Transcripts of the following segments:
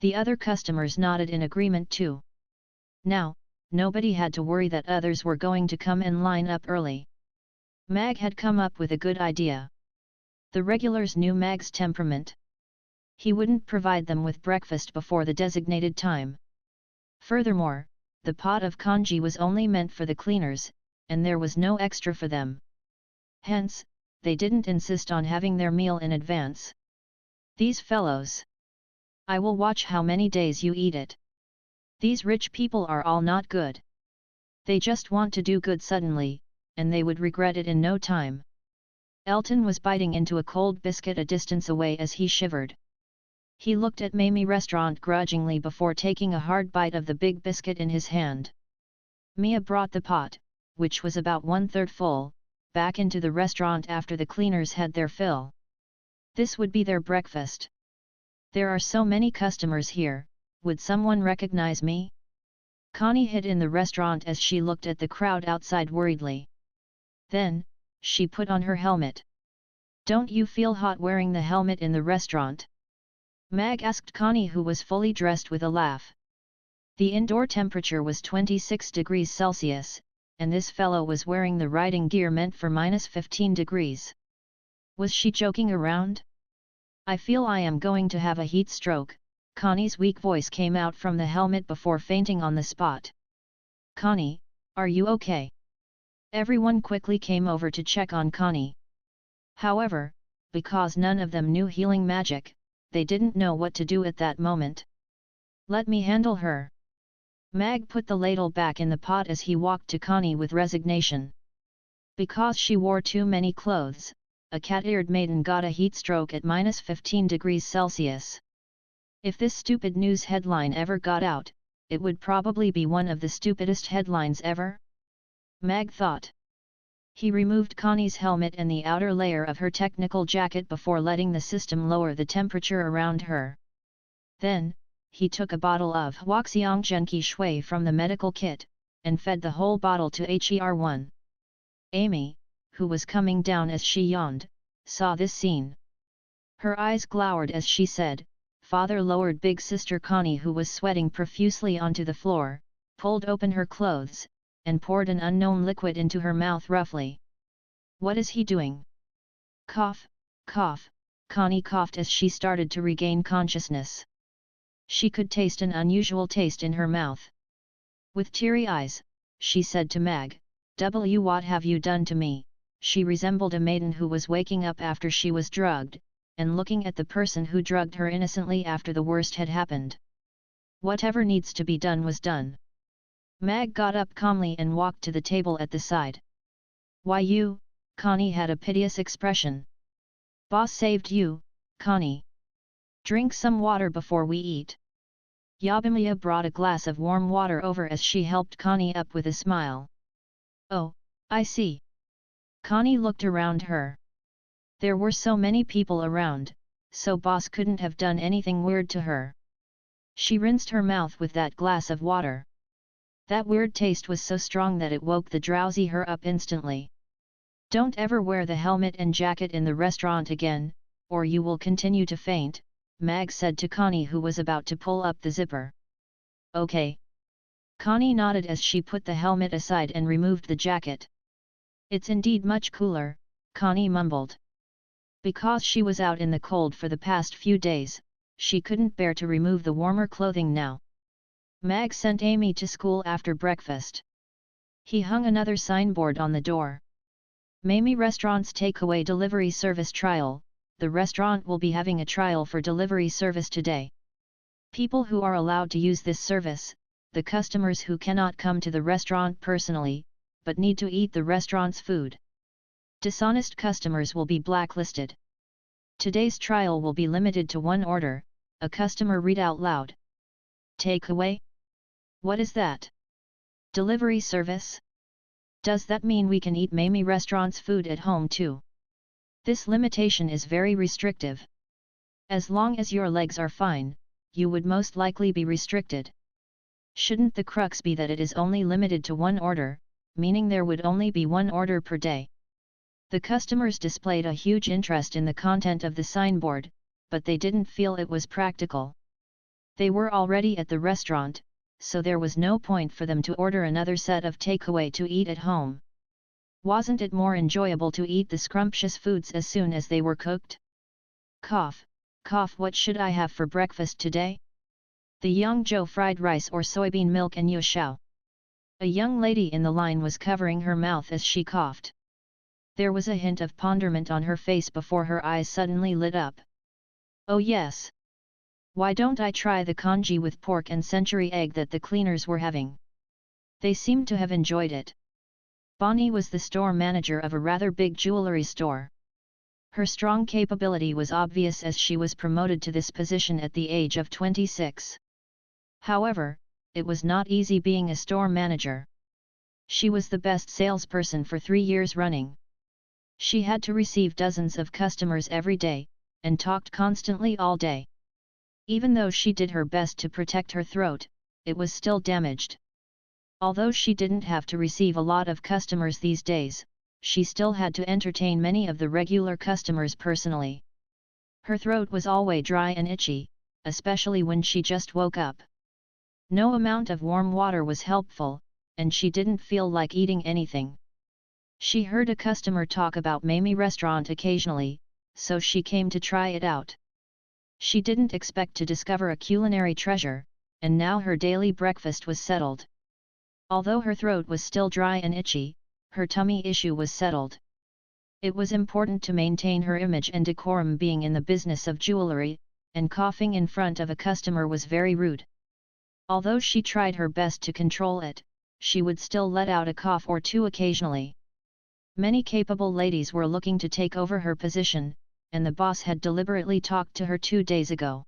The other customers nodded in agreement too. Now, nobody had to worry that others were going to come and line up early. Mag had come up with a good idea. The regulars knew Mag's temperament. He wouldn't provide them with breakfast before the designated time. Furthermore, the pot of congee was only meant for the cleaners, and there was no extra for them. Hence, they didn't insist on having their meal in advance. These fellows. I will watch how many days you eat it. These rich people are all not good. They just want to do good suddenly, and they would regret it in no time. Elton was biting into a cold biscuit a distance away as he shivered. He looked at Mamie Restaurant grudgingly before taking a hard bite of the big biscuit in his hand. Mia brought the pot, which was about 1/3 full, back into the restaurant after the cleaners had their fill. This would be their breakfast. There are so many customers here, would someone recognize me? Connie hid in the restaurant as she looked at the crowd outside worriedly. Then, she put on her helmet. Don't you feel hot wearing the helmet in the restaurant? Mag asked Connie, who was fully dressed, with a laugh. The indoor temperature was 26 degrees Celsius, and this fellow was wearing the riding gear meant for -15 degrees. Was she joking around? I feel I am going to have a heat stroke, Connie's weak voice came out from the helmet before fainting on the spot. Connie, are you okay? Everyone quickly came over to check on Connie. However, because none of them knew healing magic, they didn't know what to do at that moment. Let me handle her. Mag put the ladle back in the pot as he walked to Connie with resignation. Because she wore too many clothes, a cat-eared maiden got a heat stroke at -15 degrees Celsius. If this stupid news headline ever got out, it would probably be one of the stupidest headlines ever. Mag thought. He removed Connie's helmet and the outer layer of her technical jacket before letting the system lower the temperature around her. Then, he took a bottle of Huaxiang Genqi Shui from the medical kit, and fed the whole bottle to Her1. Amy, who was coming down as she yawned, saw this scene. Her eyes glowered as she said, Father lowered big sister Connie, who was sweating profusely, onto the floor, pulled open her clothes, and poured an unknown liquid into her mouth roughly. What is he doing? Cough, cough, Connie coughed as she started to regain consciousness. She could taste an unusual taste in her mouth. With teary eyes, she said to Mag, what have you done to me? She resembled a maiden who was waking up after she was drugged, and looking at the person who drugged her innocently after the worst had happened. Whatever needs to be done was done. Mag got up calmly and walked to the table at the side. Why you? Connie had a piteous expression. Boss saved you, Connie. Drink some water before we eat. Yabimiya brought a glass of warm water over as she helped Connie up with a smile. Oh, I see. Connie looked around her. There were so many people around, so boss couldn't have done anything weird to her. She rinsed her mouth with that glass of water. That weird taste was so strong that it woke the drowsy her up instantly. Don't ever wear the helmet and jacket in the restaurant again, or you will continue to faint, Mag said to Connie, who was about to pull up the zipper. Okay. Connie nodded as she put the helmet aside and removed the jacket. It's indeed much cooler, Connie mumbled. Because she was out in the cold for the past few days, she couldn't bear to remove the warmer clothing now. Mag sent Amy to school after breakfast. He hung another signboard on the door. Mamie Restaurant's takeaway delivery service trial. The restaurant will be having a trial for delivery service today. People who are allowed to use this service, the customers who cannot come to the restaurant personally, but need to eat the restaurant's food. Dishonest customers will be blacklisted. Today's trial will be limited to one order, a customer read out loud. Takeaway? What is that? Delivery service? Does that mean we can eat Mamie Restaurant's food at home too? This limitation is very restrictive. As long as your legs are fine, you would most likely be restricted. Shouldn't the crux be that it is only limited to one order, meaning there would only be one order per day? The customers displayed a huge interest in the content of the signboard, but they didn't feel it was practical. They were already at the restaurant, so there was no point for them to order another set of takeaway to eat at home. Wasn't it more enjoyable to eat the scrumptious foods as soon as they were cooked? Cough, cough, what should I have for breakfast today? The young Joe fried rice or soybean milk and yushao. A young lady in the line was covering her mouth as she coughed. There was a hint of ponderment on her face before her eyes suddenly lit up. Oh yes! Why don't I try the congee with pork and century egg that the cleaners were having? They seemed to have enjoyed it. Bonnie was the store manager of a rather big jewelry store. Her strong capability was obvious as she was promoted to this position at the age of 26. However, it was not easy being a store manager. She was the best salesperson for 3 years running. She had to receive dozens of customers every day, and talked constantly all day. Even though she did her best to protect her throat, it was still damaged. Although she didn't have to receive a lot of customers these days, she still had to entertain many of the regular customers personally. Her throat was always dry and itchy, especially when she just woke up. No amount of warm water was helpful, and she didn't feel like eating anything. She heard a customer talk about Mamie restaurant occasionally, so she came to try it out. She didn't expect to discover a culinary treasure, and now her daily breakfast was settled. Although her throat was still dry and itchy, her tummy issue was settled. It was important to maintain her image and decorum being in the business of jewelry, and coughing in front of a customer was very rude. Although she tried her best to control it, she would still let out a cough or two occasionally. Many capable ladies were looking to take over her position, and the boss had deliberately talked to her 2 days ago.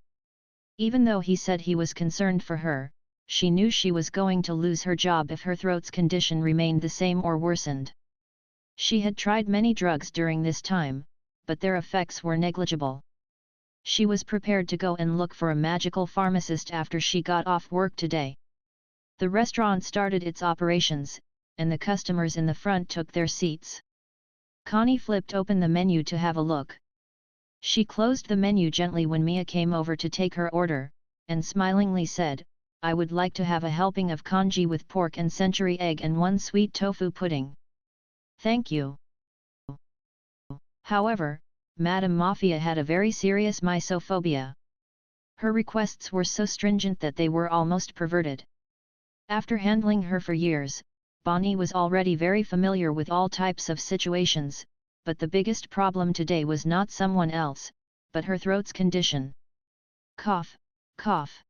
Even though he said he was concerned for her, she knew she was going to lose her job if her throat's condition remained the same or worsened. She had tried many drugs during this time, but their effects were negligible. She was prepared to go and look for a magical pharmacist after she got off work today. The restaurant started its operations, and the customers in the front took their seats. Connie flipped open the menu to have a look. She closed the menu gently when Mia came over to take her order, and smilingly said, "I would like to have a helping of congee with pork and century egg and 1 sweet tofu pudding." "Thank you." However, Madame Mafia had a very serious misophobia. Her requests were so stringent that they were almost perverted. After handling her for years, Bonnie was already very familiar with all types of situations, but the biggest problem today was not someone else, but her throat's condition. Cough, cough.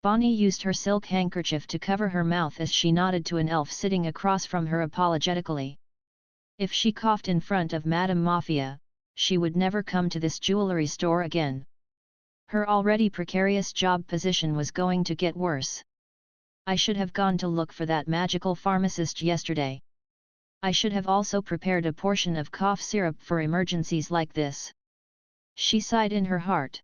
Bonnie used her silk handkerchief to cover her mouth as she nodded to an elf sitting across from her apologetically. If she coughed in front of Madame Mafia, she would never come to this jewelry store again. Her already precarious job position was going to get worse. I should have gone to look for that magical pharmacist yesterday. I should have also prepared a portion of cough syrup for emergencies like this. She sighed in her heart.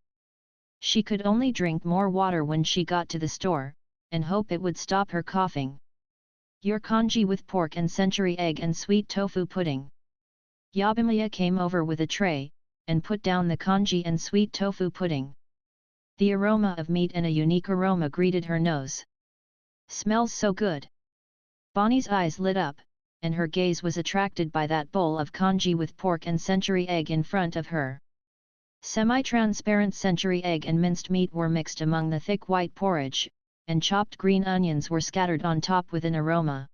She could only drink more water when she got to the store, and hope it would stop her coughing. "Your congee with pork and century egg and sweet tofu pudding." Yabimiya came over with a tray, and put down the congee and sweet tofu pudding. The aroma of meat and a unique aroma greeted her nose. "Smells so good." Bonnie's eyes lit up, and her gaze was attracted by that bowl of congee with pork and century egg in front of her. Semi-transparent century egg and minced meat were mixed among the thick white porridge, and chopped green onions were scattered on top with an aroma.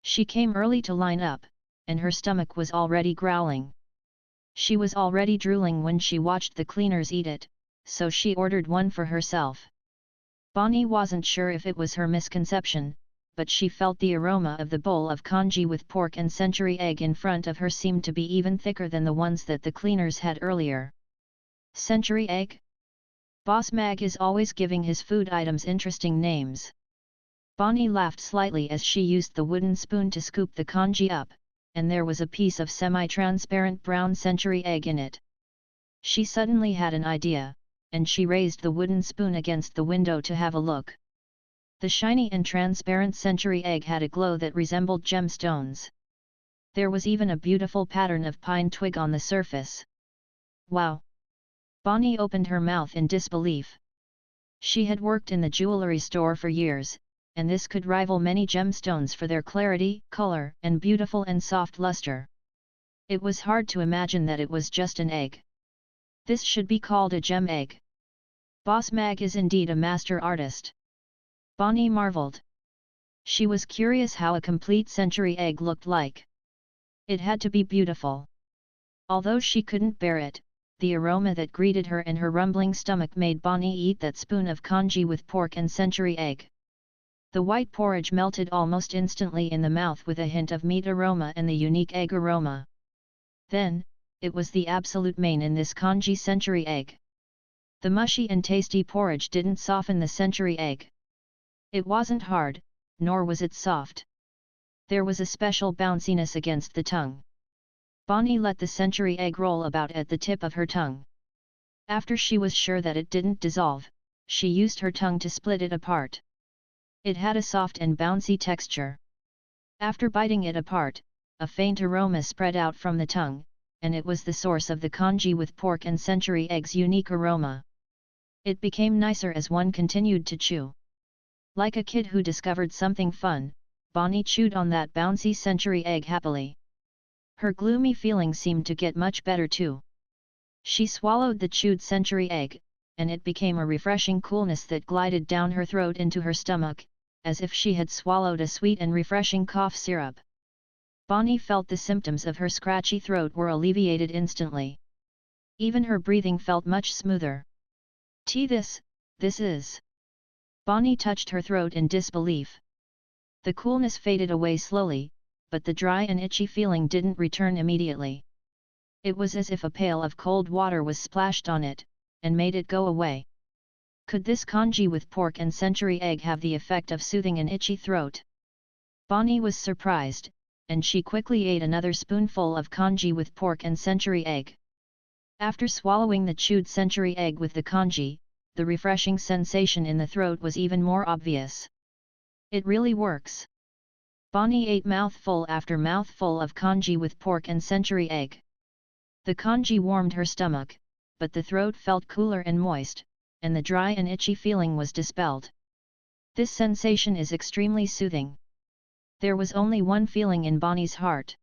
She came early to line up, and her stomach was already growling. She was already drooling when she watched the cleaners eat it, so she ordered one for herself. Bonnie wasn't sure if it was her misconception, but she felt the aroma of the bowl of congee with pork and century egg in front of her seemed to be even thicker than the ones that the cleaners had earlier. Century egg? Boss Mag is always giving his food items interesting names. Bonnie laughed slightly as she used the wooden spoon to scoop the congee up, and there was a piece of semi-transparent brown century egg in it. She suddenly had an idea, and she raised the wooden spoon against the window to have a look. The shiny and transparent century egg had a glow that resembled gemstones. There was even a beautiful pattern of pine twig on the surface. Wow! Bonnie opened her mouth in disbelief. She had worked in the jewelry store for years, and this could rival many gemstones for their clarity, color, and beautiful and soft luster. It was hard to imagine that it was just an egg. This should be called a gem egg. Boss Mag is indeed a master artist. Bonnie marveled. She was curious how a complete century egg looked like. It had to be beautiful. Although she couldn't bear it, the aroma that greeted her in her rumbling stomach made Bonnie eat that spoon of congee with pork and century egg. The white porridge melted almost instantly in the mouth with a hint of meat aroma and the unique egg aroma. Then, it was the absolute main in this congee century egg. The mushy and tasty porridge didn't soften the century egg. It wasn't hard, nor was it soft. There was a special bounciness against the tongue. Bonnie let the century egg roll about at the tip of her tongue. After she was sure that it didn't dissolve, she used her tongue to split it apart. It had a soft and bouncy texture. After biting it apart, a faint aroma spread out from the tongue, and it was the source of the congee with pork and century egg's unique aroma. It became nicer as one continued to chew. Like a kid who discovered something fun, Bonnie chewed on that bouncy century egg happily. Her gloomy feelings seemed to get much better too. She swallowed the chewed century egg, and it became a refreshing coolness that glided down her throat into her stomach, as if she had swallowed a sweet and refreshing cough syrup. Bonnie felt the symptoms of her scratchy throat were alleviated instantly. Even her breathing felt much smoother. This is. Bonnie touched her throat in disbelief. The coolness faded away slowly, but the dry and itchy feeling didn't return immediately. It was as if a pail of cold water was splashed on it, and made it go away. Could this congee with pork and century egg have the effect of soothing an itchy throat? Bonnie was surprised, and she quickly ate another spoonful of congee with pork and century egg. After swallowing the chewed century egg with the congee, the refreshing sensation in the throat was even more obvious. It really works. Bonnie ate mouthful after mouthful of congee with pork and century egg. The congee warmed her stomach, but the throat felt cooler and moist, and the dry and itchy feeling was dispelled. This sensation is extremely soothing. There was only one feeling in Bonnie's heart.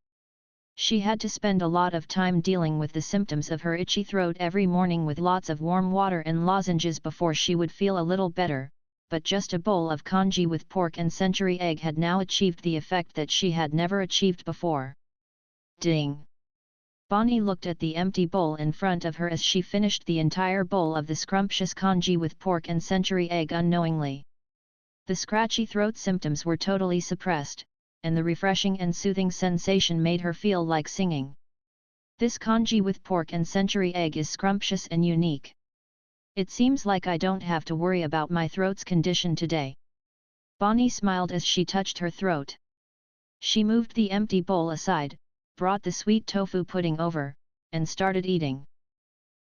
She had to spend a lot of time dealing with the symptoms of her itchy throat every morning with lots of warm water and lozenges before she would feel a little better, but just a bowl of congee with pork and century egg had now achieved the effect that she had never achieved before. Ding! Bonnie looked at the empty bowl in front of her as she finished the entire bowl of the scrumptious congee with pork and century egg unknowingly. The scratchy throat symptoms were totally suppressed, and the refreshing and soothing sensation made her feel like singing. This congee with pork and century egg is scrumptious and unique. It seems like I don't have to worry about my throat's condition today. Bonnie smiled as she touched her throat. She moved the empty bowl aside, brought the sweet tofu pudding over, and started eating.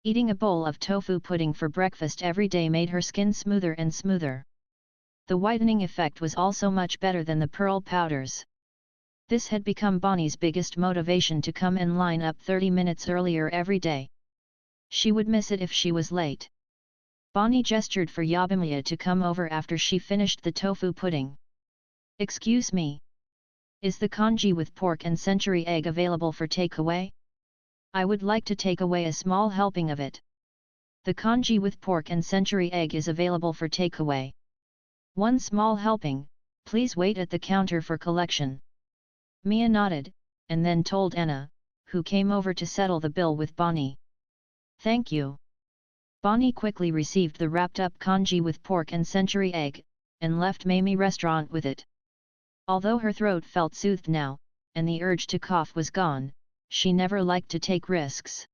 Eating a bowl of tofu pudding for breakfast every day made her skin smoother and smoother. The whitening effect was also much better than the pearl powders. This had become Bonnie's biggest motivation to come and line up 30 minutes earlier every day. She would miss it if she was late. Bonnie gestured for Yabimiya to come over after she finished the tofu pudding. Excuse me. Is the congee with pork and century egg available for takeaway? I would like to take away a small helping of it. The congee with pork and century egg is available for takeaway. One small helping, please wait at the counter for collection. Mia nodded, and then told Anna, who came over to settle the bill with Bonnie. Thank you. Bonnie quickly received the wrapped-up congee with pork and century egg, and left Mamie restaurant with it. Although her throat felt soothed now, and the urge to cough was gone, she never liked to take risks.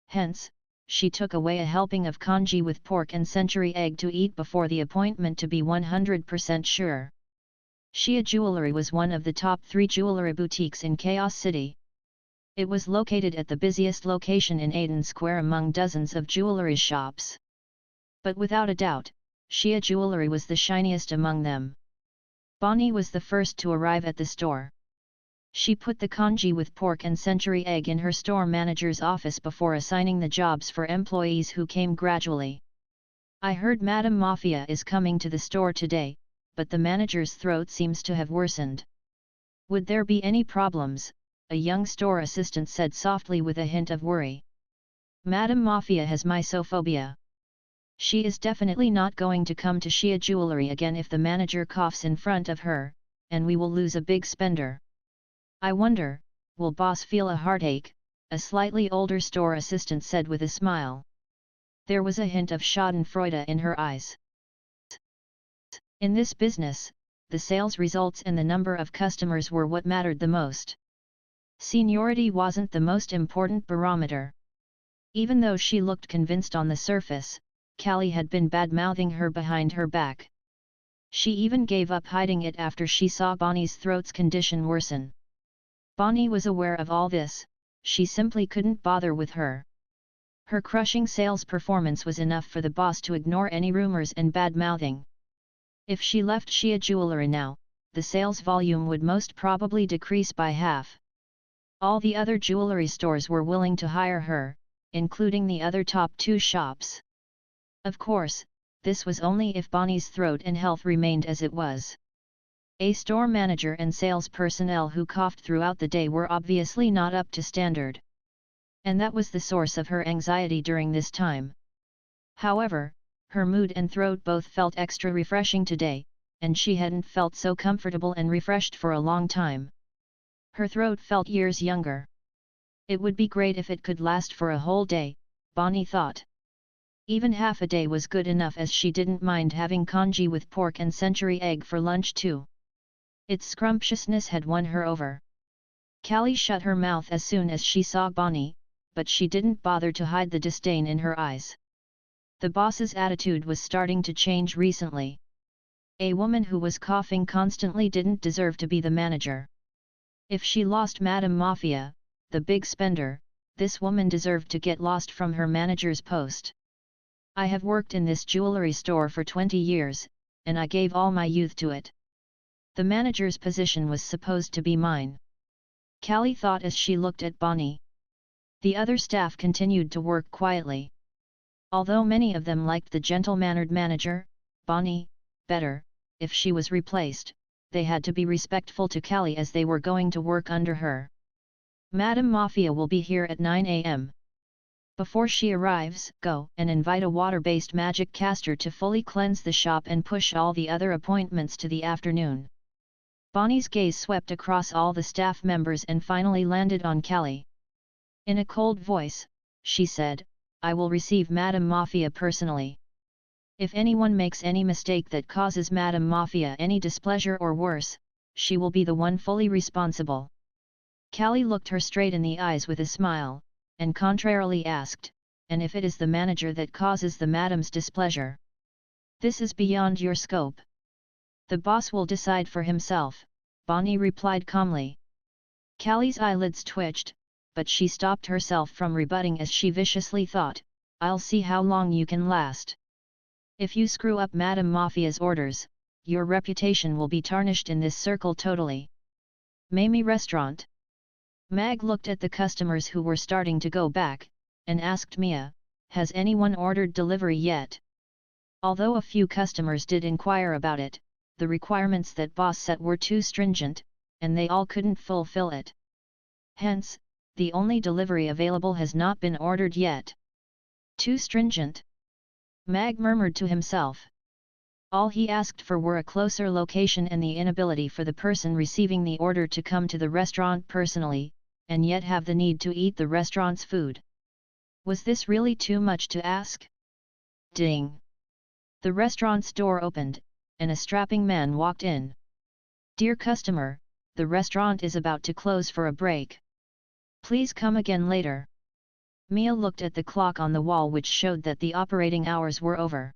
Hence, she took away a helping of congee with pork and century egg to eat before the appointment to be 100% sure. Shia Jewelry was one of the top 3 jewelry boutiques in Chaos City. It was located at the busiest location in Aden Square among dozens of jewelry shops. But without a doubt, Shia Jewelry was the shiniest among them. Bonnie was the first to arrive at the store. She put the congee with pork and century egg in her store manager's office before assigning the jobs for employees who came gradually. I heard Madame Mafia is coming to the store today, but the manager's throat seems to have worsened. Would there be any problems? A young store assistant said softly with a hint of worry. Madame Mafia has mysophobia. She is definitely not going to come to Shia Jewelry again if the manager coughs in front of her, and we will lose a big spender. I wonder, will boss feel a heartache? A slightly older store assistant said with a smile. There was a hint of schadenfreude in her eyes. In this business, the sales results and the number of customers were what mattered the most. Seniority wasn't the most important barometer. Even though she looked convinced on the surface, Callie had been bad-mouthing her behind her back. She even gave up hiding it after she saw Bonnie's throat's condition worsen. Bonnie was aware of all this, she simply couldn't bother with her. Her crushing sales performance was enough for the boss to ignore any rumors and bad-mouthing. If she left Shia Jewelry now, the sales volume would most probably decrease by half. All the other jewelry stores were willing to hire her, including the other top 2 shops. Of course, this was only if Bonnie's throat and health remained as it was. A store manager and sales personnel who coughed throughout the day were obviously not up to standard. And that was the source of her anxiety during this time. However, her mood and throat both felt extra refreshing today, and she hadn't felt so comfortable and refreshed for a long time. Her throat felt years younger. It would be great if it could last for a whole day, Bonnie thought. Even half a day was good enough, as she didn't mind having congee with pork and century egg for lunch too. Its scrumptiousness had won her over. Callie shut her mouth as soon as she saw Bonnie, but she didn't bother to hide the disdain in her eyes. The boss's attitude was starting to change recently. A woman who was coughing constantly didn't deserve to be the manager. If she lost Madame Mafia, the big spender, this woman deserved to get lost from her manager's post. I have worked in this jewelry store for 20 years, and I gave all my youth to it. The manager's position was supposed to be mine. Callie thought as she looked at Bonnie. The other staff continued to work quietly. Although many of them liked the gentle-mannered manager, Bonnie, better, if she was replaced, they had to be respectful to Callie as they were going to work under her. Madame Mafia will be here at 9 a.m. Before she arrives, go and invite a water-based magic caster to fully cleanse the shop and push all the other appointments to the afternoon. Bonnie's gaze swept across all the staff members and finally landed on Callie. In a cold voice, she said, I will receive Madame Mafia personally. If anyone makes any mistake that causes Madame Mafia any displeasure or worse, she will be the one fully responsible. Callie looked her straight in the eyes with a smile, and contrarily asked, and if it is the manager that causes the madame's displeasure? This is beyond your scope. The boss will decide for himself, Bonnie replied calmly. Callie's eyelids twitched, but she stopped herself from rebutting as she viciously thought, I'll see how long you can last. If you screw up Madame Mafia's orders, your reputation will be tarnished in this circle totally. Mamie Restaurant. Mag looked at the customers who were starting to go back, and asked Mia, has anyone ordered delivery yet? Although a few customers did inquire about it, the requirements that boss set were too stringent, and they all couldn't fulfill it. Hence, the only delivery available has not been ordered yet. Too stringent? Mag murmured to himself. All he asked for were a closer location and the inability for the person receiving the order to come to the restaurant personally, and yet have the need to eat the restaurant's food. Was this really too much to ask? Ding! The restaurant's door opened, and a strapping man walked in. Dear customer, the restaurant is about to close for a break. Please come again later. Mia looked at the clock on the wall, which showed that the operating hours were over.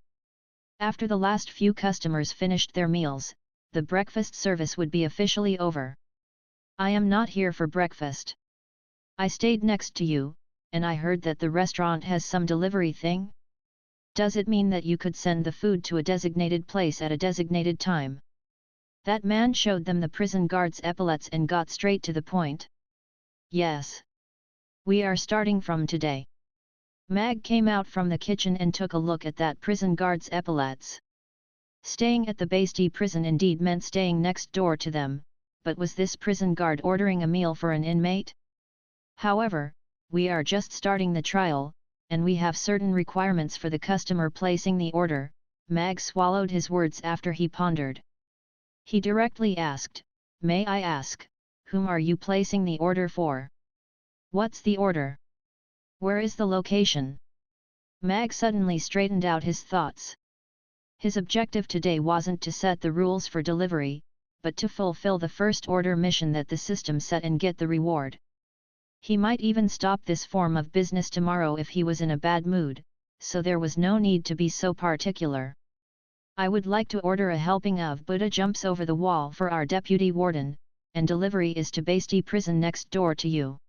After the last few customers finished their meals, the breakfast service would be officially over. I am not here for breakfast. I stayed next to you, and I heard that the restaurant has some delivery thing? Does it mean that you could send the food to a designated place at a designated time? That man showed them the prison guard's epaulets and got straight to the point. Yes. We are starting from today. Mag came out from the kitchen and took a look at that prison guard's epaulets. Staying at the Basti prison indeed meant staying next door to them, but was this prison guard ordering a meal for an inmate? However, we are just starting the trial, and we have certain requirements for the customer placing the order. Mag swallowed his words after he pondered. He directly asked, "May I ask, whom are you placing the order for? What's the order? Where is the location?" Mag suddenly straightened out his thoughts. His objective today wasn't to set the rules for delivery, but to fulfill the first order mission that the system set and get the reward. He might even stop this form of business tomorrow if he was in a bad mood, so there was no need to be so particular. "I would like to order a helping of Buddha jumps over the wall for our deputy warden, and delivery is to Basti prison next door to you."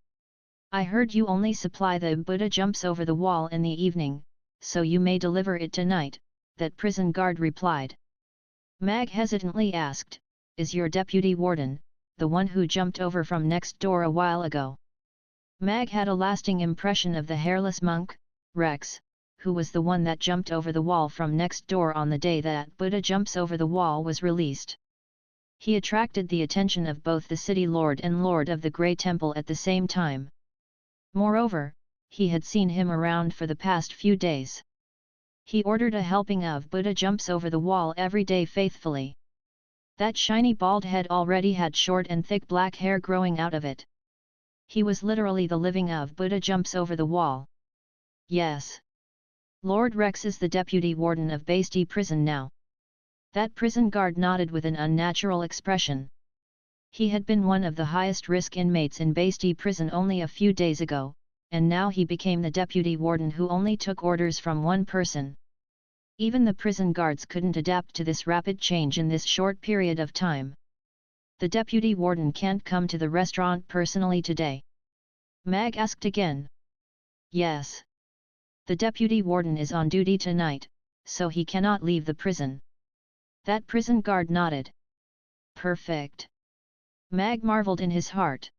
"I heard you only supply the Buddha jumps over the wall in the evening, so you may deliver it tonight," that prison guard replied. Mag hesitantly asked, "Is your deputy warden, the one who jumped over from next door a while ago?" Mag had a lasting impression of the hairless monk, Rex, who was the one that jumped over the wall from next door on the day that Buddha jumps over the wall was released. He attracted the attention of both the city lord and lord of the Grey Temple at the same time. Moreover, he had seen him around for the past few days. He ordered a helping of Buddha jumps over the wall every day faithfully. That shiny bald head already had short and thick black hair growing out of it. He was literally the living of Buddha jumps over the wall. "Yes. Lord Rex is the deputy warden of Basti prison now." That prison guard nodded with an unnatural expression. He had been one of the highest risk inmates in Basti prison only a few days ago, and now he became the deputy warden who only took orders from one person. Even the prison guards couldn't adapt to this rapid change in this short period of time. "The deputy warden can't come to the restaurant personally today?" Mag asked again. "Yes. The deputy warden is on duty tonight, so he cannot leave the prison." That prison guard nodded. "Perfect." Mag marveled in his heart.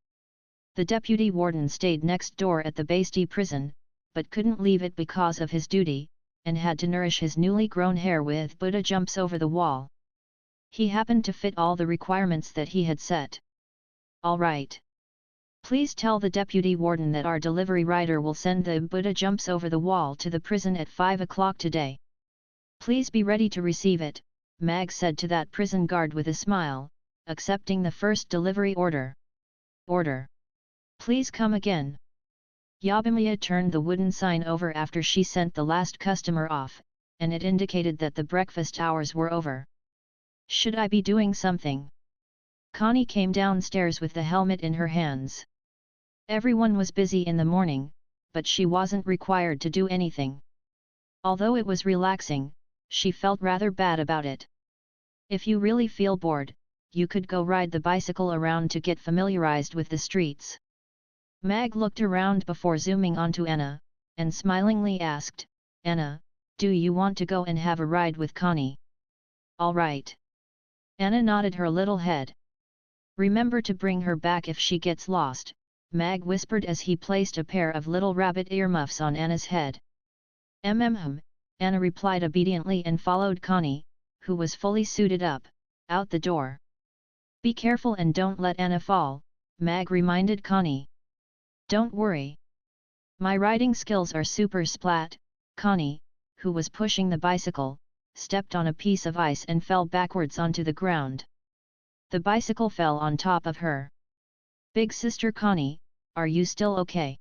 The deputy warden stayed next door at the Basti prison, but couldn't leave it because of his duty, and had to nourish his newly grown hair with Buddha jumps over the wall. He happened to fit all the requirements that he had set. "All right. Please tell the deputy warden that our delivery rider will send the Buddha jumps over the wall to the prison at 5 o'clock today. Please be ready to receive it," Mag said to that prison guard with a smile, accepting the first delivery order. "Order. Please come again." Yabimiya turned the wooden sign over after she sent the last customer off, and it indicated that the breakfast hours were over. "Should I be doing something?" Connie came downstairs with the helmet in her hands. Everyone was busy in the morning, but she wasn't required to do anything. Although it was relaxing, she felt rather bad about it. "If you really feel bored, you could go ride the bicycle around to get familiarized with the streets." Mag looked around before zooming onto Anna, and smilingly asked, "Anna, do you want to go and have a ride with Connie?" "All right." Anna nodded her little head. "Remember to bring her back if she gets lost," Mag whispered as he placed a pair of little rabbit earmuffs on Anna's head. Anna replied obediently and followed Connie, who was fully suited up, out the door. "Be careful and don't let Anna fall," Mag reminded Connie. "Don't worry. My riding skills are super splat." Connie, who was pushing the bicycle, stepped on a piece of ice and fell backwards onto the ground. The bicycle fell on top of her. "Big sister Connie, are you still okay?"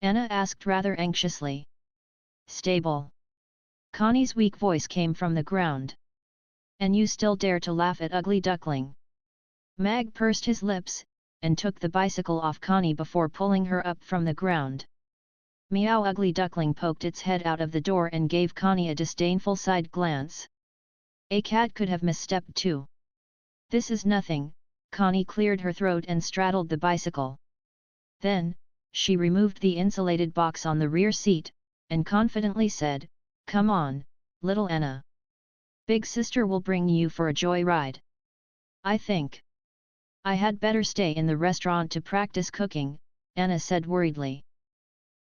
Anna asked rather anxiously. "Stable." Connie's weak voice came from the ground. "And you still dare to laugh at Ugly Duckling?" Mag pursed his lips, and took the bicycle off Connie before pulling her up from the ground. Meow! Ugly Duckling poked its head out of the door and gave Connie a disdainful side glance. A cat could have misstepped too. "This is nothing," Connie cleared her throat and straddled the bicycle. Then, she removed the insulated box on the rear seat, and confidently said, "Come on, little Anna. Big sister will bring you for a joy ride." "I think I had better stay in the restaurant to practice cooking," Anna said worriedly.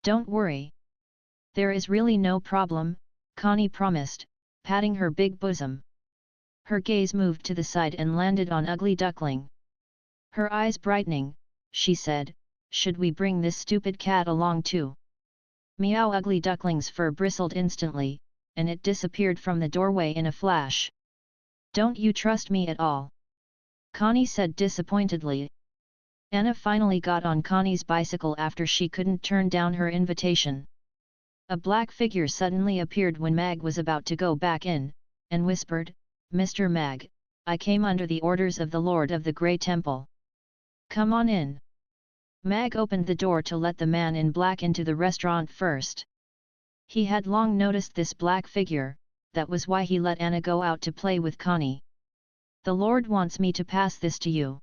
"Don't worry. There is really no problem, Connie promised, patting her big bosom. Her gaze moved to the side and landed on Ugly Duckling. Her eyes brightening, she said, should we bring this stupid cat along too? Meow! Ugly Duckling's fur bristled instantly, and it disappeared from the doorway in a flash. Don't you trust me at all? Connie said disappointedly. Anna finally got on Connie's bicycle after she couldn't turn down her invitation. A black figure suddenly appeared when Mag was about to go back in, and whispered, "Mr. Mag, I came under the orders of the Lord of the Grey Temple. Come on in." Mag opened the door to let the man in black into the restaurant first. He had long noticed this black figure, that was why he let Anna go out to play with Connie. "The Lord wants me to pass this to you."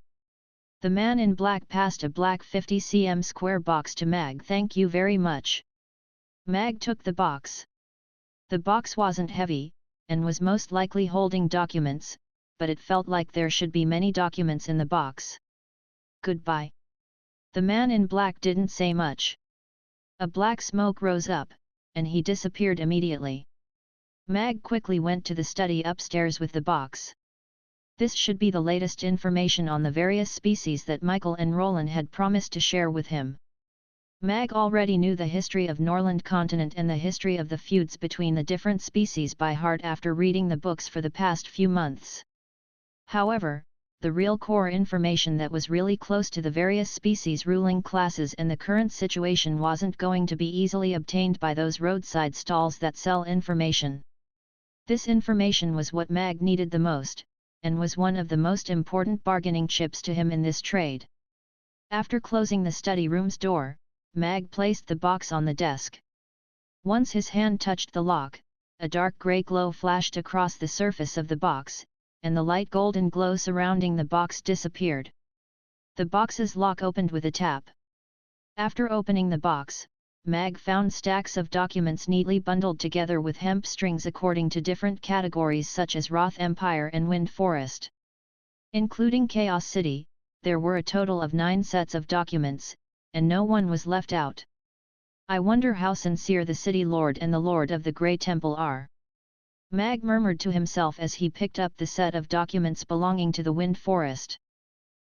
The man in black passed a black 50 cm square box to Mag. "Thank you very much." Mag took the box. The box wasn't heavy, and was most likely holding documents, but it felt like there should be many documents in the box. "Goodbye." The man in black didn't say much. A black smoke rose up, and he disappeared immediately. Mag quickly went to the study upstairs with the box. This should be the latest information on the various species that Michael and Roland had promised to share with him. Mag already knew the history of Norland continent and the history of the feuds between the different species by heart after reading the books for the past few months. However, the real core information that was really close to the various species ruling classes and the current situation wasn't going to be easily obtained by those roadside stalls that sell information. This information was what Mag needed the most, and was one of the most important bargaining chips to him in this trade. After closing the study room's door, Mag placed the box on the desk. Once his hand touched the lock, a dark grey glow flashed across the surface of the box, and the light golden glow surrounding the box disappeared. The box's lock opened with a tap. After opening the box, Mag found stacks of documents neatly bundled together with hemp strings according to different categories such as Roth Empire and Wind Forest. Including Chaos City, there were a total of 9 sets of documents, and no one was left out. "I wonder how sincere the City Lord and the Lord of the Grey Temple are," Mag murmured to himself as he picked up the set of documents belonging to the Wind Forest.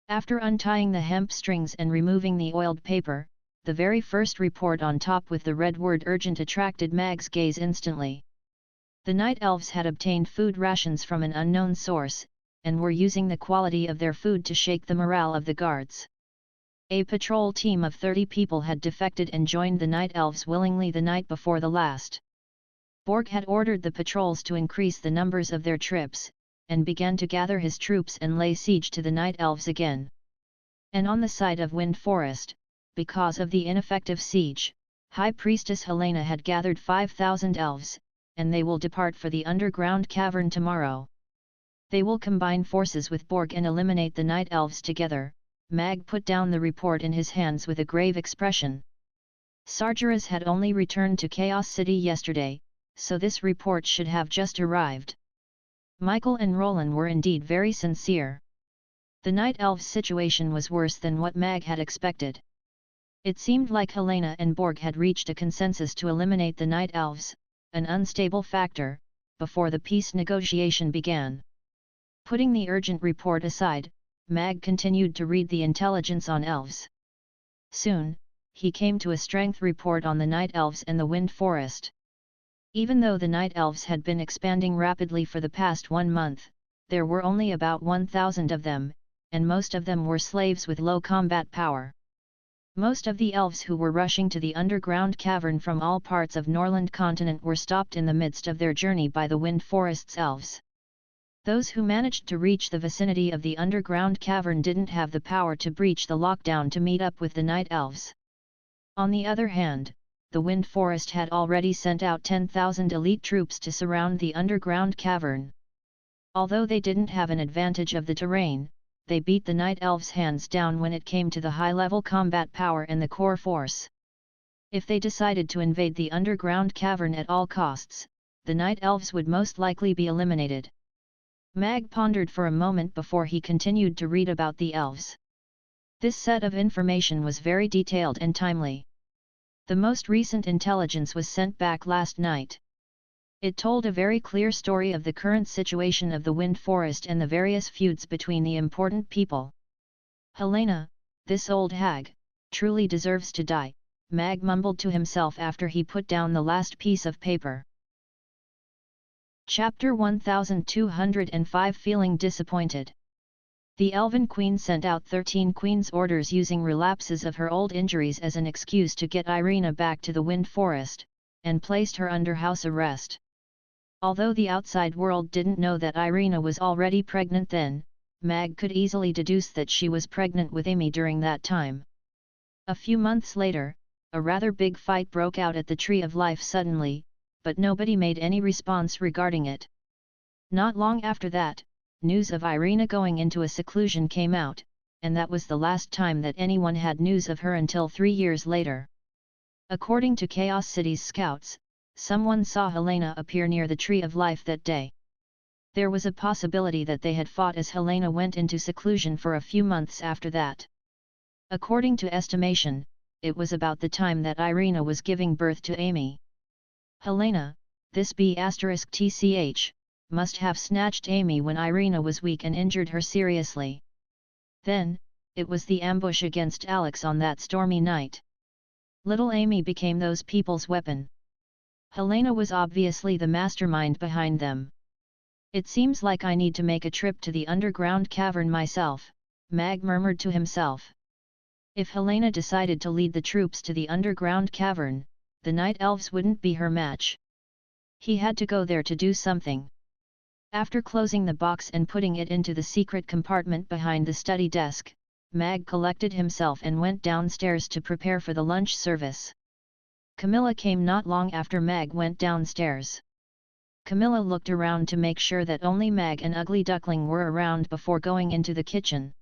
After untying the hemp strings and removing the oiled paper, the very first report on top with the red word urgent attracted Mag's gaze instantly. The Night Elves had obtained food rations from an unknown source, and were using the quality of their food to shake the morale of the guards. A patrol team of 30 people had defected and joined the Night Elves willingly the night before the last. Borg had ordered the patrols to increase the numbers of their trips, and began to gather his troops and lay siege to the Night Elves again. And on the side of Wind Forest, because of the ineffective siege, High Priestess Helena had gathered 5,000 elves, and they will depart for the underground cavern tomorrow. They will combine forces with Borg and eliminate the Night Elves together. Mag put down the report in his hands with a grave expression. Sargeras had only returned to Chaos City yesterday, so this report should have just arrived. Michael and Roland were indeed very sincere. The Night Elves' situation was worse than what Mag had expected. It seemed like Helena and Borg had reached a consensus to eliminate the Night Elves, an unstable factor, before the peace negotiation began. Putting the urgent report aside, Mag continued to read the intelligence on elves. Soon, he came to a strength report on the Night Elves and the Wind Forest. Even though the Night Elves had been expanding rapidly for the past 1 month, there were only about 1,000 of them, and most of them were slaves with low combat power. Most of the elves who were rushing to the underground cavern from all parts of Norland continent were stopped in the midst of their journey by the Wind Forest's elves. Those who managed to reach the vicinity of the underground cavern didn't have the power to breach the lockdown to meet up with the Night Elves. On the other hand, the Wind Forest had already sent out 10,000 elite troops to surround the underground cavern. Although they didn't have an advantage of the terrain, they beat the Night Elves hands down when it came to the high-level combat power and the core force. If they decided to invade the underground cavern at all costs, the Night Elves would most likely be eliminated. Mag pondered for a moment before he continued to read about the elves. This set of information was very detailed and timely. The most recent intelligence was sent back last night. It told a very clear story of the current situation of the Wind Forest and the various feuds between the important people. Helena, this old hag, truly deserves to die, Mag mumbled to himself after he put down the last piece of paper. Chapter 1205 Feeling disappointed. The Elven Queen sent out 13 Queen's orders using relapses of her old injuries as an excuse to get Irina back to the Wind Forest, and placed her under house arrest. Although the outside world didn't know that Irina was already pregnant then, Mag could easily deduce that she was pregnant with Amy during that time. A few months later, a rather big fight broke out at the Tree of Life suddenly, but nobody made any response regarding it. Not long after that, news of Irina going into a seclusion came out, and that was the last time that anyone had news of her until 3 years later. According to Chaos City's scouts, someone saw Helena appear near the Tree of Life that day. There was a possibility that they had fought as Helena went into seclusion for a few months after that. According to estimation, it was about the time that Irina was giving birth to Amy. Helena, this B***TCH, must have snatched Amy when Irina was weak and injured her seriously. Then, it was the ambush against Alex on that stormy night. Little Amy became those people's weapon. Helena was obviously the mastermind behind them. It seems like I need to make a trip to the underground cavern myself, Mag murmured to himself. If Helena decided to lead the troops to the underground cavern, the Night Elves wouldn't be her match. He had to go there to do something. After closing the box and putting it into the secret compartment behind the study desk, Mag collected himself and went downstairs to prepare for the lunch service. Camilla came not long after Mag went downstairs. Camilla looked around to make sure that only Mag and Ugly Duckling were around before going into the kitchen.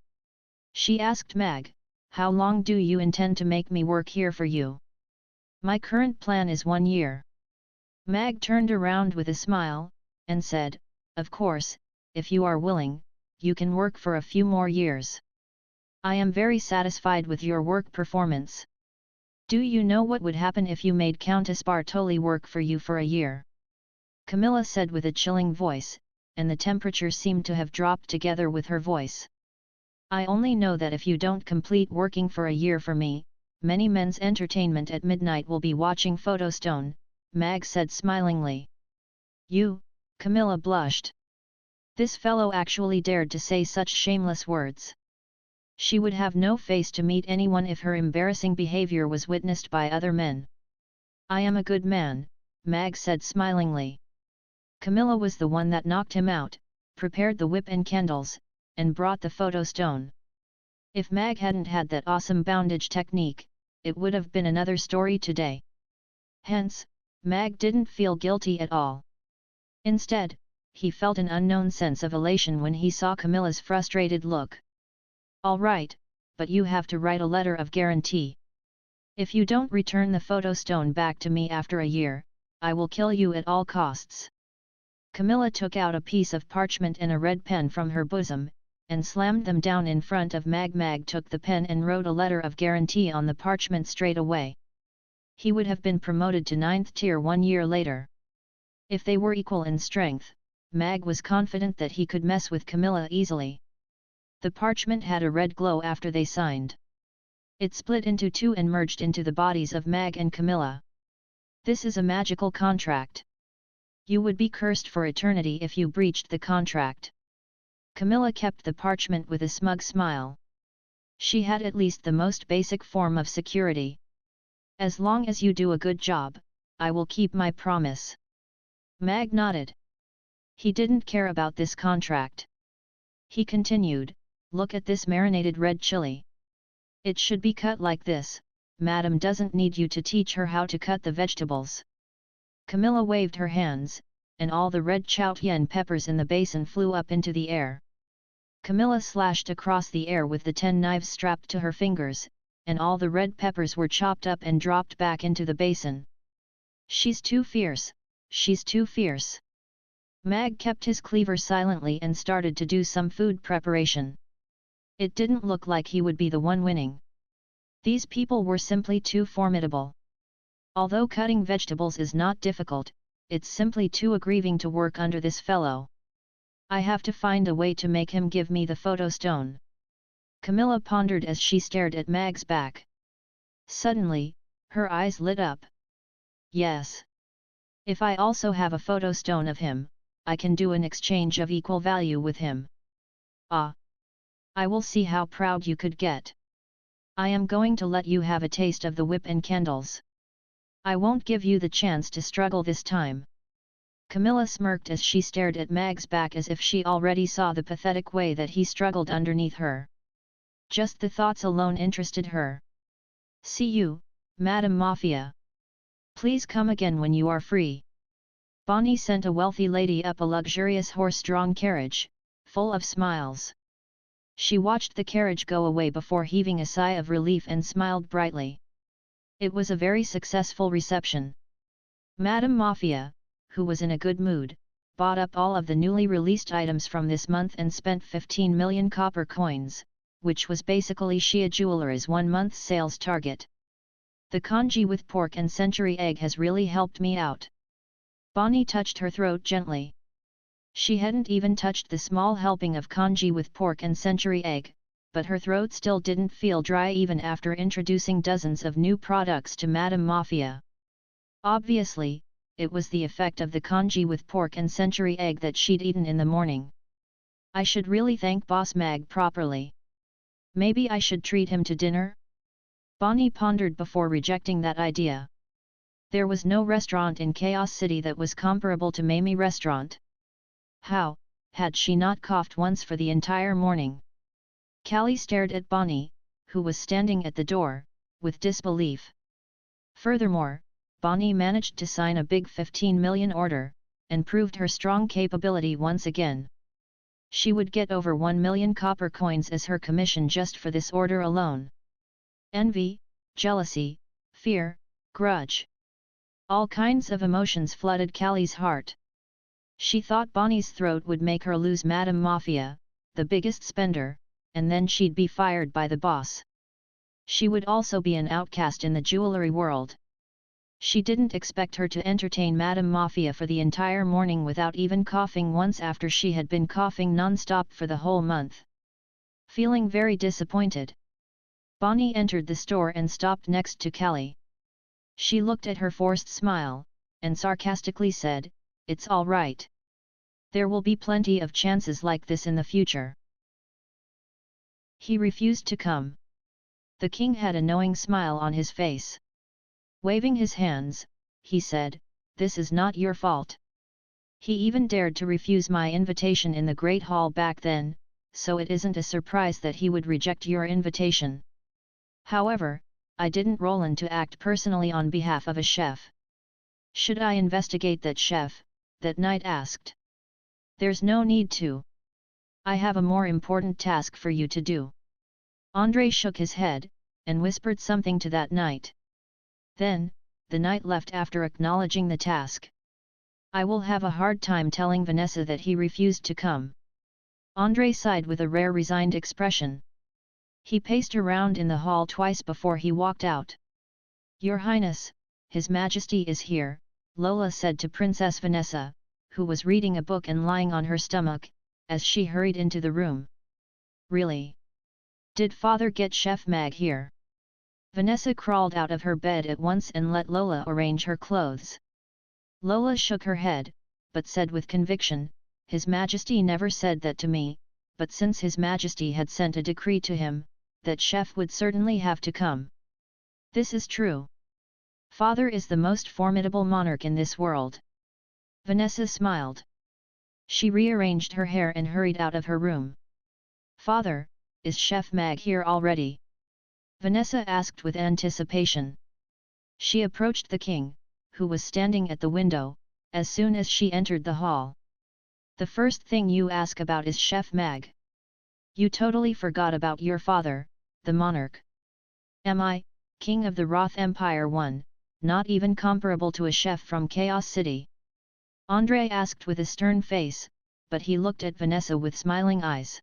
She asked Mag, "How long do you intend to make me work here for you?" "My current plan is 1 year." Mag turned around with a smile, and said, "Of course, if you are willing, you can work for a few more years. I am very satisfied with your work performance. Do you know what would happen if you made Countess Bartoli work for you for a year?" Camilla said with a chilling voice, and the temperature seemed to have dropped together with her voice. "I only know that if you don't complete working for a year for me, many men's entertainment at midnight will be watching Photostone," Mag said smilingly. "You?" Camilla blushed. This fellow actually dared to say such shameless words. She would have no face to meet anyone if her embarrassing behavior was witnessed by other men. "I am a good man," Mag said smilingly. Camilla was the one that knocked him out, prepared the whip and candles, and brought the Photostone. If Mag hadn't had that awesome bondage technique, it would have been another story today. Hence, Mag didn't feel guilty at all. Instead, he felt an unknown sense of elation when he saw Camilla's frustrated look. "All right, but you have to write a letter of guarantee. If you don't return the Photostone back to me after a year, I will kill you at all costs." Camilla took out a piece of parchment and a red pen from her bosom, and slammed them down in front of Mag. Mag took the pen and wrote a letter of guarantee on the parchment straight away. He would have been promoted to 9th tier 1 year later. If they were equal in strength, Mag was confident that he could mess with Camilla easily. The parchment had a red glow after they signed. It split into 2 and merged into the bodies of Mag and Camilla. "This is a magical contract. You would be cursed for eternity if you breached the contract." Camilla kept the parchment with a smug smile. She had at least the most basic form of security. "As long as you do a good job, I will keep my promise." Mag nodded. He didn't care about this contract. He continued, "Look at this marinated red chili. It should be cut like this. Madam doesn't need you to teach her how to cut the vegetables." Camilla waved her hands, and all the red chow-tien peppers in the basin flew up into the air. Camilla slashed across the air with the 10 knives strapped to her fingers, and all the red peppers were chopped up and dropped back into the basin. "She's too fierce, she's too fierce." Mag kept his cleaver silently and started to do some food preparation. It didn't look like he would be the one winning. These people were simply too formidable. Although cutting vegetables is not difficult, it's simply too aggrieving to work under this fellow. I have to find a way to make him give me the photo stone. Camilla pondered as she stared at Mag's back. Suddenly, her eyes lit up. Yes. If I also have a photo stone of him, I can do an exchange of equal value with him. Ah! I will see how proud you could get. I am going to let you have a taste of the whip and candles. I won't give you the chance to struggle this time. Camilla smirked as she stared at Mag's back as if she already saw the pathetic way that he struggled underneath her. Just the thoughts alone interested her. See you, Madame Mafia. Please come again when you are free. Bonnie sent a wealthy lady up a luxurious horse-drawn carriage, full of smiles. She watched the carriage go away before heaving a sigh of relief and smiled brightly. It was a very successful reception. Madame Mafia, who was in a good mood, bought up all of the newly released items from this month and spent 15 million copper coins, which was basically Shia Jewelry's 1 month's sales target. The congee with pork and century egg has really helped me out. Bonnie touched her throat gently. She hadn't even touched the small helping of congee with pork and century egg, but her throat still didn't feel dry even after introducing dozens of new products to Madame Mafia. Obviously, it was the effect of the congee with pork and century egg that she'd eaten in the morning. I should really thank Boss Mag properly. Maybe I should treat him to dinner? Bonnie pondered before rejecting that idea. There was no restaurant in Chaos City that was comparable to Mamie Restaurant. How, had she not coughed once for the entire morning? Callie stared at Bonnie, who was standing at the door, with disbelief. Furthermore, Bonnie managed to sign a big 15 million order, and proved her strong capability once again. She would get over 1 million copper coins as her commission just for this order alone. Envy, jealousy, fear, grudge. All kinds of emotions flooded Callie's heart. She thought Bonnie's throat would make her lose Madame Mafia, the biggest spender, and then she'd be fired by the boss. She would also be an outcast in the jewelry world. She didn't expect her to entertain Madame Mafia for the entire morning without even coughing once after she had been coughing non-stop for the whole month. Feeling very disappointed, Bonnie entered the store and stopped next to Callie. She looked at her forced smile, and sarcastically said, "It's all right. There will be plenty of chances like this in the future." He refused to come. The king had a knowing smile on his face. Waving his hands, he said, "This is not your fault. He even dared to refuse my invitation in the Great Hall back then, so it isn't a surprise that he would reject your invitation. However, I didn't roll in to act personally on behalf of a chef." "Should I investigate that chef?" that knight asked. "There's no need to. I have a more important task for you to do." Andrei shook his head, and whispered something to that knight. Then, the knight left after acknowledging the task. "I will have a hard time telling Vanessa that he refused to come." Andrei sighed with a rare resigned expression. He paced around in the hall twice before he walked out. "Your Highness, His Majesty is here," Lola said to Princess Vanessa, who was reading a book and lying on her stomach, as she hurried into the room. "Really? Did Father get Chef Mag here?" Vanessa crawled out of her bed at once and let Lola arrange her clothes. Lola shook her head, but said with conviction, "His Majesty never said that to me, but since His Majesty had sent a decree to him, that chef would certainly have to come. This is true. Father is the most formidable monarch in this world." Vanessa smiled. She rearranged her hair and hurried out of her room. "Father, is Chef Mag here already?" Vanessa asked with anticipation. She approached the king, who was standing at the window, as soon as she entered the hall. "The first thing you ask about is Chef Mag. You totally forgot about your father, the monarch. Am I, king of the Roth Empire I, not even comparable to a chef from Chaos City?" Andrei asked with a stern face, but he looked at Vanessa with smiling eyes.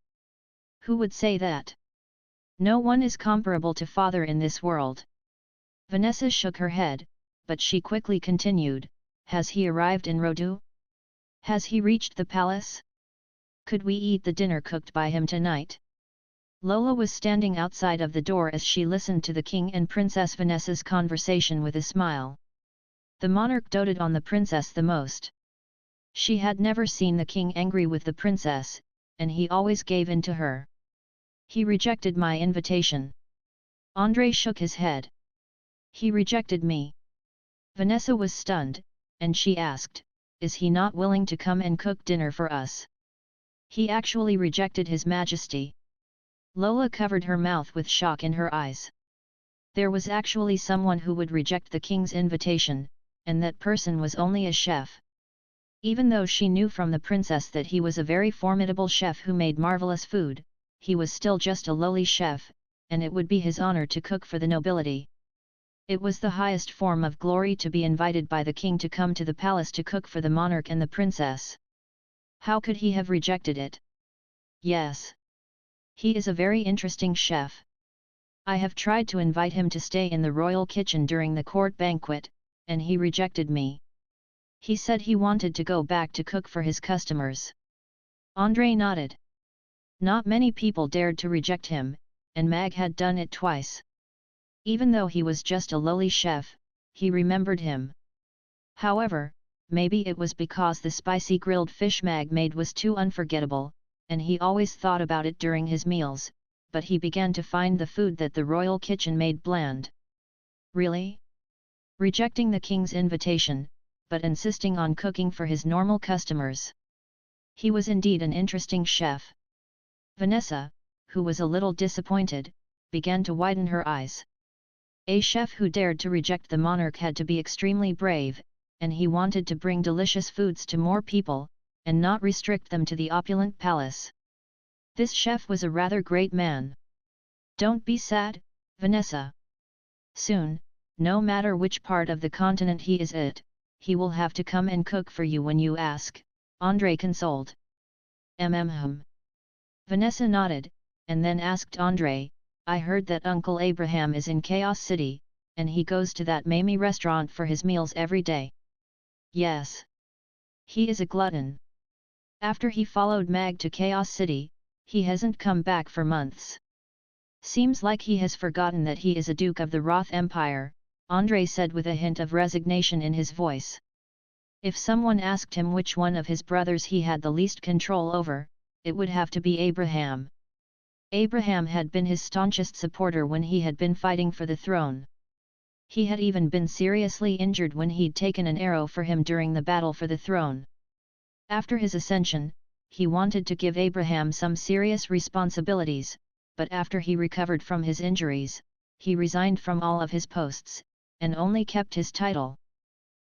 "Who would say that? No one is comparable to Father in this world." Vanessa shook her head, but she quickly continued, "Has he arrived in Rodu? Has he reached the palace? Could we eat the dinner cooked by him tonight?" Lola was standing outside of the door as she listened to the king and Princess Vanessa's conversation with a smile. The monarch doted on the princess the most. She had never seen the king angry with the princess, and he always gave in to her. "He rejected my invitation." Andrei shook his head. "He rejected me." Vanessa was stunned, and she asked, "Is he not willing to come and cook dinner for us?" "He actually rejected His Majesty." Lola covered her mouth with shock in her eyes. There was actually someone who would reject the king's invitation, and that person was only a chef. Even though she knew from the princess that he was a very formidable chef who made marvelous food, he was still just a lowly chef, and it would be his honor to cook for the nobility. It was the highest form of glory to be invited by the king to come to the palace to cook for the monarch and the princess. How could he have rejected it? "Yes. He is a very interesting chef. I have tried to invite him to stay in the royal kitchen during the court banquet, and he rejected me. He said he wanted to go back to cook for his customers." Andrei nodded. Not many people dared to reject him, and Mag had done it twice. Even though he was just a lowly chef, he remembered him. However, maybe it was because the spicy grilled fish Mag made was too unforgettable, and he always thought about it during his meals, but he began to find the food that the royal kitchen made bland. Really? Rejecting the king's invitation, but insisting on cooking for his normal customers. He was indeed an interesting chef. Vanessa, who was a little disappointed, began to widen her eyes. A chef who dared to reject the monarch had to be extremely brave, and he wanted to bring delicious foods to more people, and not restrict them to the opulent palace. This chef was a rather great man. "Don't be sad, Vanessa. Soon, no matter which part of the continent he is at, he will have to come and cook for you when you ask," Andrei consoled. Vanessa nodded, and then asked Andrei, "I heard that Uncle Abraham is in Chaos City, and he goes to that Mamie restaurant for his meals every day." "Yes. He is a glutton. After he followed Mag to Chaos City, he hasn't come back for months. Seems like he has forgotten that he is a Duke of the Roth Empire," Andrei said with a hint of resignation in his voice. If someone asked him which one of his brothers he had the least control over, it would have to be Abraham. Abraham had been his staunchest supporter when he had been fighting for the throne. He had even been seriously injured when he'd taken an arrow for him during the battle for the throne. After his ascension, he wanted to give Abraham some serious responsibilities, but after he recovered from his injuries, he resigned from all of his posts, and only kept his title.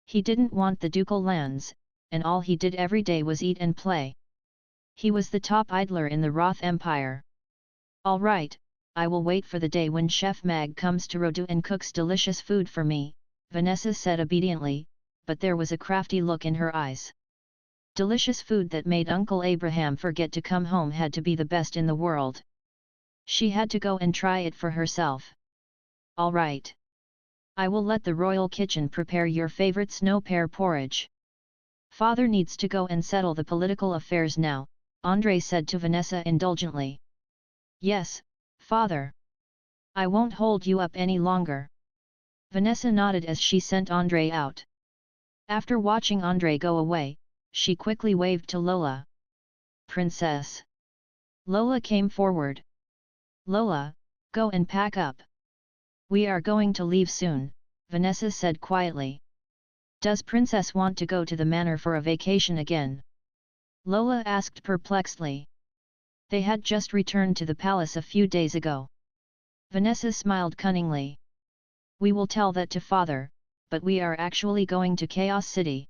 He didn't want the ducal lands, and all he did every day was eat and play. He was the top idler in the Roth Empire. "All right, I will wait for the day when Chef Mag comes to Rodu and cooks delicious food for me," Vanessa said obediently, but there was a crafty look in her eyes. Delicious food that made Uncle Abraham forget to come home had to be the best in the world. She had to go and try it for herself. "All right. I will let the royal kitchen prepare your favorite snow pear porridge. Father needs to go and settle the political affairs now," Andrei said to Vanessa indulgently. "Yes, Father. I won't hold you up any longer." Vanessa nodded as she sent Andrei out. After watching Andrei go away, she quickly waved to Lola. "Princess." Lola came forward. "Lola, go and pack up. We are going to leave soon," Vanessa said quietly. "Does Princess want to go to the manor for a vacation again?" Lola asked perplexedly. They had just returned to the palace a few days ago. Vanessa smiled cunningly. "We will tell that to Father, but we are actually going to Chaos City.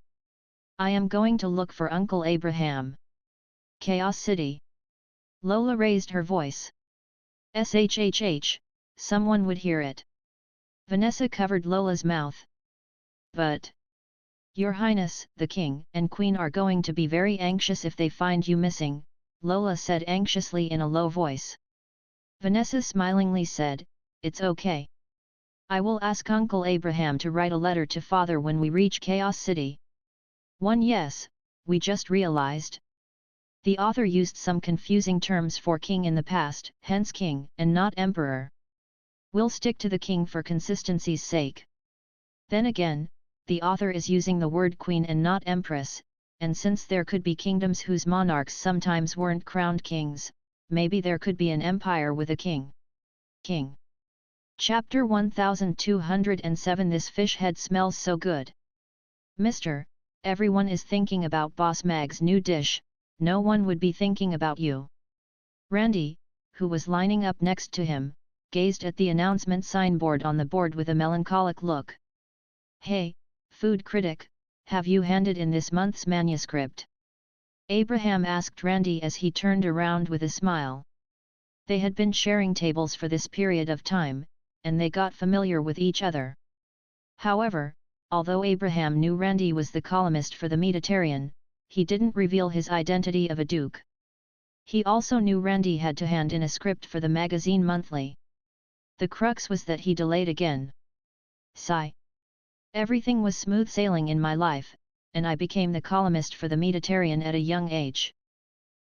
I am going to look for Uncle Abraham." "Chaos City?" Lola raised her voice. "Shhh, someone would hear it." Vanessa covered Lola's mouth. "But... Your Highness, the King and Queen are going to be very anxious if they find you missing," Lola said anxiously in a low voice. Vanessa smilingly said, "It's okay. I will ask Uncle Abraham to write a letter to Father when we reach Chaos City. 1. Yes, we just realized. The author used some confusing terms for king in the past, hence king and not emperor. We'll stick to the king for consistency's sake. Then again, the author is using the word queen and not empress, and since there could be kingdoms whose monarchs sometimes weren't crowned kings, maybe there could be an empire with a king. King. Chapter 1207. This fish head smells so good. Mister, everyone is thinking about Boss Mag's new dish, no one would be thinking about you. Randy, who was lining up next to him, gazed at the announcement signboard on the board with a melancholic look. Hey, food critic, have you handed in this month's manuscript? Abraham asked Randy as he turned around with a smile. They had been sharing tables for this period of time, and they got familiar with each other. However, although Abraham knew Randy was the columnist for the Mediterranean, he didn't reveal his identity of a duke. He also knew Randy had to hand in a script for the magazine monthly. The crux was that he delayed again. Sigh. Everything was smooth sailing in my life, and I became the columnist for the Mediterranean at a young age.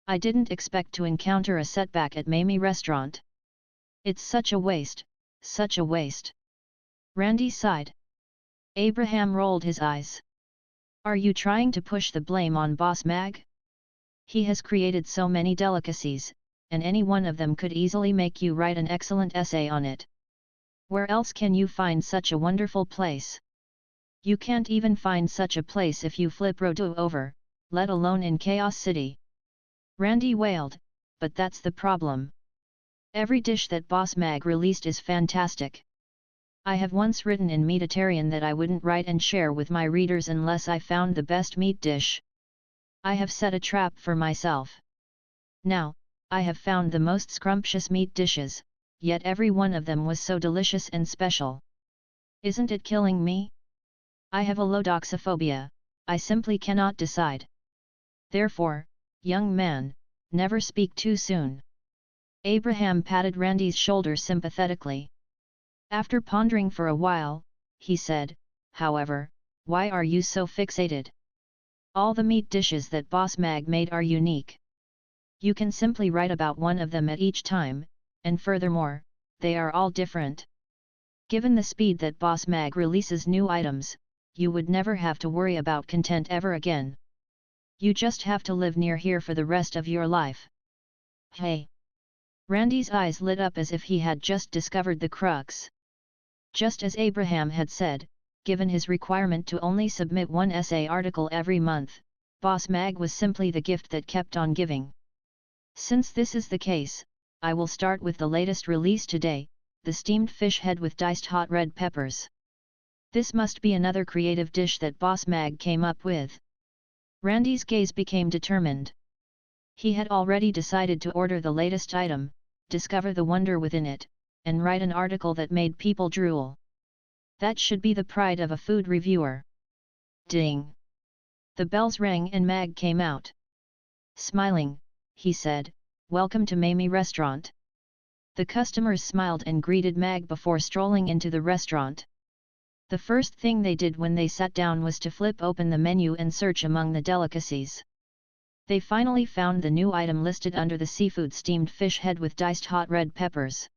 I didn't expect to encounter a setback at Mamie Restaurant. It's such a waste, such a waste. Randy sighed. Abraham rolled his eyes. Are you trying to push the blame on Boss Mag? He has created so many delicacies, and any one of them could easily make you write an excellent essay on it. Where else can you find such a wonderful place? You can't even find such a place if you flip Rodo over, let alone in Chaos City. Randy wailed, but that's the problem. Every dish that Boss Mag released is fantastic. I have once written in Mediterranean that I wouldn't write and share with my readers unless I found the best meat dish. I have set a trap for myself. Now, I have found the most scrumptious meat dishes, yet every one of them was so delicious and special. Isn't it killing me? I have a lodoxophobia, I simply cannot decide. Therefore, young man, never speak too soon. Abraham patted Randy's shoulder sympathetically. After pondering for a while, he said, however, why are you so fixated? All the meat dishes that Boss Mag made are unique. You can simply write about one of them at each time, and furthermore, they are all different. Given the speed that Boss Mag releases new items, you would never have to worry about content ever again. You just have to live near here for the rest of your life. Hey! Randy's eyes lit up as if he had just discovered the crux. Just as Abraham had said, given his requirement to only submit one essay article every month, Boss Mag was simply the gift that kept on giving. Since this is the case, I will start with the latest release today, the steamed fish head with diced hot red peppers. This must be another creative dish that Boss Mag came up with. Randy's gaze became determined. He had already decided to order the latest item, discover the wonder within it, and write an article that made people drool. That should be the pride of a food reviewer. Ding! The bells rang and Mag came out. Smiling, he said, "Welcome to Mamie Restaurant." The customers smiled and greeted Mag before strolling into the restaurant. The first thing they did when they sat down was to flip open the menu and search among the delicacies. They finally found the new item listed under the seafood steamed fish head with diced hot red peppers.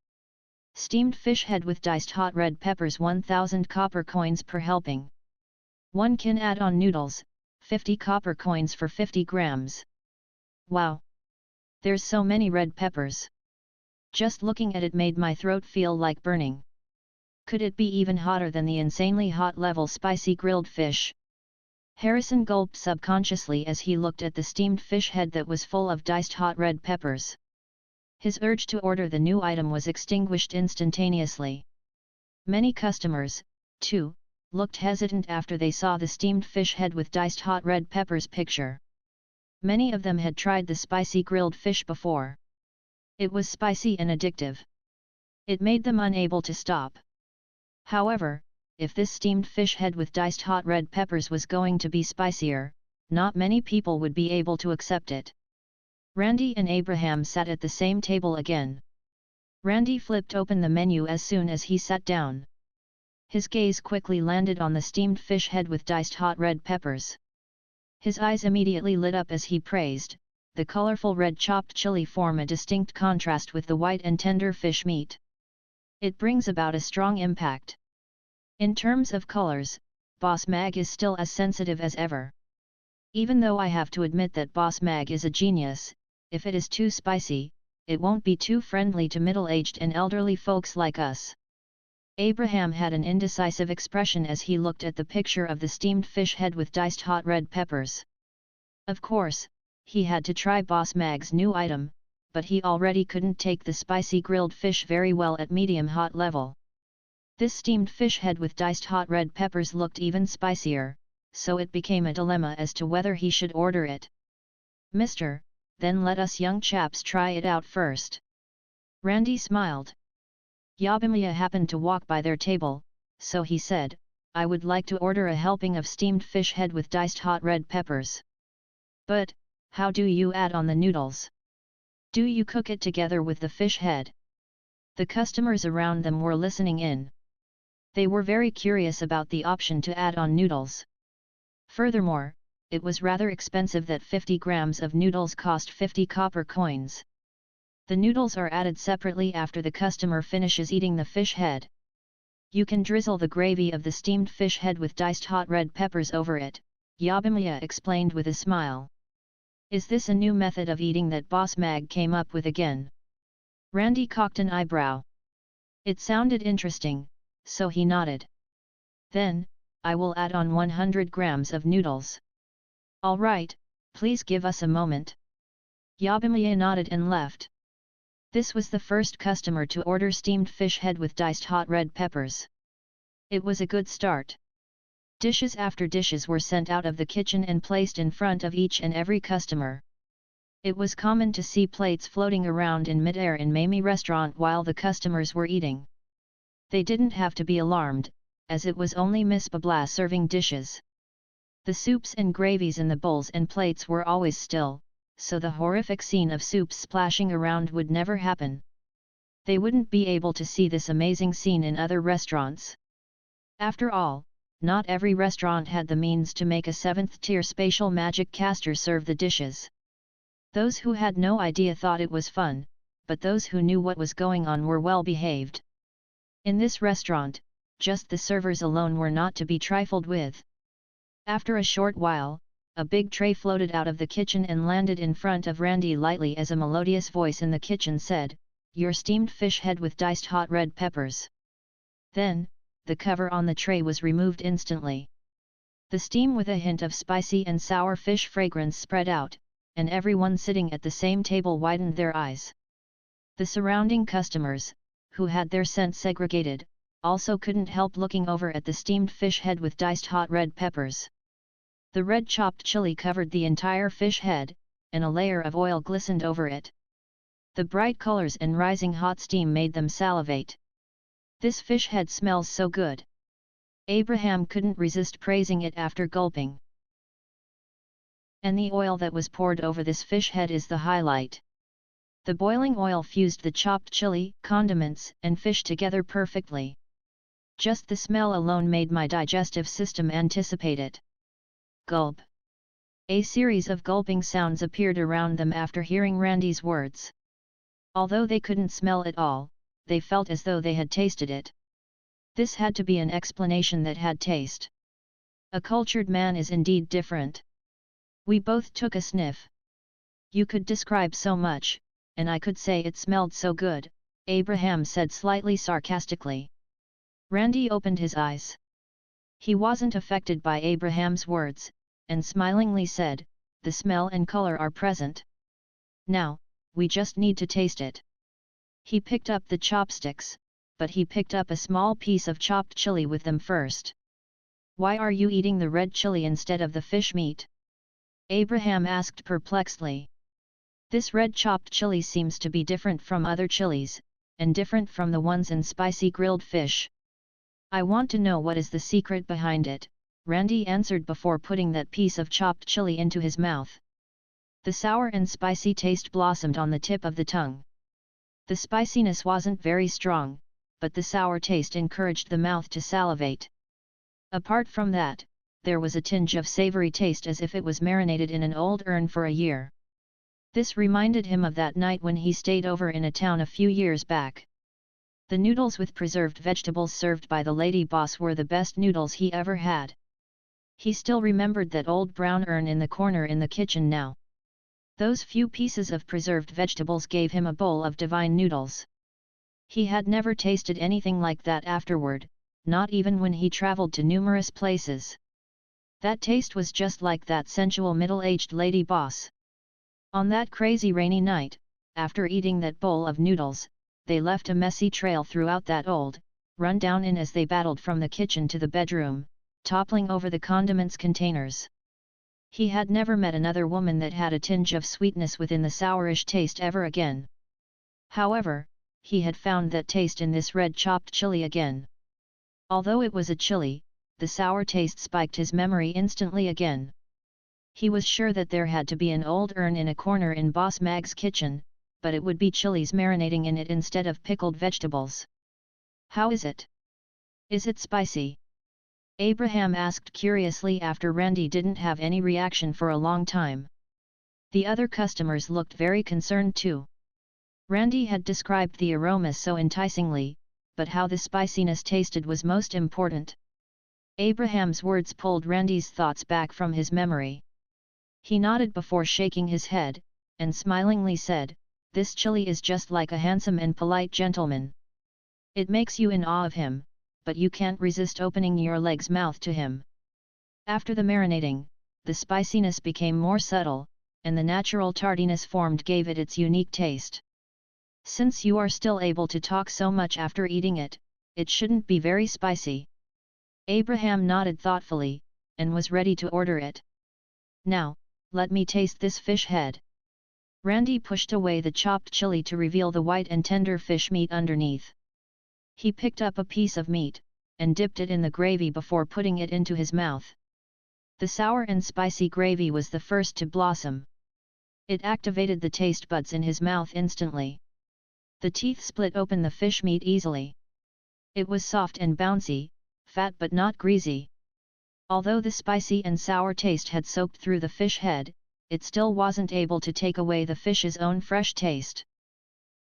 Steamed fish head with diced hot red peppers, 1,000 copper coins per helping. 1 can add on noodles, 50 copper coins for 50 grams. Wow! There's so many red peppers. Just looking at it made my throat feel like burning. Could it be even hotter than the insanely hot level spicy grilled fish? Harrison gulped subconsciously as he looked at the steamed fish head that was full of diced hot red peppers. His urge to order the new item was extinguished instantaneously. Many customers, too, looked hesitant after they saw the steamed fish head with diced hot red peppers picture. Many of them had tried the spicy grilled fish before. It was spicy and addictive. It made them unable to stop. However, if this steamed fish head with diced hot red peppers was going to be spicier, not many people would be able to accept it. Randy and Abraham sat at the same table again. Randy flipped open the menu as soon as he sat down. His gaze quickly landed on the steamed fish head with diced hot red peppers. His eyes immediately lit up as he praised, the colorful red chopped chili form a distinct contrast with the white and tender fish meat. It brings about a strong impact. In terms of colors, Boss Mag is still as sensitive as ever. Even though I have to admit that Boss Mag is a genius, if it is too spicy, it won't be too friendly to middle-aged and elderly folks like us. Abraham had an indecisive expression as he looked at the picture of the steamed fish head with diced hot red peppers. Of course, he had to try Boss Mag's new item, but he already couldn't take the spicy grilled fish very well at medium hot level. This steamed fish head with diced hot red peppers looked even spicier, so it became a dilemma as to whether he should order it. "Mister, then let us young chaps try it out first." Randy smiled. Yabimiya happened to walk by their table, so he said, "I would like to order a helping of steamed fish head with diced hot red peppers." "But, how do you add on the noodles? Do you cook it together with the fish head?" The customers around them were listening in. They were very curious about the option to add on noodles. Furthermore, it was rather expensive that 50 grams of noodles cost 50 copper coins. The noodles are added separately after the customer finishes eating the fish head. You can drizzle the gravy of the steamed fish head with diced hot red peppers over it, Yabimiya explained with a smile. "Is this a new method of eating that Boss Mag came up with again?" Randy cocked an eyebrow. It sounded interesting, so he nodded. "Then, I will add on 100 grams of noodles." "All right, please give us a moment." Yabimiya nodded and left. This was the first customer to order steamed fish head with diced hot red peppers. It was a good start. Dishes after dishes were sent out of the kitchen and placed in front of each and every customer. It was common to see plates floating around in mid-air in Mamie restaurant while the customers were eating. They didn't have to be alarmed, as it was only Miss Babla serving dishes. The soups and gravies in the bowls and plates were always still, so the horrific scene of soup splashing around would never happen. They wouldn't be able to see this amazing scene in other restaurants. After all, not every restaurant had the means to make a 7th-tier spatial magic caster serve the dishes. Those who had no idea thought it was fun, but those who knew what was going on were well behaved. In this restaurant, just the servers alone were not to be trifled with. After a short while, a big tray floated out of the kitchen and landed in front of Randy lightly as a melodious voice in the kitchen said, "Your steamed fish head with diced hot red peppers." Then, the cover on the tray was removed instantly. The steam with a hint of spicy and sour fish fragrance spread out, and everyone sitting at the same table widened their eyes. The surrounding customers, who had their scent segregated, also couldn't help looking over at the steamed fish head with diced hot red peppers. The red chopped chili covered the entire fish head, and a layer of oil glistened over it. The bright colors and rising hot steam made them salivate. "This fish head smells so good." Abraham couldn't resist praising it after gulping. "And the oil that was poured over this fish head is the highlight." The boiling oil fused the chopped chili, condiments, and fish together perfectly. Just the smell alone made my digestive system anticipate it. Gulp. A series of gulping sounds appeared around them after hearing Randy's words. Although they couldn't smell it all, they felt as though they had tasted it. This had to be an explanation that had taste. A cultured man is indeed different. We both took a sniff. "You could describe so much, and I could say it smelled so good," Abraham said slightly sarcastically. Randy opened his eyes. He wasn't affected by Abraham's words, and smilingly said, "The smell and color are present. Now, we just need to taste it." He picked up the chopsticks, but he picked up a small piece of chopped chili with them first. "Why are you eating the red chili instead of the fish meat?" Abraham asked perplexedly. "This red chopped chili seems to be different from other chilies, and different from the ones in spicy grilled fish. I want to know what is the secret behind it," Randy answered before putting that piece of chopped chili into his mouth. The sour and spicy taste blossomed on the tip of the tongue. The spiciness wasn't very strong, but the sour taste encouraged the mouth to salivate. Apart from that, there was a tinge of savory taste as if it was marinated in an old urn for a year. This reminded him of that night when he stayed over in a town a few years back. The noodles with preserved vegetables served by the lady boss were the best noodles he ever had. He still remembered that old brown urn in the corner in the kitchen now. Those few pieces of preserved vegetables gave him a bowl of divine noodles. He had never tasted anything like that afterward, not even when he traveled to numerous places. That taste was just like that sensual middle-aged lady boss. On that crazy rainy night, after eating that bowl of noodles, they left a messy trail throughout that old, run-down inn as they battled from the kitchen to the bedroom, toppling over the condiments containers. He had never met another woman that had a tinge of sweetness within the sourish taste ever again. However, he had found that taste in this red chopped chili again. Although it was a chili, the sour taste spiked his memory instantly again. He was sure that there had to be an old urn in a corner in Boss Mag's kitchen, but it would be chilies marinating in it instead of pickled vegetables. "How is it? Is it spicy?" Abraham asked curiously after Randy didn't have any reaction for a long time. The other customers looked very concerned too. Randy had described the aromas so enticingly, but how the spiciness tasted was most important. Abraham's words pulled Randy's thoughts back from his memory. He nodded before shaking his head, and smilingly said, "This chili is just like a handsome and polite gentleman. It makes you in awe of him, but you can't resist opening your leg's mouth to him." After the marinating, the spiciness became more subtle, and the natural tardiness formed gave it its unique taste. "Since you are still able to talk so much after eating it, it shouldn't be very spicy." Abraham nodded thoughtfully, and was ready to order it. "Now, let me taste this fish head." Randy pushed away the chopped chili to reveal the white and tender fish meat underneath. He picked up a piece of meat, and dipped it in the gravy before putting it into his mouth. The sour and spicy gravy was the first to blossom. It activated the taste buds in his mouth instantly. The teeth split open the fish meat easily. It was soft and bouncy, fat but not greasy. Although the spicy and sour taste had soaked through the fish head, it still wasn't able to take away the fish's own fresh taste.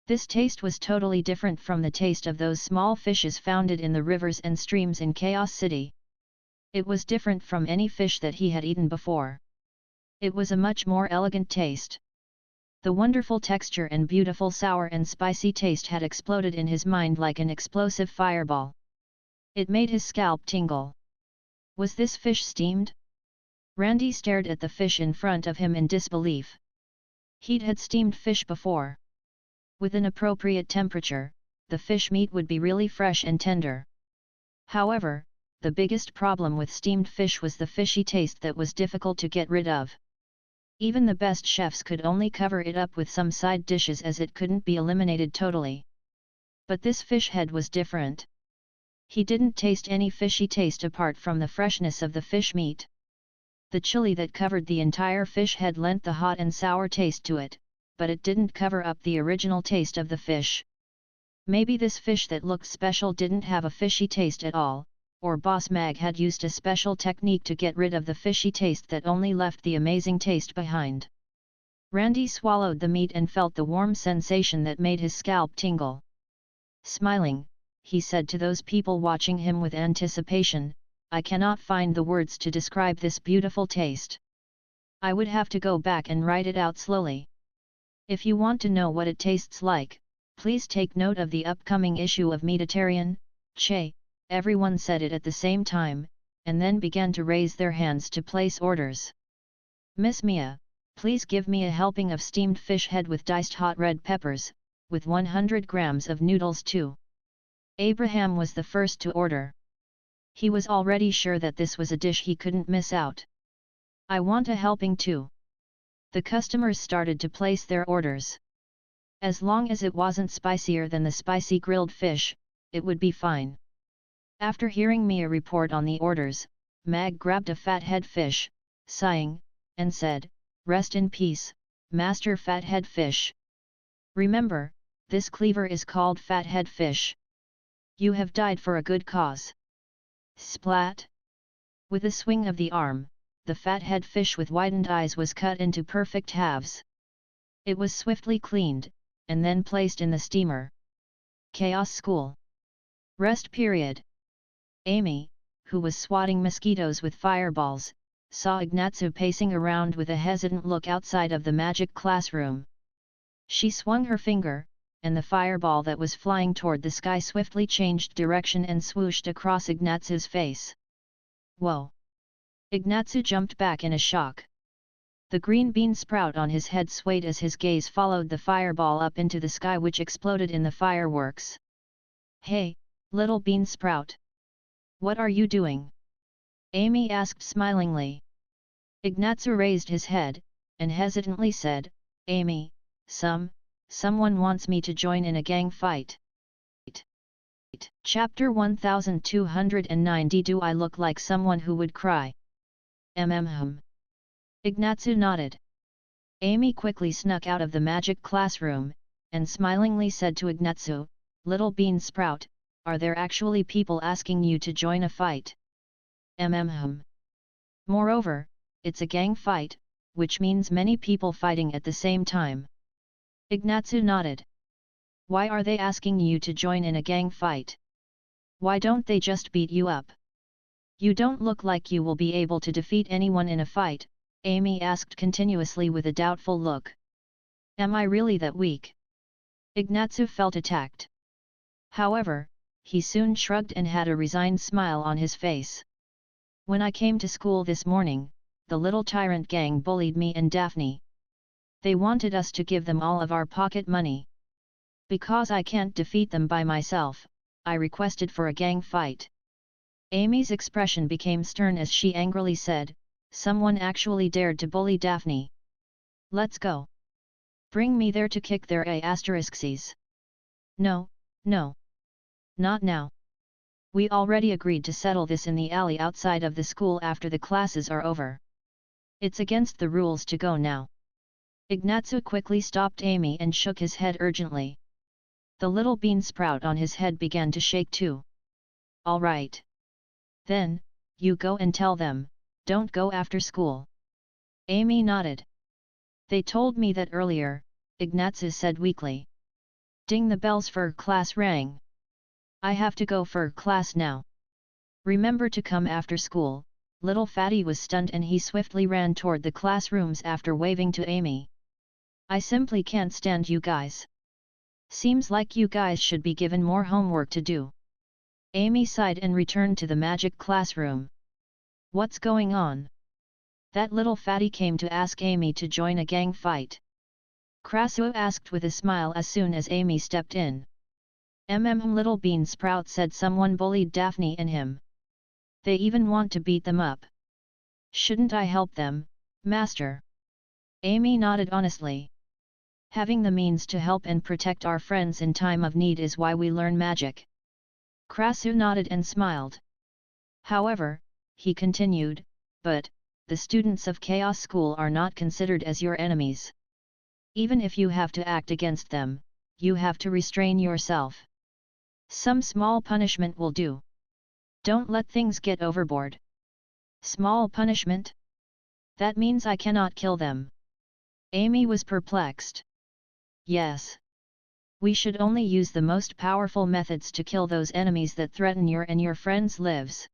This taste was totally different from the taste of those small fishes found in the rivers and streams in Chaos City. It was different from any fish that he had eaten before. It was a much more elegant taste. The wonderful texture and beautiful sour and spicy taste had exploded in his mind like an explosive fireball. It made his scalp tingle. Was this fish steamed? Randy stared at the fish in front of him in disbelief. He'd had steamed fish before. With an appropriate temperature, the fish meat would be really fresh and tender. However, the biggest problem with steamed fish was the fishy taste that was difficult to get rid of. Even the best chefs could only cover it up with some side dishes as it couldn't be eliminated totally. But this fish head was different. He didn't taste any fishy taste apart from the freshness of the fish meat. The chili that covered the entire fish head lent the hot and sour taste to it, but it didn't cover up the original taste of the fish. Maybe this fish that looked special didn't have a fishy taste at all, or Boss Mag had used a special technique to get rid of the fishy taste that only left the amazing taste behind. Randy swallowed the meat and felt the warm sensation that made his scalp tingle. Smiling, he said to those people watching him with anticipation, "I cannot find the words to describe this beautiful taste. I would have to go back and write it out slowly. If you want to know what it tastes like, please take note of the upcoming issue of Meatitarian." "Che," everyone said it at the same time, and then began to raise their hands to place orders. "Miss Mia, please give me a helping of steamed fish head with diced hot red peppers, with 100 grams of noodles too." Abraham was the first to order. He was already sure that this was a dish he couldn't miss out. "I want a helping too." The customers started to place their orders. As long as it wasn't spicier than the spicy grilled fish, it would be fine. After hearing Mia report on the orders, Mag grabbed a fathead fish, sighing, and said, "Rest in peace, Master Fathead Fish. Remember, this cleaver is called fathead fish." You have died for a good cause. Splat! With a swing of the arm, the fathead fish with widened eyes was cut into perfect halves. It was swiftly cleaned, and then placed in the steamer. Chaos School. Rest period. Amy, who was swatting mosquitoes with fireballs, saw Ignatzu pacing around with a hesitant look outside of the magic classroom. She swung her finger, and the fireball that was flying toward the sky swiftly changed direction and swooshed across Ignatzu's face. Whoa! Ignatzu jumped back in a shock. The green bean sprout on his head swayed as his gaze followed the fireball up into the sky, which exploded in the fireworks. Hey, little bean sprout! What are you doing? Amy asked smilingly. Ignatzu raised his head, and hesitantly said, Amy, someone wants me to join in a gang fight. Chapter 1290. Do I look like someone who would cry? Ignatzu nodded. Amy quickly snuck out of the magic classroom, and smilingly said to Ignatzu, Little bean sprout, are there actually people asking you to join a fight? Moreover, it's a gang fight, which means many people fighting at the same time. Ignatzu nodded. Why are they asking you to join in a gang fight? Why don't they just beat you up? You don't look like you will be able to defeat anyone in a fight, Amy asked continuously with a doubtful look. Am I really that weak? Ignatzu felt attacked. However, he soon shrugged and had a resigned smile on his face. When I came to school this morning, the little tyrant gang bullied me and Daphne. They wanted us to give them all of our pocket money. Because I can't defeat them by myself, I requested for a gang fight. Amy's expression became stern as she angrily said, Someone actually dared to bully Daphne. Let's go. Bring me there to kick their asterisks. No, no. Not now. We already agreed to settle this in the alley outside of the school after the classes are over. It's against the rules to go now. Ignatzu quickly stopped Amy and shook his head urgently. The little bean sprout on his head began to shake too. All right. Then, you go and tell them, don't go after school. Amy nodded. They told me that earlier, Ignatzu said weakly. Ding, the bells for class rang. I have to go for class now. Remember to come after school. Little Fatty was stunned and he swiftly ran toward the classrooms after waving to Amy. I simply can't stand you guys. Seems like you guys should be given more homework to do. Amy sighed and returned to the magic classroom. What's going on? That little fatty came to ask Amy to join a gang fight. Krasuo asked with a smile as soon as Amy stepped in. Little bean sprout said someone bullied Daphne and him. They even want to beat them up. Shouldn't I help them, master? Amy nodded honestly. Having the means to help and protect our friends in time of need is why we learn magic. Krasuo nodded and smiled. However, he continued, but, the students of Chaos School are not considered as your enemies. Even if you have to act against them, you have to restrain yourself. Some small punishment will do. Don't let things get overboard. Small punishment? That means I cannot kill them. Amy was perplexed. Yes. We should only use the most powerful methods to kill those enemies that threaten your and your friends' lives.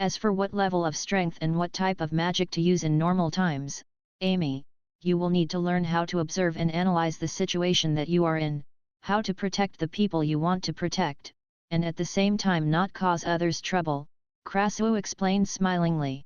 As for what level of strength and what type of magic to use in normal times, Amy, you will need to learn how to observe and analyze the situation that you are in, how to protect the people you want to protect, and at the same time not cause others trouble, Krasuo explained smilingly.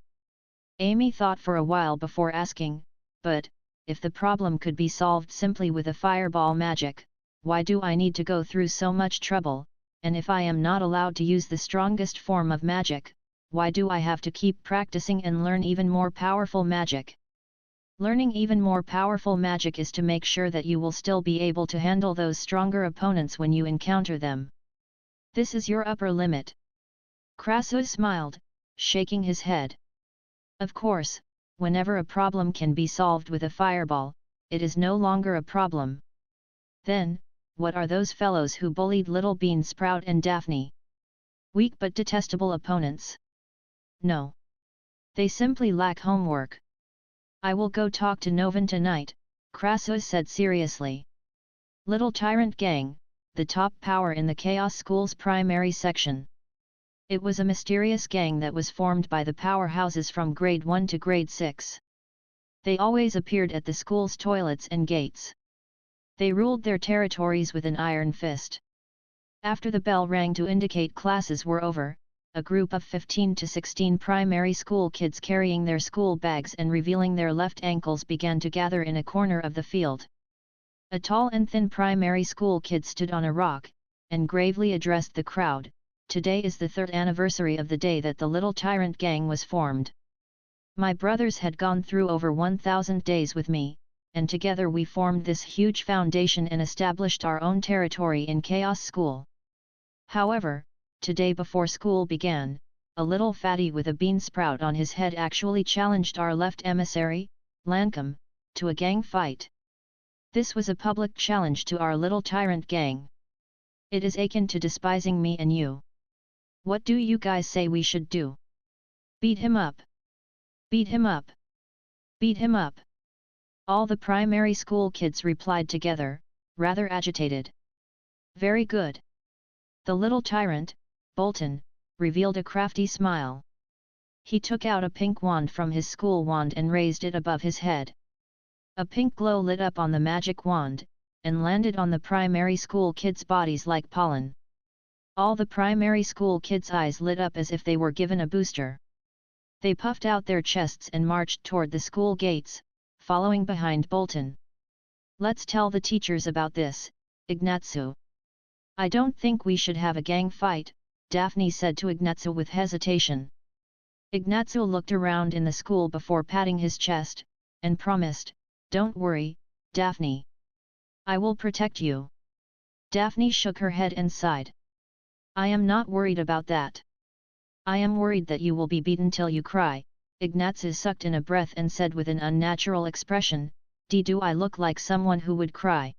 Amy thought for a while before asking, but, if the problem could be solved simply with a fireball magic, why do I need to go through so much trouble, and if I am not allowed to use the strongest form of magic, why do I have to keep practicing and learn even more powerful magic? Learning even more powerful magic is to make sure that you will still be able to handle those stronger opponents when you encounter them. This is your upper limit. Krasuo smiled, shaking his head. Of course, whenever a problem can be solved with a fireball, it is no longer a problem. Then, what are those fellows who bullied Little Bean Sprout and Daphne? Weak but detestable opponents. No. They simply lack homework. I will go talk to Novan tonight, Crassus said seriously. Little Tyrant Gang, the top power in the Chaos School's primary section. It was a mysterious gang that was formed by the powerhouses from grade 1 to grade 6. They always appeared at the school's toilets and gates. They ruled their territories with an iron fist. After the bell rang to indicate classes were over, a group of 15 to 16 primary school kids carrying their school bags and revealing their left ankles began to gather in a corner of the field. A tall and thin primary school kid stood on a rock, and gravely addressed the crowd. Today is the 3rd anniversary of the day that the Little Tyrant Gang was formed. My brothers had gone through over 1,000 days with me, and together we formed this huge foundation and established our own territory in Chaos School. However, today before school began, a little fatty with a bean sprout on his head actually challenged our left emissary, Lancome, to a gang fight. This was a public challenge to our Little Tyrant Gang. It is akin to despising me and you. What do you guys say we should do? Beat him up! Beat him up! Beat him up! All the primary school kids replied together, rather agitated. Very good. The little tyrant, Bolton, revealed a crafty smile. He took out a pink wand from his school wand and raised it above his head. A pink glow lit up on the magic wand, and landed on the primary school kids' bodies like pollen. All the primary school kids' eyes lit up as if they were given a booster. They puffed out their chests and marched toward the school gates, following behind Bolton. Let's tell the teachers about this, Ignatzu. I don't think we should have a gang fight, Daphne said to Ignatzu with hesitation. Ignatzu looked around in the school before patting his chest, and promised, "Don't worry, Daphne. I will protect you." Daphne shook her head and sighed. "I am not worried about that. I am worried that you will be beaten till you cry." Ignatzu sucked in a breath and said with an unnatural expression, "Do I look like someone who would cry?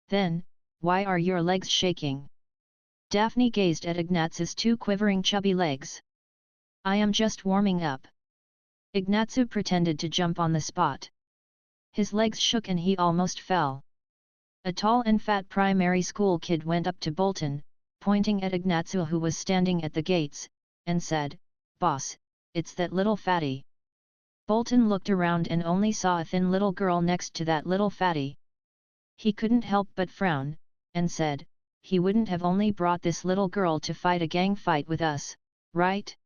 Then, why are your legs shaking?" Daphne gazed at Ignatzu's two quivering chubby legs. "I am just warming up." Ignatzu pretended to jump on the spot. His legs shook and he almost fell. A tall and fat primary school kid went up to Bolton, pointing at Ignatzu who was standing at the gates, and said, "Boss, it's that little fatty." Bolton looked around and only saw a thin little girl next to that little fatty. He couldn't help but frown, and said, "He wouldn't have only brought this little girl to fight a gang fight with us, right?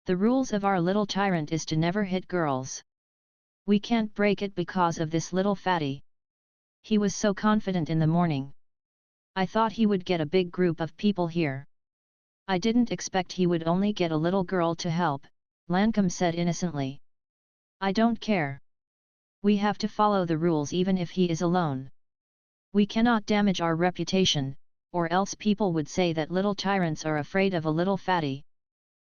The rules of our little tyrant is to never hit girls. We can't break it because of this little fatty." He was so confident in the morning. "I thought he would get a big group of people here. I didn't expect he would only get a little girl to help," Lancome said innocently. "I don't care. We have to follow the rules even if he is alone. We cannot damage our reputation, or else people would say that little tyrants are afraid of a little fatty."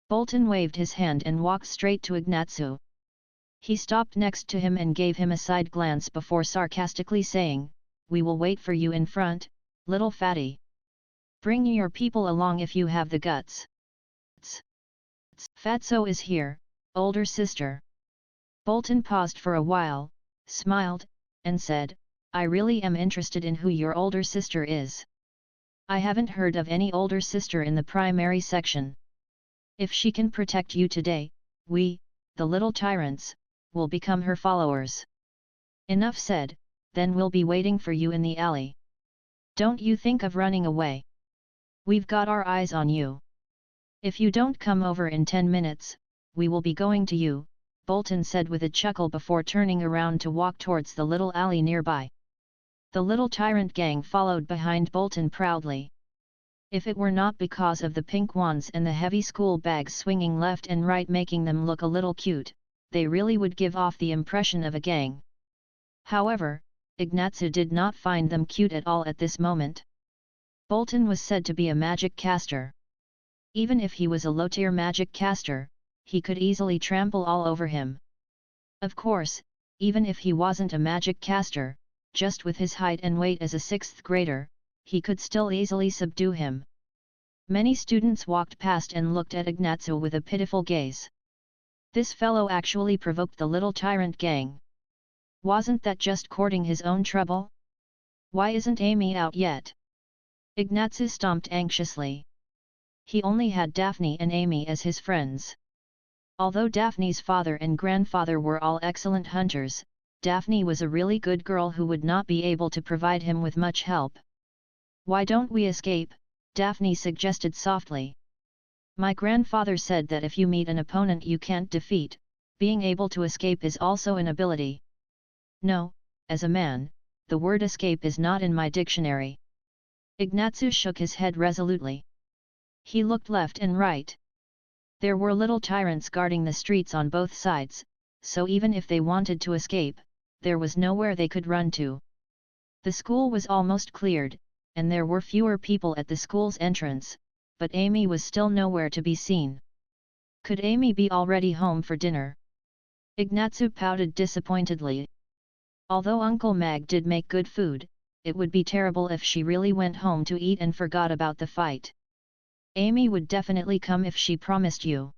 Bolton waved his hand and walked straight to Ignatzu. He stopped next to him and gave him a side glance before sarcastically saying, "We will wait for you in front, little fatty. Bring your people along if you have the guts." "Fatso is here, older sister." Bolton paused for a while, smiled, and said, "I really am interested in who your older sister is. I haven't heard of any older sister in the primary section. If she can protect you today, we, the little tyrants, will become her followers." "Enough said, then we'll be waiting for you in the alley. Don't you think of running away. We've got our eyes on you. If you don't come over in 10 minutes, we will be going to you," Bolton said with a chuckle before turning around to walk towards the little alley nearby. The little tyrant gang followed behind Bolton proudly. If it were not because of the pink wands and the heavy school bags swinging left and right making them look a little cute, they really would give off the impression of a gang. However, Ignatzu did not find them cute at all at this moment. Bolton was said to be a magic caster. Even if he was a low-tier magic caster, he could easily trample all over him. Of course, even if he wasn't a magic caster, just with his height and weight as a 6th grader, he could still easily subdue him. Many students walked past and looked at Ignazio with a pitiful gaze. This fellow actually provoked the little tyrant gang. Wasn't that just courting his own trouble? Why isn't Amy out yet? Ignazio stomped anxiously. He only had Daphne and Amy as his friends. Although Daphne's father and grandfather were all excellent hunters, Daphne was a really good girl who would not be able to provide him with much help. "Why don't we escape?" Daphne suggested softly. "My grandfather said that if you meet an opponent you can't defeat, being able to escape is also an ability." "No, as a man, the word escape is not in my dictionary." Ignazio shook his head resolutely. He looked left and right. There were little tyrants guarding the streets on both sides, so even if they wanted to escape, there was nowhere they could run to. The school was almost cleared, and there were fewer people at the school's entrance, but Amy was still nowhere to be seen. Could Amy be already home for dinner? Ignazio pouted disappointedly. Although Uncle Mag did make good food, it would be terrible if she really went home to eat and forgot about the fight. "Amy would definitely come if she promised you."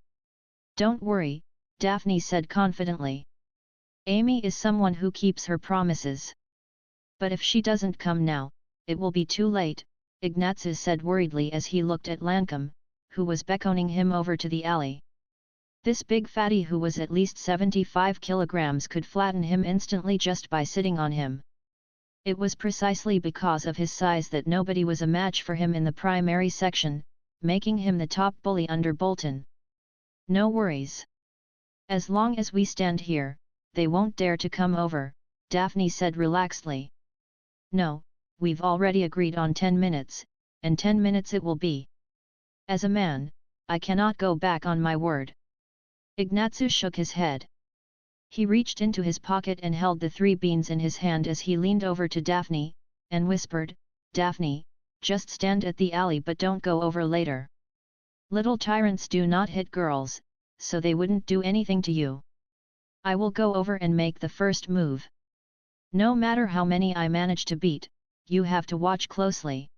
"Don't worry," Daphne said confidently. "Amy is someone who keeps her promises. But if she doesn't come now, it will be too late," Ignazio said worriedly as he looked at Lancome, who was beckoning him over to the alley. This big fatty who was at least 75 kilograms could flatten him instantly just by sitting on him. It was precisely because of his size that nobody was a match for him in the primary section, making him the top bully under Bolton. "No worries. As long as we stand here, they won't dare to come over," Daphne said relaxedly. "No, we've already agreed on 10 minutes, and 10 minutes it will be. As a man, I cannot go back on my word." Ignazio shook his head. He reached into his pocket and held the 3 beans in his hand as he leaned over to Daphne, and whispered, "Daphne, just stand at the alley but don't go over later. Little tyrants do not hit girls, so they wouldn't do anything to you. I will go over and make the first move. No matter how many I manage to beat, you have to watch closely.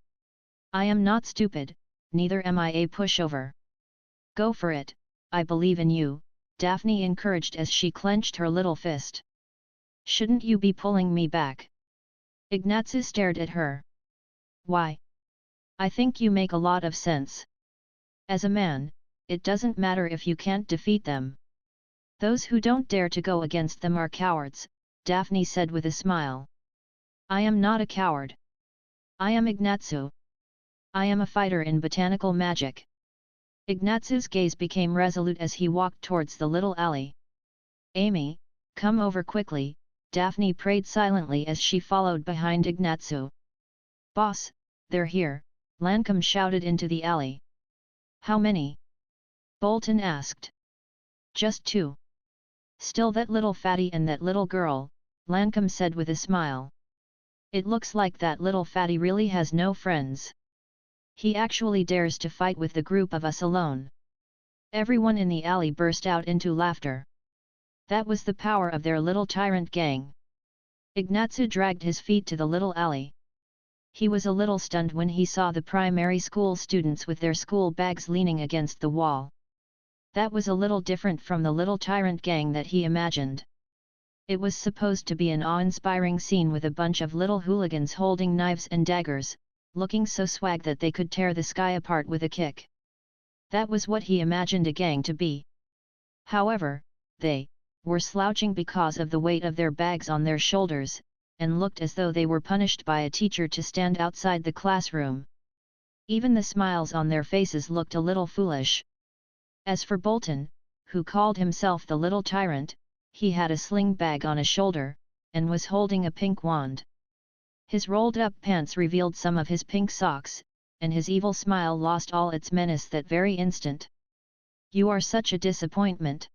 I am not stupid, neither am I a pushover. Go for it, I believe in you," Daphne encouraged as she clenched her little fist. "Shouldn't you be pulling me back?" Ignazio stared at her. "Why? I think you make a lot of sense. As a man, it doesn't matter if you can't defeat them. Those who don't dare to go against them are cowards," Daphne said with a smile. "I am not a coward. I am Ignazio. I am a fighter in botanical magic." Ignazio's gaze became resolute as he walked towards the little alley. "Amy, come over quickly," Daphne prayed silently as she followed behind Ignazio. "Boss, they're here," Lancome shouted into the alley. "How many?" Bolton asked. "Just 2. Still that little fatty and that little girl," Lancome said with a smile. "It looks like that little fatty really has no friends. He actually dares to fight with the group of us alone." Everyone in the alley burst out into laughter. That was the power of their little tyrant gang. Ignazio dragged his feet to the little alley. He was a little stunned when he saw the primary school students with their school bags leaning against the wall. That was a little different from the little tyrant gang that he imagined. It was supposed to be an awe-inspiring scene with a bunch of little hooligans holding knives and daggers, looking so swag that they could tear the sky apart with a kick. That was what he imagined a gang to be. However, they were slouching because of the weight of their bags on their shoulders, and looked as though they were punished by a teacher to stand outside the classroom. Even the smiles on their faces looked a little foolish. As for Bolton, who called himself the little tyrant, he had a sling bag on his shoulder, and was holding a pink wand. His rolled-up pants revealed some of his pink socks, and his evil smile lost all its menace that very instant. "You are such a disappointment."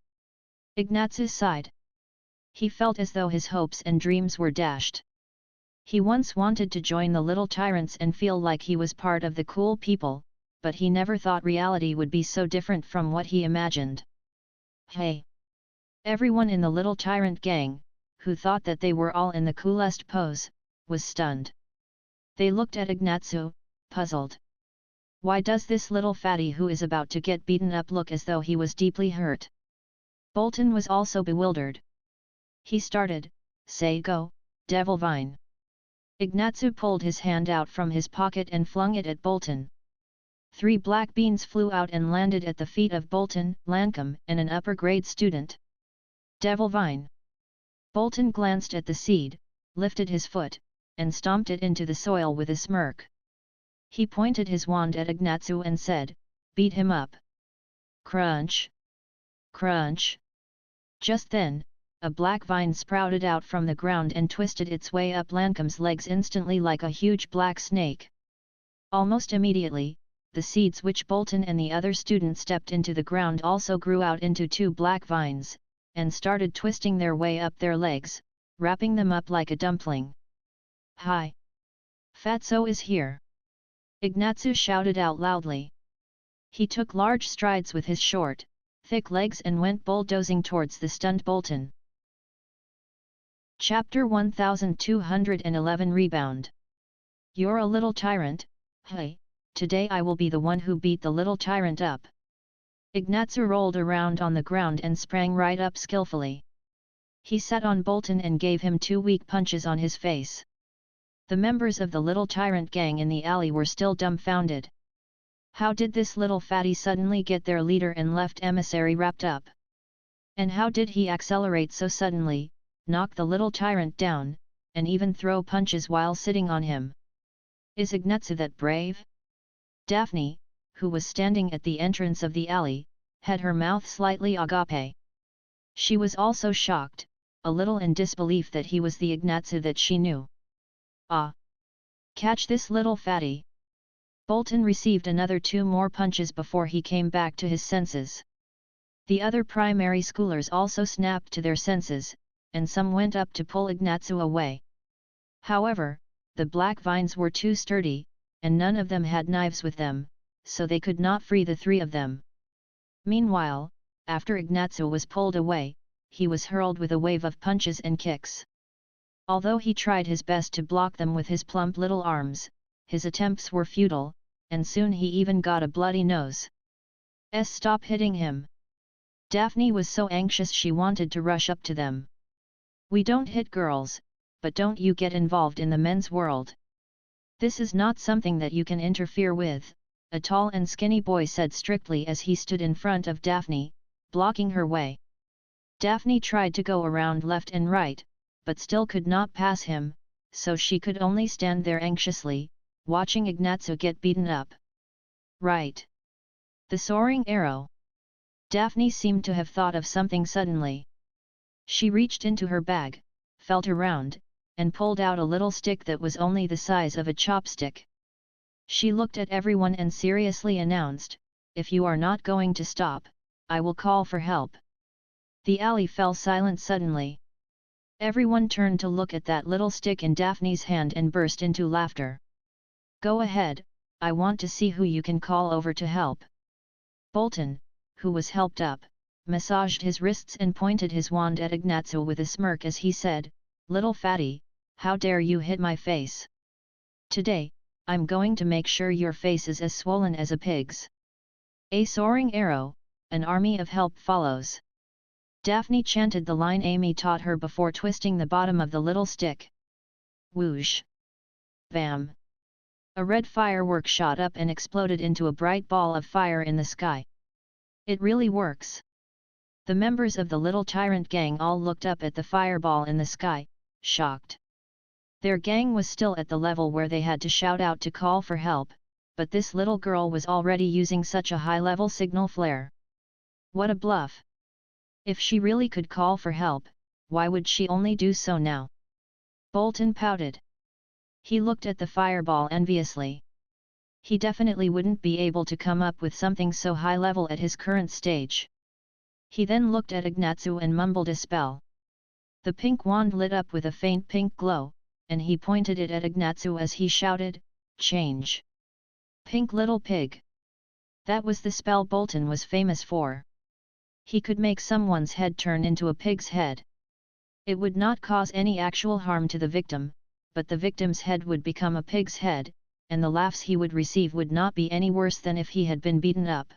Ignazio sighed. He felt as though his hopes and dreams were dashed. He once wanted to join the little tyrants and feel like he was part of the cool people, but he never thought reality would be so different from what he imagined. "Hey!" Everyone in the little tyrant gang, who thought that they were all in the coolest pose, was stunned. They looked at Ignatzu, puzzled. Why does this little fatty who is about to get beaten up look as though he was deeply hurt? Bolton was also bewildered. He started, "Say go, Devil Vine." Ignatzu pulled his hand out from his pocket and flung it at Bolton. 3 black beans flew out and landed at the feet of Bolton, Lancome, and an upper-grade student. Devil Vine. Bolton glanced at the seed, lifted his foot, and stomped it into the soil with a smirk. He pointed his wand at Ignatzu and said, "Beat him up." Crunch! Crunch! Just then, a black vine sprouted out from the ground and twisted its way up Lancome's legs instantly like a huge black snake. Almost immediately, the seeds which Bolton and the other student stepped into the ground also grew out into 2 black vines, and started twisting their way up their legs, wrapping them up like a dumpling. "Hi! Fatso is here!" Ignatzu shouted out loudly. He took large strides with his short, thick legs and went bulldozing towards the stunned Bolton. Chapter 1211 Rebound. "You're a little tyrant, hey, today I will be the one who beat the little tyrant up." Ignatzu rolled around on the ground and sprang right up skillfully. He sat on Bolton and gave him 2 weak punches on his face. The members of the little tyrant gang in the alley were still dumbfounded. How did this little fatty suddenly get their leader and left emissary wrapped up? And how did he accelerate so suddenly, knock the little tyrant down, and even throw punches while sitting on him? Is Ignatzu that brave? Daphne, who was standing at the entrance of the alley, had her mouth slightly agape. She was also shocked, a little in disbelief that he was the Ignatzu that she knew. "Ah! Catch this little fatty!" Bolton received another 2 more punches before he came back to his senses. The other primary schoolers also snapped to their senses, and some went up to pull Ignatzu away. However, the black vines were too sturdy, and none of them had knives with them, so they could not free the 3 of them. Meanwhile, after Ignatzu was pulled away, he was hurled with a wave of punches and kicks. Although he tried his best to block them with his plump little arms, his attempts were futile, and soon he even got a bloody nose. Stop hitting him! Daphne was so anxious she wanted to rush up to them. "We don't hit girls, but don't you get involved in the men's world. This is not something that you can interfere with," a tall and skinny boy said strictly as he stood in front of Daphne, blocking her way. Daphne tried to go around left and right, but still could not pass him, so she could only stand there anxiously, watching Ignatzu get beaten up. Right! The soaring arrow! Daphne seemed to have thought of something suddenly. She reached into her bag, felt around, and pulled out a little stick that was only the size of a chopstick. She looked at everyone and seriously announced, "If you are not going to stop, I will call for help." The alley fell silent suddenly. Everyone turned to look at that little stick in Daphne's hand and burst into laughter. "Go ahead, I want to see who you can call over to help." Bolton, who was helped up, massaged his wrists and pointed his wand at Ignatzu with a smirk as he said, "Little fatty, how dare you hit my face? Today, I'm going to make sure your face is as swollen as a pig's." A soaring arrow, an army of help follows. Daphne chanted the line Amy taught her before twisting the bottom of the little stick. Whoosh! Bam! A red firework shot up and exploded into a bright ball of fire in the sky. It really works! The members of the little tyrant gang all looked up at the fireball in the sky, shocked. Their gang was still at the level where they had to shout out to call for help, but this little girl was already using such a high-level signal flare. What a bluff! If she really could call for help, why would she only do so now? Bolton pouted. He looked at the fireball enviously. He definitely wouldn't be able to come up with something so high level at his current stage. He then looked at Ignatzu and mumbled a spell. The pink wand lit up with a faint pink glow, and he pointed it at Ignatzu as he shouted, "Change! Pink little pig!" That was the spell Bolton was famous for. He could make someone's head turn into a pig's head. It would not cause any actual harm to the victim, but the victim's head would become a pig's head, and the laughs he would receive would not be any worse than if he had been beaten up.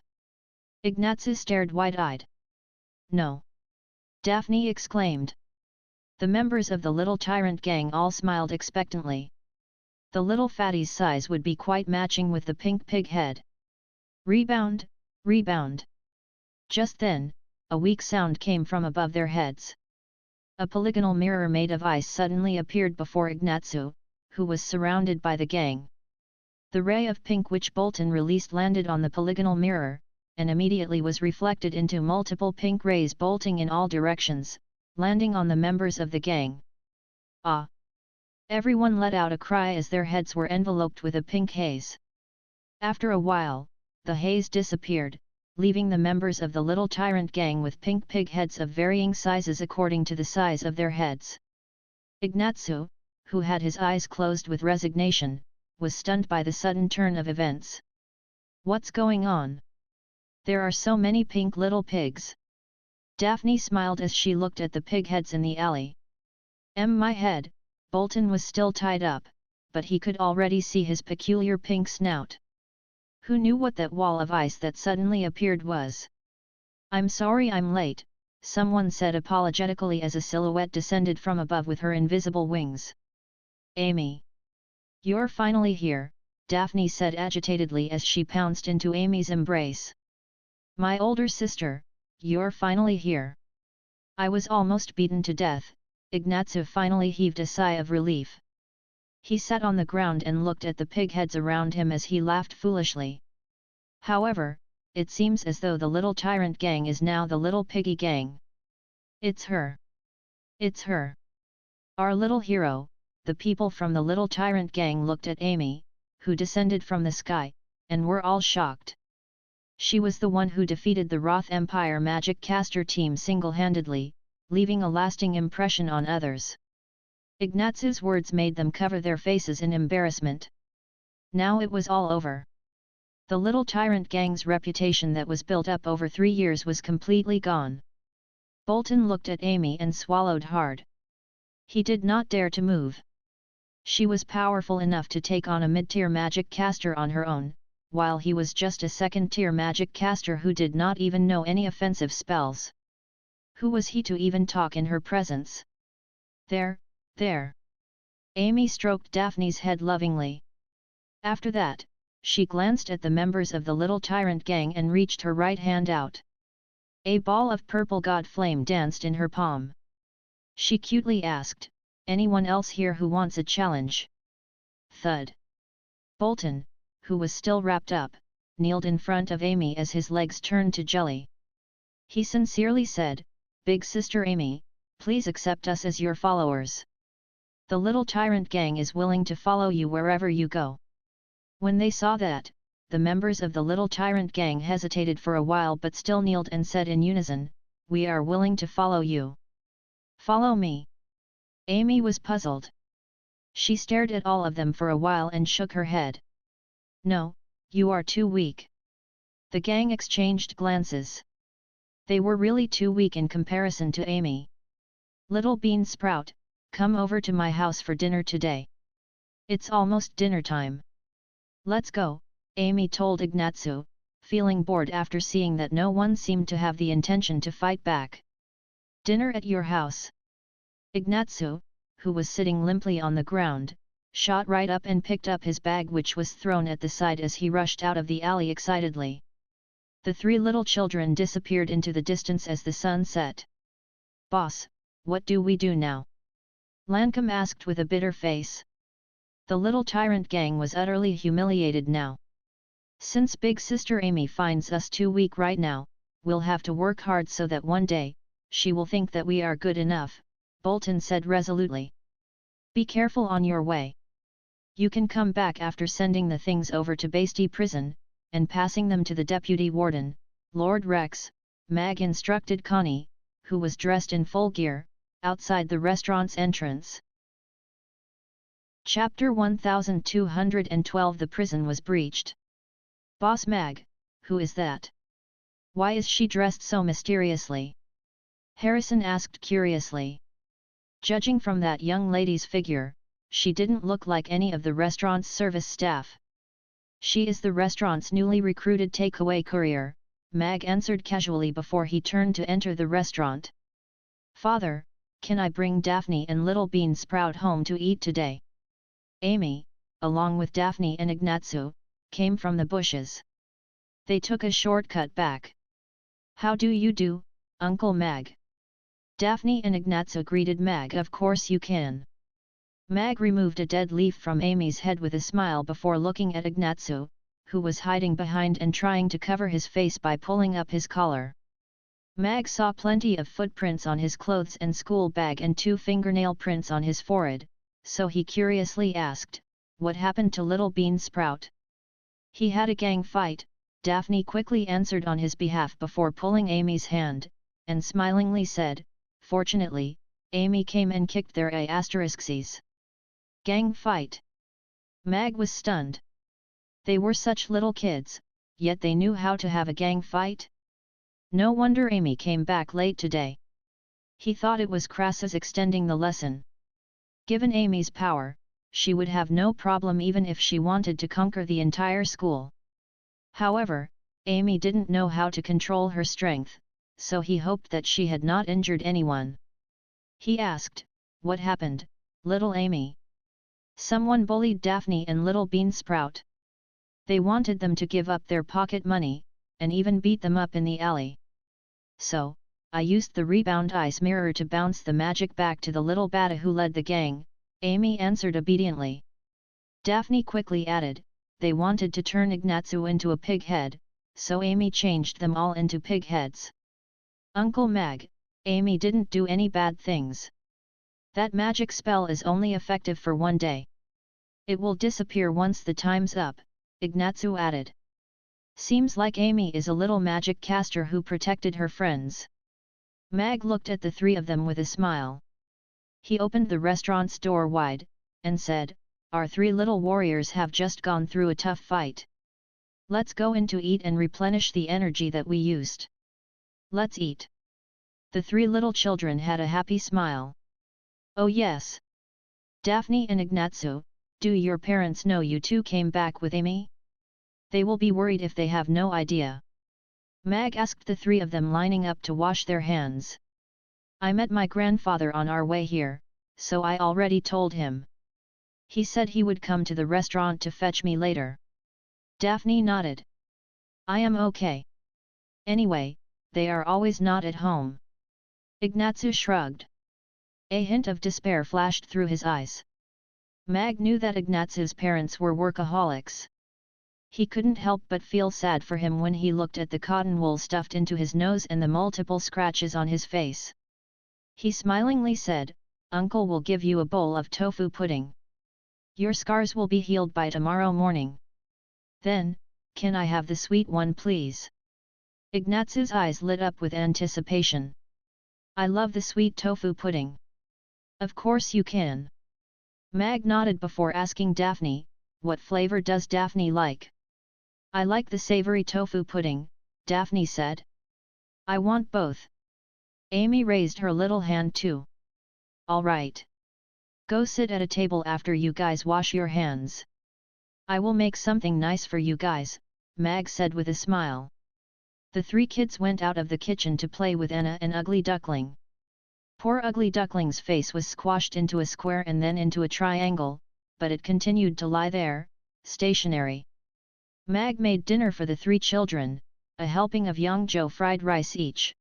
Ignatz stared wide-eyed. "No!" Daphne exclaimed. The members of the little tyrant gang all smiled expectantly. The little fatty's size would be quite matching with the pink pig head. Rebound, rebound! Just then, a weak sound came from above their heads. A polygonal mirror made of ice suddenly appeared before Ignatz, who was surrounded by the gang. The ray of pink which Bolton released landed on the polygonal mirror, and immediately was reflected into multiple pink rays bolting in all directions, landing on the members of the gang. "Ah!" Everyone let out a cry as their heads were enveloped with a pink haze. After a while, the haze disappeared, leaving the members of the little tyrant gang with pink pig heads of varying sizes according to the size of their heads. Ignatz, who had his eyes closed with resignation, was stunned by the sudden turn of events. "What's going on? There are so many pink little pigs." Daphne smiled as she looked at the pig heads in the alley. My head, Bolton was still tied up, but he could already see his peculiar pink snout. Who knew what that wall of ice that suddenly appeared was? "I'm sorry I'm late," someone said apologetically as a silhouette descended from above with her invisible wings. "Amy! You're finally here," Daphne said agitatedly as she pounced into Amy's embrace. "My older sister, you're finally here. I was almost beaten to death." Ignatz finally heaved a sigh of relief. He sat on the ground and looked at the pig heads around him as he laughed foolishly. "However, it seems as though the little tyrant gang is now the little piggy gang. It's her! It's her! Our little hero." The people from the little tyrant gang looked at Amy, who descended from the sky, and were all shocked. She was the one who defeated the Roth Empire magic caster team single-handedly, leaving a lasting impression on others. Ignatz's words made them cover their faces in embarrassment. Now it was all over. The little tyrant gang's reputation that was built up over 3 years was completely gone. Bolton looked at Amy and swallowed hard. He did not dare to move. She was powerful enough to take on a mid-tier magic caster on her own, while he was just a second-tier magic caster who did not even know any offensive spells. Who was he to even talk in her presence? "There, there." Amy stroked Daphne's head lovingly. After that, she glanced at the members of the little tyrant gang and reached her right hand out. A ball of purple god flame danced in her palm. She cutely asked, "Anyone else here who wants a challenge?" Thud. Bolton, who was still wrapped up, kneeled in front of Amy as his legs turned to jelly. He sincerely said, "Big Sister Amy, please accept us as your followers. The little tyrant gang is willing to follow you wherever you go." When they saw that, the members of the little tyrant gang hesitated for a while but still kneeled and said in unison, "We are willing to follow you." "Follow me?" Amy was puzzled. She stared at all of them for a while and shook her head. "No, you are too weak." The gang exchanged glances. They were really too weak in comparison to Amy. "Little bean sprout, come over to my house for dinner today. It's almost dinner time." "Let's go," Amy told Ignatz, feeling bored after seeing that no one seemed to have the intention to fight back. "Dinner at your house?" Ignatz, who was sitting limply on the ground, shot right up and picked up his bag which was thrown at the side as he rushed out of the alley excitedly. The 3 little children disappeared into the distance as the sun set. "Boss, what do we do now?" Lancome asked with a bitter face. The little tyrant gang was utterly humiliated now. "Since Big Sister Amy finds us too weak right now, we'll have to work hard so that one day, she will think that we are good enough," Bolton said resolutely. "Be careful on your way. You can come back after sending the things over to Bastille Prison, and passing them to the Deputy Warden, Lord Rex," Mag instructed Connie, who was dressed in full gear, outside the restaurant's entrance. Chapter 1212 The prison was breached. "Boss Mag, who is that? Why is she dressed so mysteriously?" Harrison asked curiously. "Judging from that young lady's figure, she didn't look like any of the restaurant's service staff. She is the restaurant's newly recruited takeaway courier, Mag answered casually before he turned to enter the restaurant. Father, can I bring Daphne and Little Bean Sprout home to eat today? Amy, along with Daphne and Ignatsu, came from the bushes. They took a shortcut back. How do you do, Uncle Mag? Daphne and Ignatsu greeted Mag. Of course you can. Mag removed a dead leaf from Amy's head with a smile before looking at Ignatsu, who was hiding behind and trying to cover his face by pulling up his collar. Mag saw plenty of footprints on his clothes and school bag and 2 fingernail prints on his forehead, so he curiously asked, "What happened to Little Bean Sprout?" "He had a gang fight," Daphne quickly answered on his behalf before pulling Amy's hand, and smilingly said, "Fortunately, Amy came and kicked their asterisks." Gang fight? Mag was stunned. They were such little kids, yet they knew how to have a gang fight? No wonder Amy came back late today. He thought it was Crassus extending the lesson. Given Amy's power, she would have no problem even if she wanted to conquer the entire school. However, Amy didn't know how to control her strength, so he hoped that she had not injured anyone. He asked, "What happened, little Amy?" "Someone bullied Daphne and Little Bean Sprout. They wanted them to give up their pocket money, and even beat them up in the alley. So, I used the rebound ice mirror to bounce the magic back to the little bata who led the gang," Amy answered obediently. Daphne quickly added, "They wanted to turn Ignatsu into a pig head, so Amy changed them all into pig heads." "Uncle Mag, Amy didn't do any bad things. That magic spell is only effective for 1 day. It will disappear once the time's up," Ignatsu added. "Seems like Amy is a little magic caster who protected her friends." Mag looked at the 3 of them with a smile. He opened the restaurant's door wide, and said, "Our 3 little warriors have just gone through a tough fight. Let's go in to eat and replenish the energy that we used." "Let's eat." The 3 little children had a happy smile. "Oh yes. Daphne and Ignatsu, do your parents know you 2 came back with Amy? They will be worried if they have no idea." Mag asked the 3 of them lining up to wash their hands. "I met my grandfather on our way here, so I already told him. He said he would come to the restaurant to fetch me later." Daphne nodded. "I am okay. Anyway, they are always not at home." Ignatsu shrugged. A hint of despair flashed through his eyes. Mag knew that Ignatsu's parents were workaholics. He couldn't help but feel sad for him when he looked at the cotton wool stuffed into his nose and the multiple scratches on his face. He smilingly said, "Uncle will give you a bowl of tofu pudding. Your scars will be healed by tomorrow morning. Then, can I have the sweet one please?" Ignatsu's eyes lit up with anticipation. "I love the sweet tofu pudding." "Of course you can." Mag nodded before asking Daphne, "What flavor does Daphne like?" "I like the savory tofu pudding," Daphne said. "I want both." Amy raised her little hand too. "All right. Go sit at a table after you guys wash your hands. I will make something nice for you guys," Mag said with a smile. The 3 kids went out of the kitchen to play with Anna and Ugly Duckling. Poor Ugly Duckling's face was squashed into a square and then into a triangle, but it continued to lie there, stationary. Mag made dinner for the 3 children, a helping of Yongzhou fried rice each.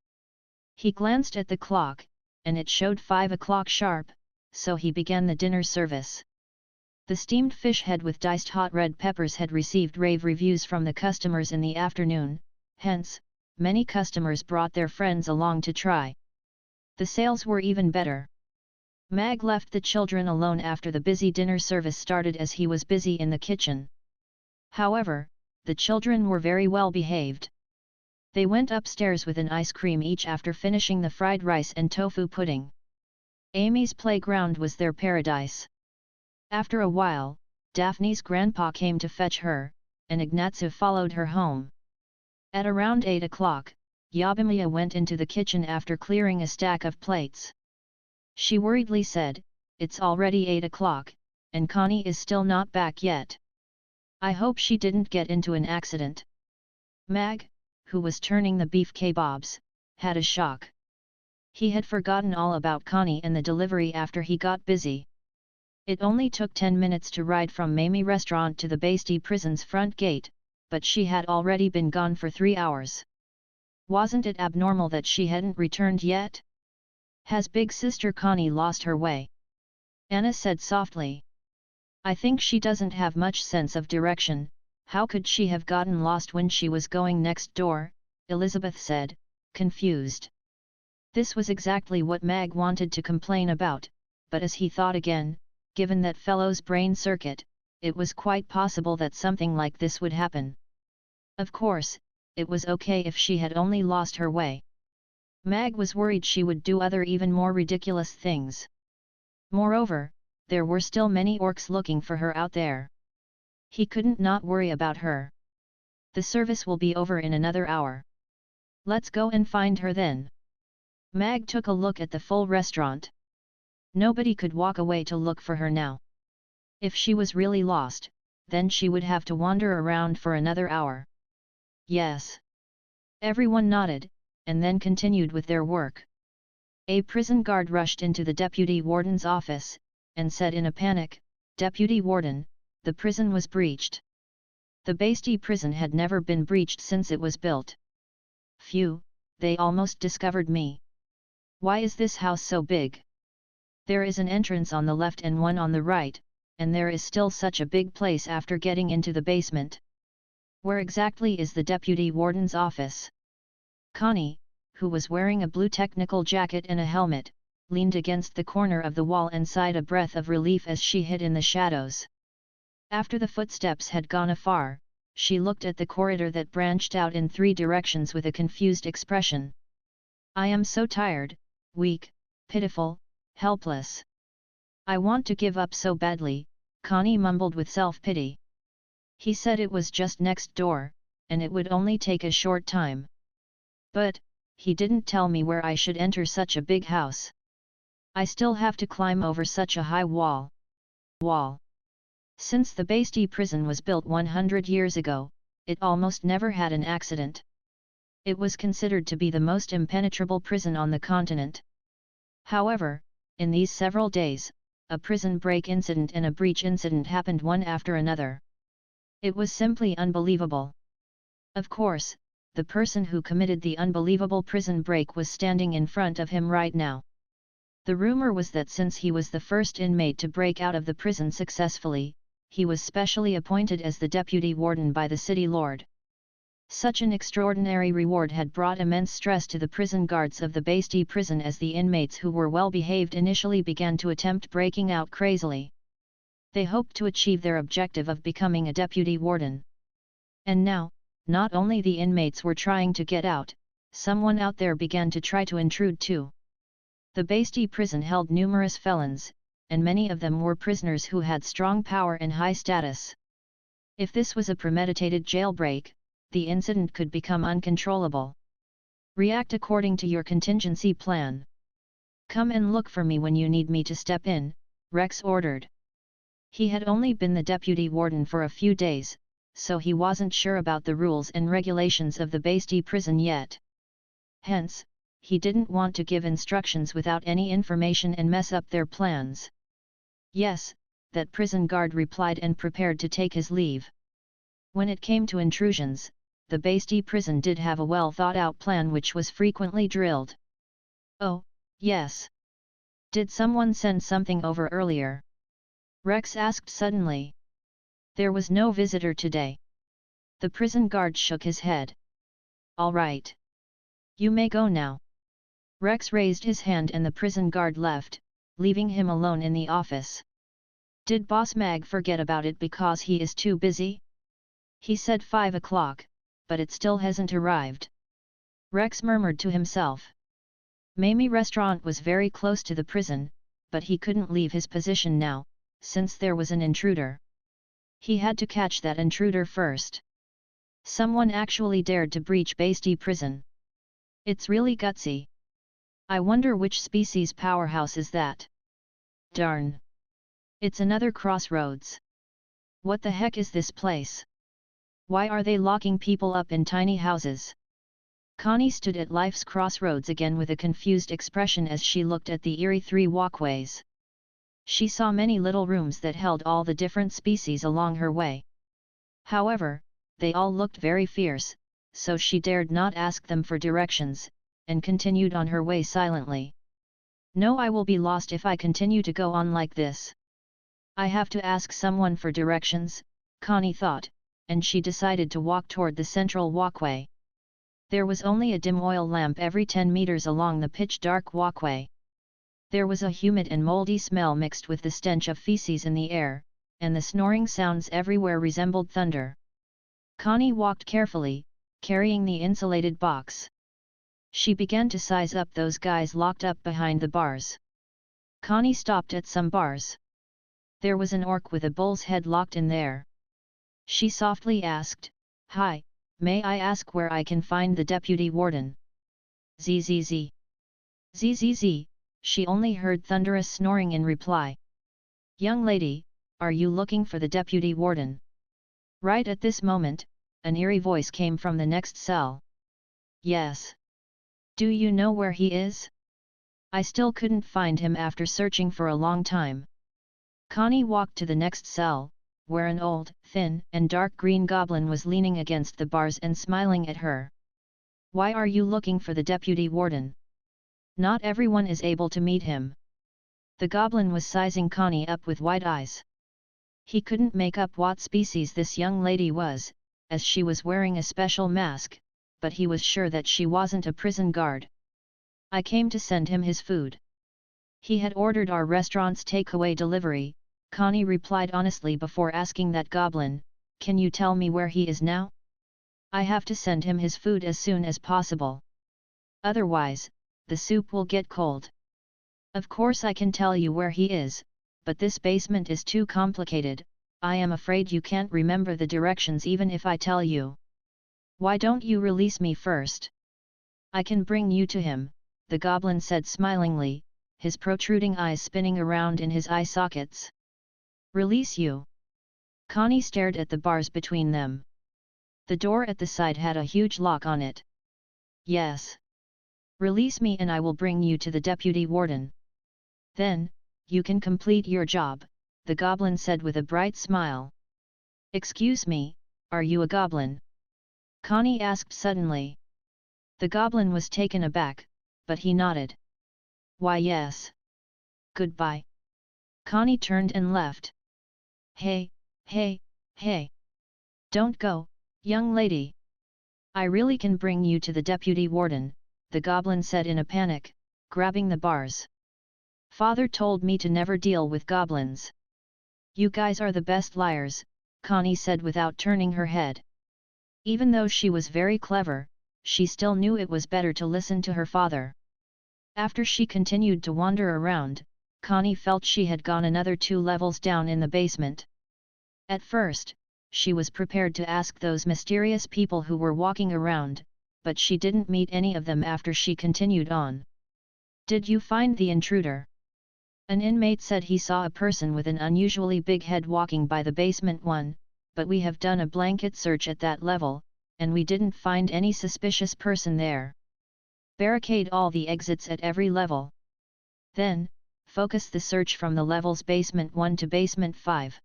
He glanced at the clock, and it showed 5 o'clock sharp, so he began the dinner service. The steamed fish head with diced hot red peppers had received rave reviews from the customers in the afternoon, hence, many customers brought their friends along to try. The sales were even better. Mag left the children alone after the busy dinner service started as he was busy in the kitchen. However, the children were very well behaved. They went upstairs with an ice cream each after finishing the fried rice and tofu pudding. Amy's playground was their paradise. After a while, Daphne's grandpa came to fetch her, and Ignatsu followed her home. At around 8 o'clock, Yabimiya went into the kitchen after clearing a stack of plates. She worriedly said, "It's already 8 o'clock, and Connie is still not back yet. I hope she didn't get into an accident. Mag, who was turning the beef kebabs, had a shock. He had forgotten all about Connie and the delivery after he got busy. It only took 10 minutes to ride from Mamie restaurant to the Basti prison's front gate, but she had already been gone for 3 hours. Wasn't it abnormal that she hadn't returned yet? Has big sister Connie lost her way? Anna said softly. I think she doesn't have much sense of direction. How could she have gotten lost when she was going next door? Elizabeth said, confused. This was exactly what Mag wanted to complain about, but as he thought again, given that fellow's brain circuit, it was quite possible that something like this would happen. Of course, it was okay if she had only lost her way. Mag was worried she would do other even more ridiculous things. Moreover, there were still many orcs looking for her out there. He couldn't not worry about her. The service will be over in another hour. Let's go and find her then. Mag took a look at the full restaurant. Nobody could walk away to look for her now. If she was really lost, then she would have to wander around for another hour. Yes. Everyone nodded, and then continued with their work. A prison guard rushed into the deputy warden's office, and said in a panic, "Deputy Warden, the prison was breached." The Basti prison had never been breached since it was built. Phew, they almost discovered me. Why is this house so big? There is an entrance on the left and one on the right, and there is still such a big place after getting into the basement. Where exactly is the deputy warden's office? Connie, who was wearing a blue technical jacket and a helmet, leaned against the corner of the wall and sighed a breath of relief as she hid in the shadows. After the footsteps had gone afar, she looked at the corridor that branched out in 3 directions with a confused expression. I am so tired, weak, pitiful, helpless. I want to give up so badly, Connie mumbled with self-pity. He said it was just next door, and it would only take a short time. But, he didn't tell me where I should enter such a big house. I still have to climb over such a high wall. Since the Basti prison was built 100 years ago, it almost never had an accident. It was considered to be the most impenetrable prison on the continent. However, in these several days, a prison break incident and a breach incident happened one after another. It was simply unbelievable. Of course, the person who committed the unbelievable prison break was standing in front of him right now. The rumor was that since he was the first inmate to break out of the prison successfully, he was specially appointed as the deputy warden by the city lord. Such an extraordinary reward had brought immense stress to the prison guards of the Basti prison as the inmates who were well behaved initially began to attempt breaking out crazily. They hoped to achieve their objective of becoming a deputy warden. And now, not only the inmates were trying to get out, someone out there began to try to intrude too. The Basti prison held numerous felons, and many of them were prisoners who had strong power and high status. If this was a premeditated jailbreak, the incident could become uncontrollable. React according to your contingency plan. Come and look for me when you need me to step in, Rex ordered. He had only been the deputy warden for a few days, so he wasn't sure about the rules and regulations of the Basti prison yet. Hence, he didn't want to give instructions without any information and mess up their plans. Yes, that prison guard replied and prepared to take his leave. When it came to intrusions, the Basti prison did have a well-thought-out plan which was frequently drilled. Oh, yes. Did someone send something over earlier? Rex asked suddenly. There was no visitor today. The prison guard shook his head. All right. You may go now. Rex raised his hand and the prison guard left, leaving him alone in the office. Did Boss Mag forget about it because he is too busy? He said 5 o'clock, but it still hasn't arrived. Rex murmured to himself. Mamie restaurant was very close to the prison, but he couldn't leave his position now, since there was an intruder. He had to catch that intruder first. Someone actually dared to breach Basti prison. It's really gutsy. I wonder which species powerhouse is that. Darn. It's another crossroads. What the heck is this place? Why are they locking people up in tiny houses? Connie stood at life's crossroads again with a confused expression as she looked at the eerie three walkways. She saw many little rooms that held all the different species along her way. However, they all looked very fierce, so she dared not ask them for directions, and continued on her way silently. No, I will be lost if I continue to go on like this. I have to ask someone for directions, Connie thought, and she decided to walk toward the central walkway. There was only a dim oil lamp every 10 meters along the pitch-dark walkway. There was a humid and moldy smell mixed with the stench of feces in the air, and the snoring sounds everywhere resembled thunder. Connie walked carefully, carrying the insulated box. She began to size up those guys locked up behind the bars. Connie stopped at some bars. There was an orc with a bull's head locked in there. She softly asked, "Hi, may I ask where I can find the deputy warden?" Zzz. Zzz, she only heard thunderous snoring in reply. "Young lady, are you looking for the deputy warden?" Right at this moment, an eerie voice came from the next cell. "Yes. Do you know where he is? I still couldn't find him after searching for a long time." Connie walked to the next cell, where an old, thin and dark green goblin was leaning against the bars and smiling at her. "Why are you looking for the deputy warden? Not everyone is able to meet him." The goblin was sizing Connie up with wide eyes. He couldn't make up what species this young lady was, as she was wearing a special mask, but he was sure that she wasn't a prison guard. "I came to send him his food. He had ordered our restaurant's takeaway delivery," Connie replied honestly before asking that goblin, "Can you tell me where he is now? I have to send him his food as soon as possible. Otherwise, the soup will get cold." "Of course I can tell you where he is, but this basement is too complicated. I am afraid you can't remember the directions even if I tell you." "Why don't you release me first? I can bring you to him," the goblin said smilingly, his protruding eyes spinning around in his eye sockets. "Release you?" Connie stared at the bars between them. The door at the side had a huge lock on it. "Yes. Release me and I will bring you to the deputy warden. Then, you can complete your job," the goblin said with a bright smile. "Excuse me, are you a goblin?" Connie asked suddenly. The goblin was taken aback, but he nodded. "Why yes. Goodbye." Connie turned and left. Hey, hey. Don't go, young lady. I really can bring you to the deputy warden," the goblin said in a panic, grabbing the bars. "Father told me to never deal with goblins." "You guys are the best liars," Connie said without turning her head. Even though she was very clever, she still knew it was better to listen to her father. After she continued to wander around, Connie felt she had gone another 2 levels down in the basement. At first, she was prepared to ask those mysterious people who were walking around, but she didn't meet any of them after she continued on. "Did you find the intruder?" An inmate said he saw a person with an unusually big head walking by the basement one, but we have done a blanket search at that level, and we didn't find any suspicious person there. Barricade all the exits at every level. Then, focus the search from the levels basement 1 to basement 5.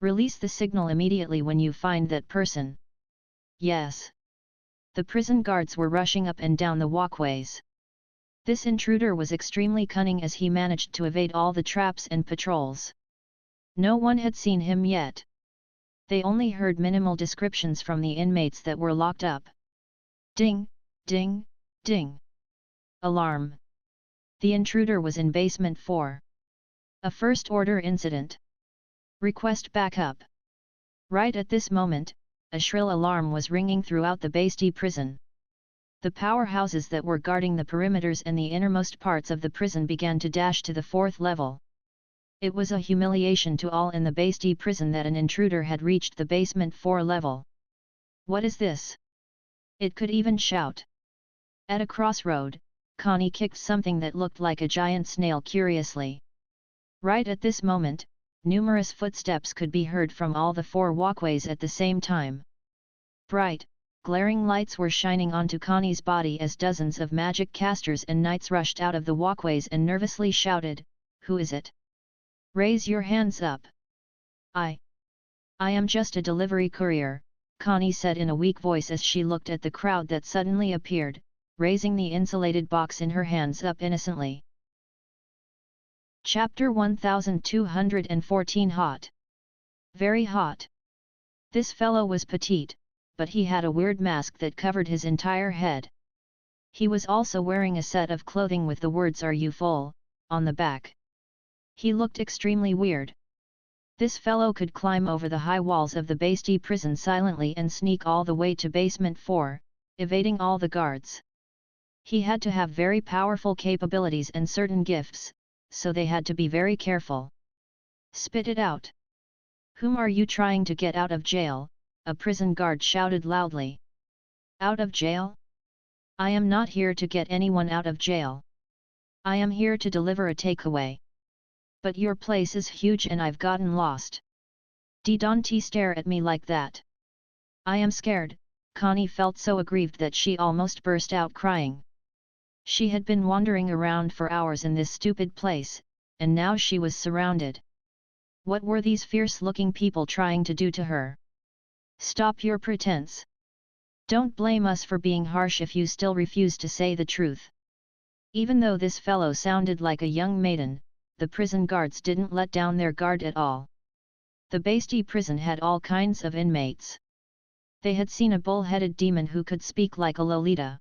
Release the signal immediately when you find that person. Yes. The prison guards were rushing up and down the walkways. This intruder was extremely cunning as he managed to evade all the traps and patrols. No one had seen him yet. They only heard minimal descriptions from the inmates that were locked up. Ding, ding, ding. Alarm. The intruder was in basement 4. A first-order incident. Request backup. Right at this moment, a shrill alarm was ringing throughout the Basti prison. The powerhouses that were guarding the perimeters and the innermost parts of the prison began to dash to the 4th level. It was a humiliation to all in the Basti prison that an intruder had reached the basement 4 level. "What is this?" It could even shout. At a crossroad, Connie kicked something that looked like a giant snail curiously. Right at this moment, numerous footsteps could be heard from all the 4 walkways at the same time. Bright, glaring lights were shining onto Connie's body as dozens of magic casters and knights rushed out of the walkways and nervously shouted, "Who is it? Raise your hands up." I am just a delivery courier," Connie said in a weak voice as she looked at the crowd that suddenly appeared, raising the insulated box in her hands up innocently. Chapter 1214 Hot. Very hot. This fellow was petite, but he had a weird mask that covered his entire head. He was also wearing a set of clothing with the words "Are you full?" on the back. He looked extremely weird. This fellow could climb over the high walls of the Basti prison silently and sneak all the way to basement 4, evading all the guards. He had to have very powerful capabilities and certain gifts, so they had to be very careful. "Spit it out. Whom are you trying to get out of jail?" a prison guard shouted loudly. "Out of jail? I am not here to get anyone out of jail. I am here to deliver a takeaway. But your place is huge and I've gotten lost. Don't stare at me like that. I am scared." Connie felt so aggrieved that she almost burst out crying. She had been wandering around for hours in this stupid place, and now she was surrounded. What were these fierce-looking people trying to do to her? "Stop your pretense. Don't blame us for being harsh if you still refuse to say the truth." Even though this fellow sounded like a young maiden, the prison guards didn't let down their guard at all. The Basti prison had all kinds of inmates. They had seen a bull-headed demon who could speak like a Lolita.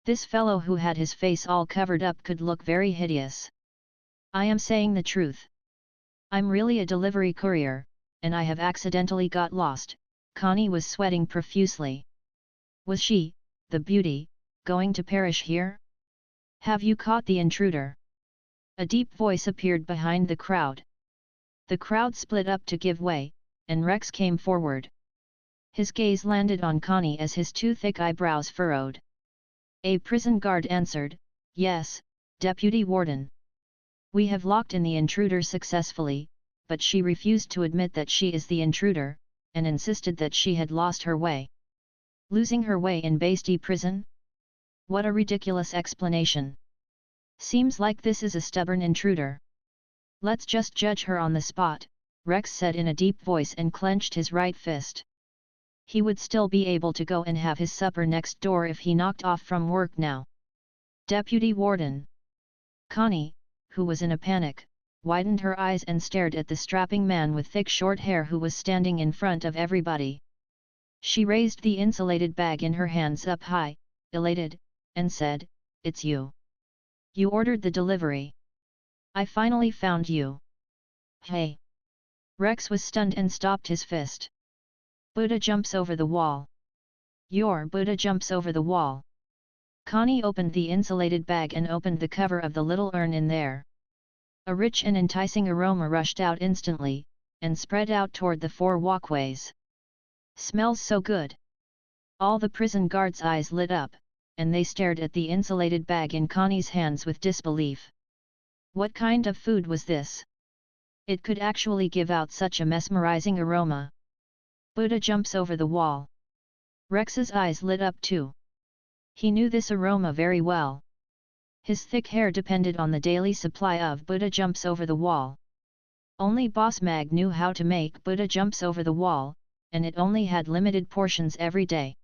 This fellow who had his face all covered up could look very hideous. "I am saying the truth. I'm really a delivery courier, and I have accidentally got lost." Connie was sweating profusely. Was she, the beauty, going to perish here? "Have you caught the intruder?" A deep voice appeared behind the crowd. The crowd split up to give way, and Rex came forward. His gaze landed on Connie as his 2 thick eyebrows furrowed. A prison guard answered, "Yes, Deputy Warden. We have locked in the intruder successfully," but she refused to admit that she is the intruder, and insisted that she had lost her way. Losing her way in Basti prison? What a ridiculous explanation. Seems like this is a stubborn intruder. "Let's just judge her on the spot," Rex said in a deep voice and clenched his right fist. He would still be able to go and have his supper next door if he knocked off from work now. "Deputy Warden." Connie, who was in a panic, widened her eyes and stared at the strapping man with thick short hair who was standing in front of everybody. She raised the insulated bag in her hands up high, elated, and said, "It's you. You ordered the delivery. I finally found you." "Hey!" Rex was stunned and stopped his fist. "Buddha jumps over the wall. Your Buddha jumps over the wall." Connie opened the insulated bag and opened the cover of the little urn in there. A rich and enticing aroma rushed out instantly, and spread out toward the 4 walkways. "Smells so good." All the prison guards' eyes lit up, and they stared at the insulated bag in Connie's hands with disbelief. What kind of food was this? It could actually give out such a mesmerizing aroma. "Buddha jumps over the wall." Rex's eyes lit up too. He knew this aroma very well. His thick hair depended on the daily supply of Buddha jumps over the wall. Only Boss Mag knew how to make Buddha jumps over the wall, and it only had limited portions every day.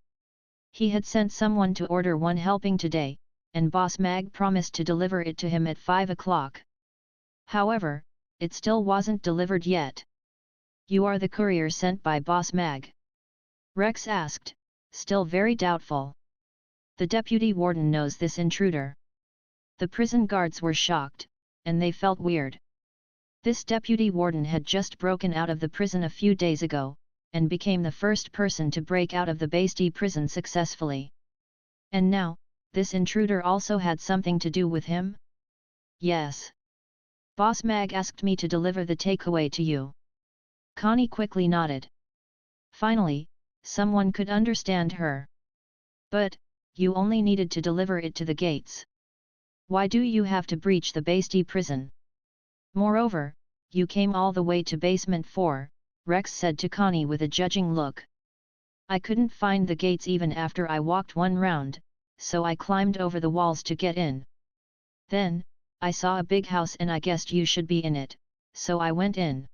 He had sent someone to order 1 helping today, and Boss Mag promised to deliver it to him at 5 o'clock. However, it still wasn't delivered yet. "You are the courier sent by Boss Mag?" Rex asked, still very doubtful. "The deputy warden knows this intruder." The prison guards were shocked, and they felt weird. This deputy warden had just broken out of the prison a few days ago, and became the first person to break out of the Basti prison successfully. And now, this intruder also had something to do with him? "Yes. Boss Mag asked me to deliver the takeaway to you." Connie quickly nodded. Finally, someone could understand her. "But, you only needed to deliver it to the gates. Why do you have to breach the Basti prison? Moreover, you came all the way to basement 4, Rex said to Connie with a judging look. I couldn't find the gates even after I walked one round, so I climbed over the walls to get in. Then, I saw a big house and I guessed you should be in it, so I went in.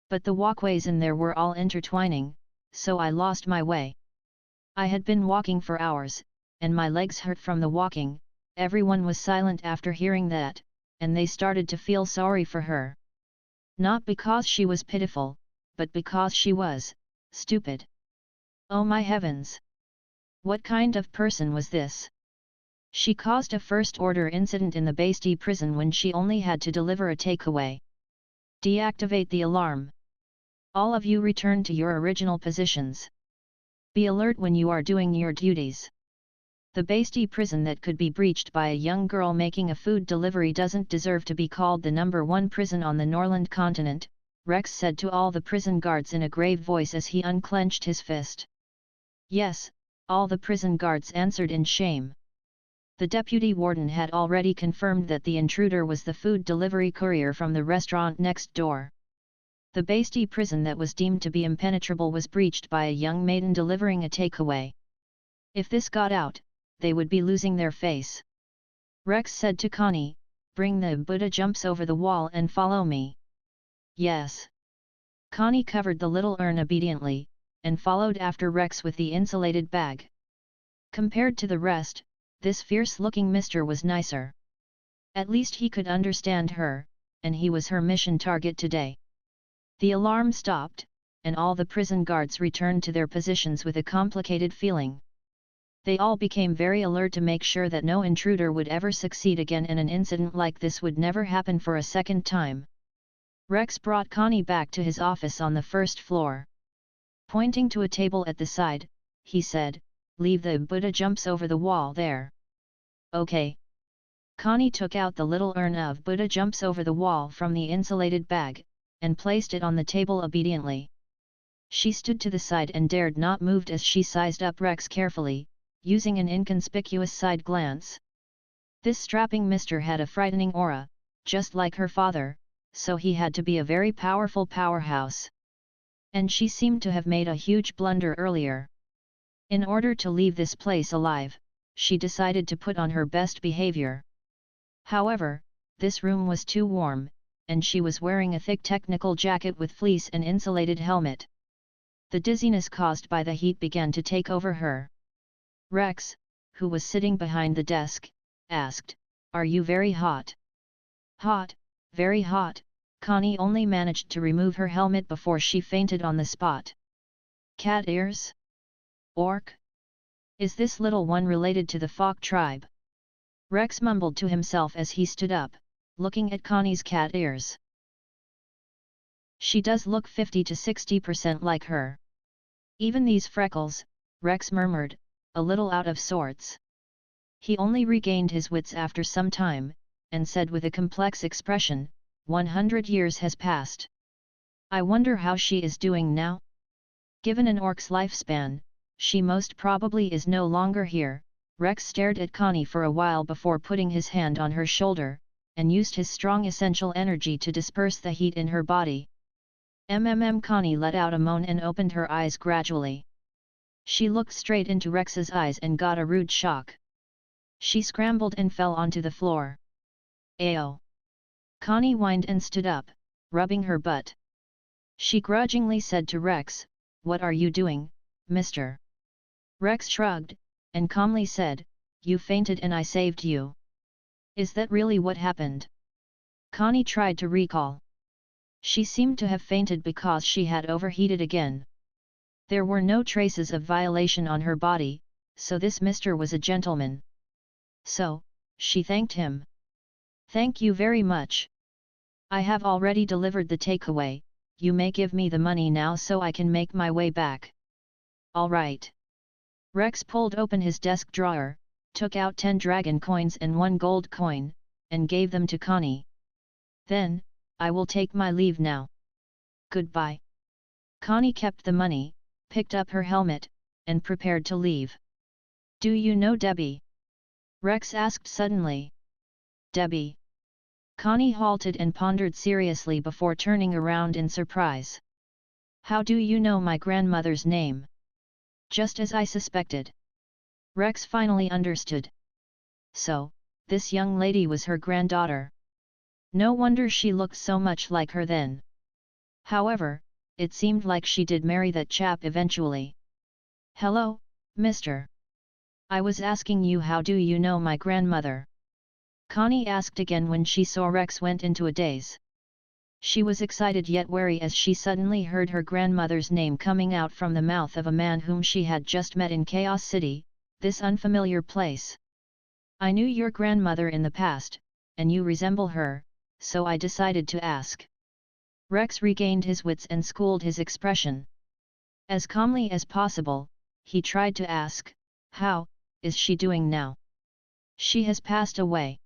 But the walkways in there were all intertwining, so I lost my way. I had been walking for hours, and my legs hurt from the walking. Everyone was silent after hearing that, and they started to feel sorry for her. Not because she was pitiful, but because she was stupid. Oh my heavens! What kind of person was this? She caused a first-order incident in the Basti prison when she only had to deliver a takeaway. Deactivate the alarm. All of you return to your original positions. Be alert when you are doing your duties. The Basti prison that could be breached by a young girl making a food delivery doesn't deserve to be called the #1 prison on the Norland continent, Rex said to all the prison guards in a grave voice as he unclenched his fist. Yes, all the prison guards answered in shame. The deputy warden had already confirmed that the intruder was the food delivery courier from the restaurant next door. The Basti prison that was deemed to be impenetrable was breached by a young maiden delivering a takeaway. If this got out, they would be losing their face. Rex said to Connie, "Bring the Buddha jumps over the wall and follow me." Yes. Connie covered the little urn obediently, and followed after Rex with the insulated bag. Compared to the rest, this fierce-looking mister was nicer. At least he could understand her, and he was her mission target today. The alarm stopped, and all the prison guards returned to their positions with a complicated feeling. They all became very alert to make sure that no intruder would ever succeed again and an incident like this would never happen for a second time. Rex brought Connie back to his office on the first floor. Pointing to a table at the side, he said, "Leave the Buddha jumps over the wall there." Okay. Connie took out the little urn of Buddha jumps over the wall from the insulated bag, and placed it on the table obediently. She stood to the side and dared not move as she sized up Rex carefully, using an inconspicuous side glance. This strapping mister had a frightening aura, just like her father, so he had to be a very powerful powerhouse. And she seemed to have made a huge blunder earlier. In order to leave this place alive, she decided to put on her best behavior. However, this room was too warm, and she was wearing a thick technical jacket with fleece and insulated helmet. The dizziness caused by the heat began to take over her. Rex, who was sitting behind the desk, asked, "Are you very hot?" "Hot, very hot." Connie only managed to remove her helmet before she fainted on the spot. Cat ears? Orc? Is this little one related to the Fok tribe? Rex mumbled to himself as he stood up, looking at Connie's cat ears. She does look 50 to 60% like her. Even these freckles, Rex murmured, a little out of sorts. He only regained his wits after some time, and said with a complex expression, 100 years has passed. I wonder how she is doing now? Given an orc's lifespan, she most probably is no longer here. Rex stared at Connie for a while before putting his hand on her shoulder, and used his strong essential energy to disperse the heat in her body. Connie let out a moan and opened her eyes gradually. She looked straight into Rex's eyes and got a rude shock. She scrambled and fell onto the floor. Ayo! Connie whined and stood up, rubbing her butt. She grudgingly said to Rex, "What are you doing, mister?" Rex shrugged, and calmly said, "You fainted and I saved you." Is that really what happened? Connie tried to recall. She seemed to have fainted because she had overheated again. There were no traces of violation on her body, so this mister was a gentleman. So, she thanked him. "Thank you very much. I have already delivered the takeaway, you may give me the money now so I can make my way back." "All right." Rex pulled open his desk drawer, took out 10 dragon coins and 1 gold coin, and gave them to Connie. "Then, I will take my leave now. Goodbye." Connie kept the money, picked up her helmet, and prepared to leave. "Do you know Debbie?" Rex asked suddenly. "Debbie? Connie halted and pondered seriously before turning around in surprise. How do you know my grandmother's name? Just as I suspected. Rex finally understood. So, this young lady was her granddaughter. No wonder she looked so much like her then. However, it seemed like she did marry that chap eventually. Hello, mister. I was asking you, how do you know my grandmother? Connie asked again when she saw Rex went into a daze. She was excited yet wary as she suddenly heard her grandmother's name coming out from the mouth of a man whom she had just met in Chaos City, this unfamiliar place. I knew your grandmother in the past, and you resemble her, so I decided to ask. Rex regained his wits and schooled his expression. As calmly as possible, he tried to ask, how is she doing now? She has passed away.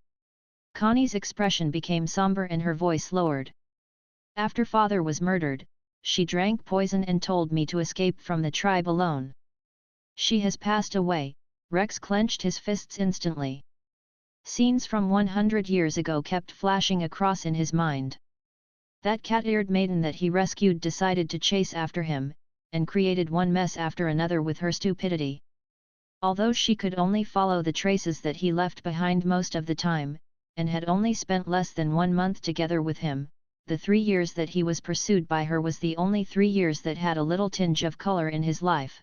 Connie's expression became somber and her voice lowered. After father was murdered, she drank poison and told me to escape from the tribe alone. She has passed away. Rex clenched his fists instantly. Scenes from 100 years ago kept flashing across in his mind. That cat-eared maiden that he rescued decided to chase after him, and created one mess after another with her stupidity. Although she could only follow the traces that he left behind most of the time, and had only spent less than 1 month together with him, the 3 years that he was pursued by her was the only 3 years that had a little tinge of color in his life.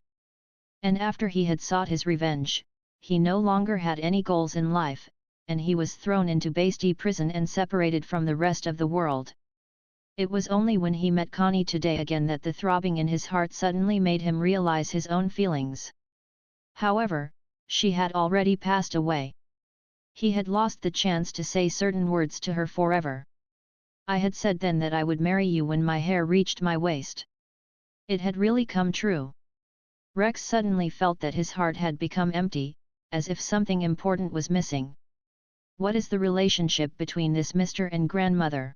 And after he had sought his revenge, he no longer had any goals in life, and he was thrown into Bastille prison and separated from the rest of the world. It was only when he met Connie today again that the throbbing in his heart suddenly made him realize his own feelings. However, she had already passed away. He had lost the chance to say certain words to her forever. I had said then that I would marry you when my hair reached my waist. It had really come true. Rex suddenly felt that his heart had become empty, as if something important was missing. What is the relationship between this mister and grandmother?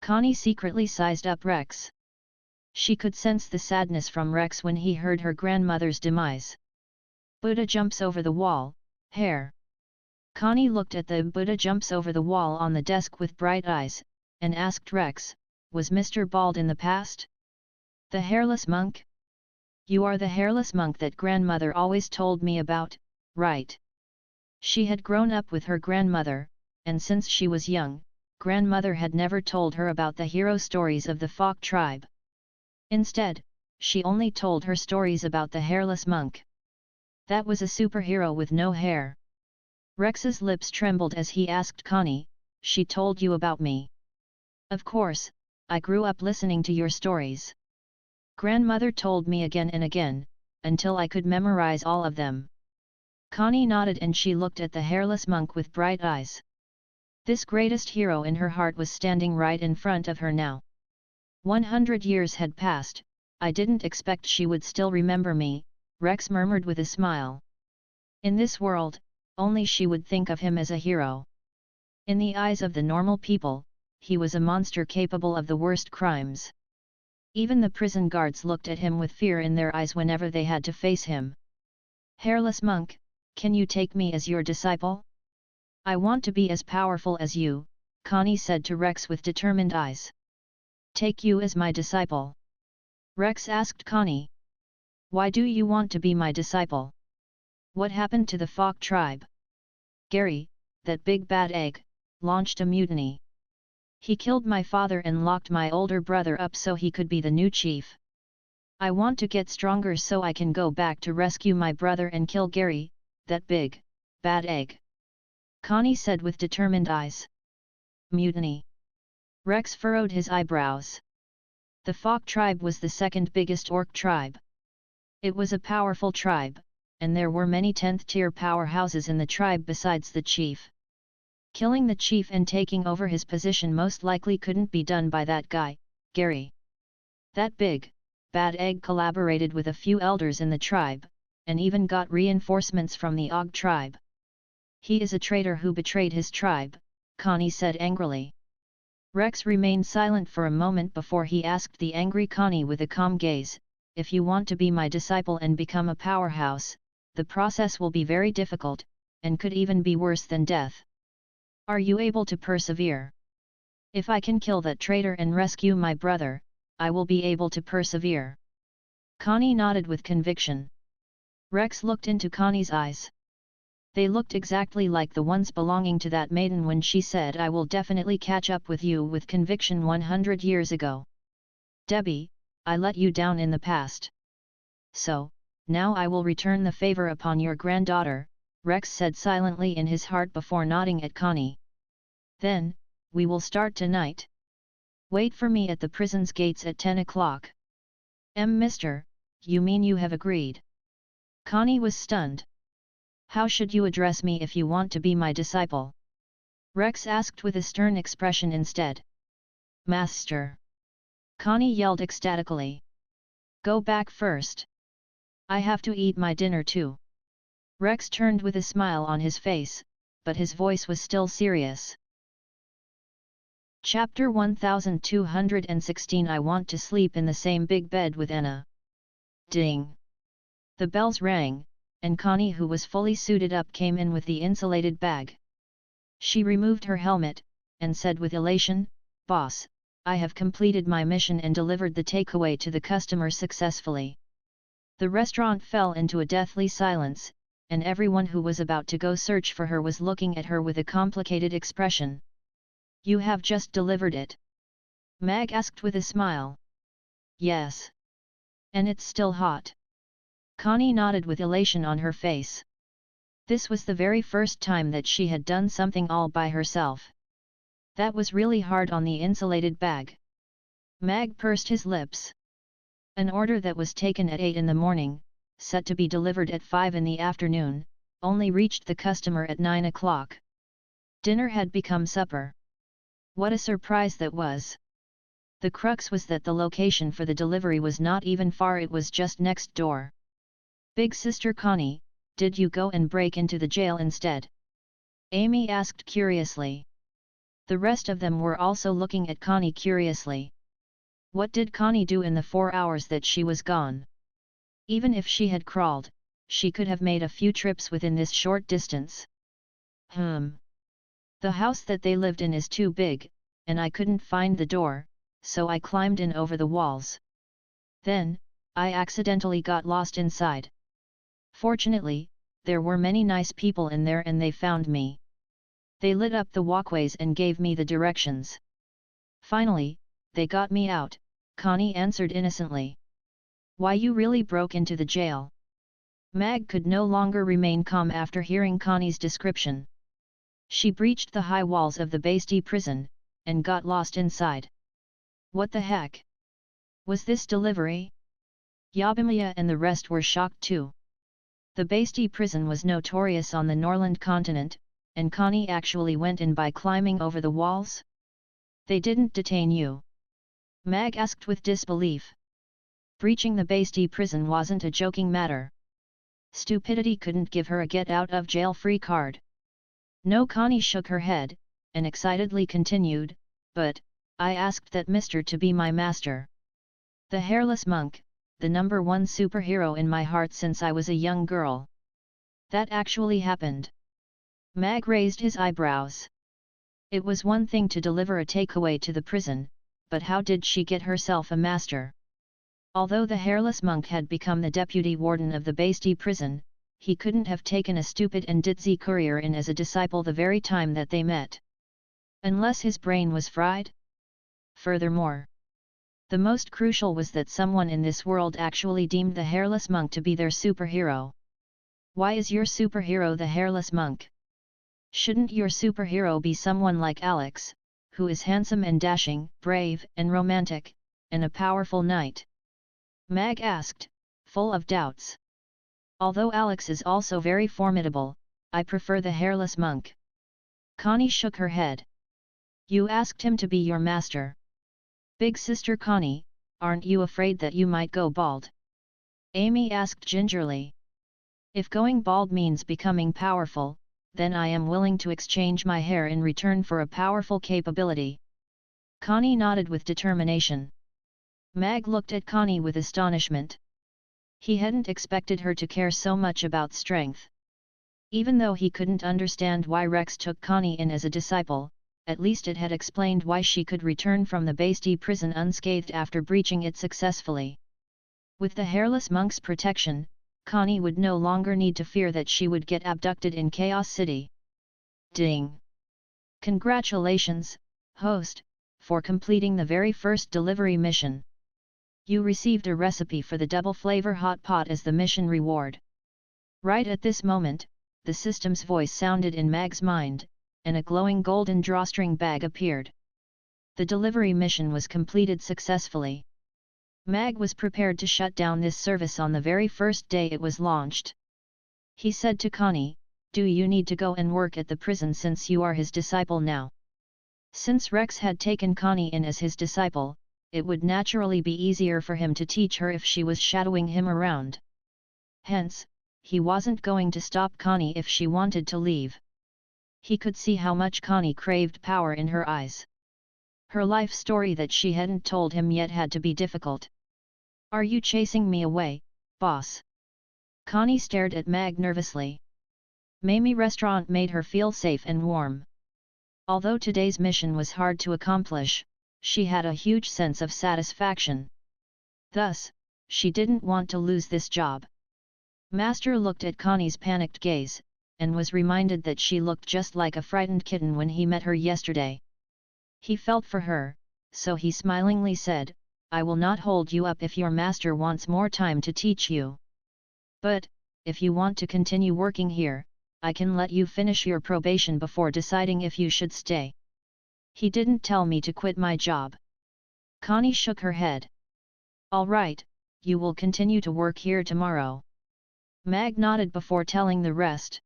Connie secretly sized up Rex. She could sense the sadness from Rex when he heard her grandmother's demise. Buddha jumps over the wall, hair. Connie looked at the Buddha jumps over the wall on the desk with bright eyes, and asked Rex, was Mr. Bald in the past? The hairless monk? You are the hairless monk that grandmother always told me about, right? She had grown up with her grandmother, and since she was young, grandmother had never told her about the hero stories of the Folk tribe. Instead, she only told her stories about the hairless monk. That was a superhero with no hair. Rex's lips trembled as he asked Connie, she told you about me? Of course, I grew up listening to your stories. Grandmother told me again and again, until I could memorize all of them. Connie nodded and she looked at the hairless monk with bright eyes. This greatest hero in her heart was standing right in front of her now. 100 years had passed, I didn't expect she would still remember me, Rex murmured with a smile. In this world, only she would think of him as a hero. In the eyes of the normal people, he was a monster capable of the worst crimes. Even the prison guards looked at him with fear in their eyes whenever they had to face him. Hairless monk, can you take me as your disciple? I want to be as powerful as you, Connie said to Rex with determined eyes. Take you as my disciple? Rex asked Connie. Why do you want to be my disciple? What happened to the Folk tribe? Gary, that big bad egg, launched a mutiny. He killed my father and locked my older brother up so he could be the new chief. I want to get stronger so I can go back to rescue my brother and kill Gary, that big, bad egg. Connie said with determined eyes. Mutiny. Rex furrowed his eyebrows. The Folk tribe was the second biggest Orc tribe. It was a powerful tribe, and there were many 10th-tier powerhouses in the tribe besides the chief. Killing the chief and taking over his position most likely couldn't be done by that guy, Gary. That big, bad egg collaborated with a few elders in the tribe, and even got reinforcements from the Og tribe. He is a traitor who betrayed his tribe, Connie said angrily. Rex remained silent for a moment before he asked the angry Connie with a calm gaze, if you want to be my disciple and become a powerhouse, the process will be very difficult, and could even be worse than death. Are you able to persevere? If I can kill that traitor and rescue my brother, I will be able to persevere. Connie nodded with conviction. Rex looked into Connie's eyes. They looked exactly like the ones belonging to that maiden when she said, "I will definitely catch up with you," with conviction 100 years ago. "Debbie, I let you down in the past. So, now I will return the favor upon your granddaughter," Rex said silently in his heart before nodding at Connie. "Then, we will start tonight. Wait for me at the prison's gates at 10 o'clock. Mister, you mean you have agreed?" Connie was stunned. "How should you address me if you want to be my disciple?" Rex asked with a stern expression instead. "Master!" Connie yelled ecstatically. "Go back first. I have to eat my dinner too." Rex turned with a smile on his face, but his voice was still serious. Chapter 1216. I want to sleep in the same big bed with Anna. Ding! The bells rang, and Connie, who was fully suited up, came in with the insulated bag. She removed her helmet, and said with elation, "Boss, I have completed my mission and delivered the takeaway to the customer successfully." The restaurant fell into a deathly silence, and everyone who was about to go search for her was looking at her with a complicated expression. "You have just delivered it?" Mag asked with a smile. "Yes. And it's still hot." Connie nodded with elation on her face. This was the very first time that she had done something all by herself. That was really hard on the insulated bag. Mag pursed his lips. An order that was taken at 8 in the morning, set to be delivered at 5 in the afternoon, only reached the customer at 9 o'clock. Dinner had become supper. What a surprise that was! The crux was that the location for the delivery was not even far, it was just next door. "Big Sister Connie, did you go and break into the jail instead?" Amy asked curiously. The rest of them were also looking at Connie curiously. What did Connie do in the 4 hours that she was gone? Even if she had crawled, she could have made a few trips within this short distance. The house that they lived in is too big, and I couldn't find the door, so I climbed in over the walls. Then, I accidentally got lost inside. Fortunately, there were many nice people in there and they found me. They lit up the walkways and gave me the directions. Finally, they got me out," Connie answered innocently. "Why, you really broke into the jail?" Mag could no longer remain calm after hearing Connie's description. "She breached the high walls of the Basti prison, and got lost inside." "What the heck? Was this delivery?" Yabimiya and the rest were shocked too. The Basti prison was notorious on the Norland continent, and Connie actually went in by climbing over the walls? "They didn't detain you?" Mag asked with disbelief. Breaching the Basti prison wasn't a joking matter. Stupidity couldn't give her a get-out-of-jail-free card. No, Connie shook her head, and excitedly continued, "But, I asked that mister to be my master. The hairless monk, the #1 superhero in my heart since I was a young girl. That actually happened." Mag raised his eyebrows. It was one thing to deliver a takeaway to the prison, but how did she get herself a master? Although the hairless monk had become the deputy warden of the Basti prison, he couldn't have taken a stupid and ditzy courier in as a disciple the very time that they met. Unless his brain was fried? Furthermore, the most crucial was that someone in this world actually deemed the hairless monk to be their superhero. Why is your superhero the hairless monk? Shouldn't your superhero be someone like Alex, who is handsome and dashing, brave and romantic, and a powerful knight? Mag asked, full of doubts. Although Alex is also very formidable, I prefer the hairless monk. Connie shook her head. You asked him to be your master. Big Sister Connie, aren't you afraid that you might go bald? Amy asked gingerly. If going bald means becoming powerful, then I am willing to exchange my hair in return for a powerful capability. Connie nodded with determination. Mag looked at Connie with astonishment. He hadn't expected her to care so much about strength. Even though he couldn't understand why Rex took Connie in as a disciple, at least it had explained why she could return from the Basti prison unscathed after breaching it successfully. With the hairless monk's protection, Connie would no longer need to fear that she would get abducted in Chaos City. Ding! Congratulations, host, for completing the very first delivery mission. You received a recipe for the double flavor hot pot as the mission reward. Right at this moment, the system's voice sounded in Mag's mind, and a glowing golden drawstring bag appeared. The delivery mission was completed successfully. Mag was prepared to shut down this service on the very first day it was launched. He said to Connie, "Do you need to go and work at the prison since you are his disciple now?" Since Rex had taken Connie in as his disciple, it would naturally be easier for him to teach her if she was shadowing him around. Hence, he wasn't going to stop Connie if she wanted to leave. He could see how much Connie craved power in her eyes. Her life story that she hadn't told him yet had to be difficult. "Are you chasing me away, boss?" Connie stared at Mag nervously. Mamie restaurant made her feel safe and warm. Although today's mission was hard to accomplish, she had a huge sense of satisfaction. Thus, she didn't want to lose this job. Master looked at Connie's panicked gaze, and was reminded that she looked just like a frightened kitten when he met her yesterday. He felt for her, so he smilingly said, "I will not hold you up if your master wants more time to teach you. But, if you want to continue working here, I can let you finish your probation before deciding if you should stay." "He didn't tell me to quit my job." Connie shook her head. "All right, you will continue to work here tomorrow." Mag nodded before telling the rest.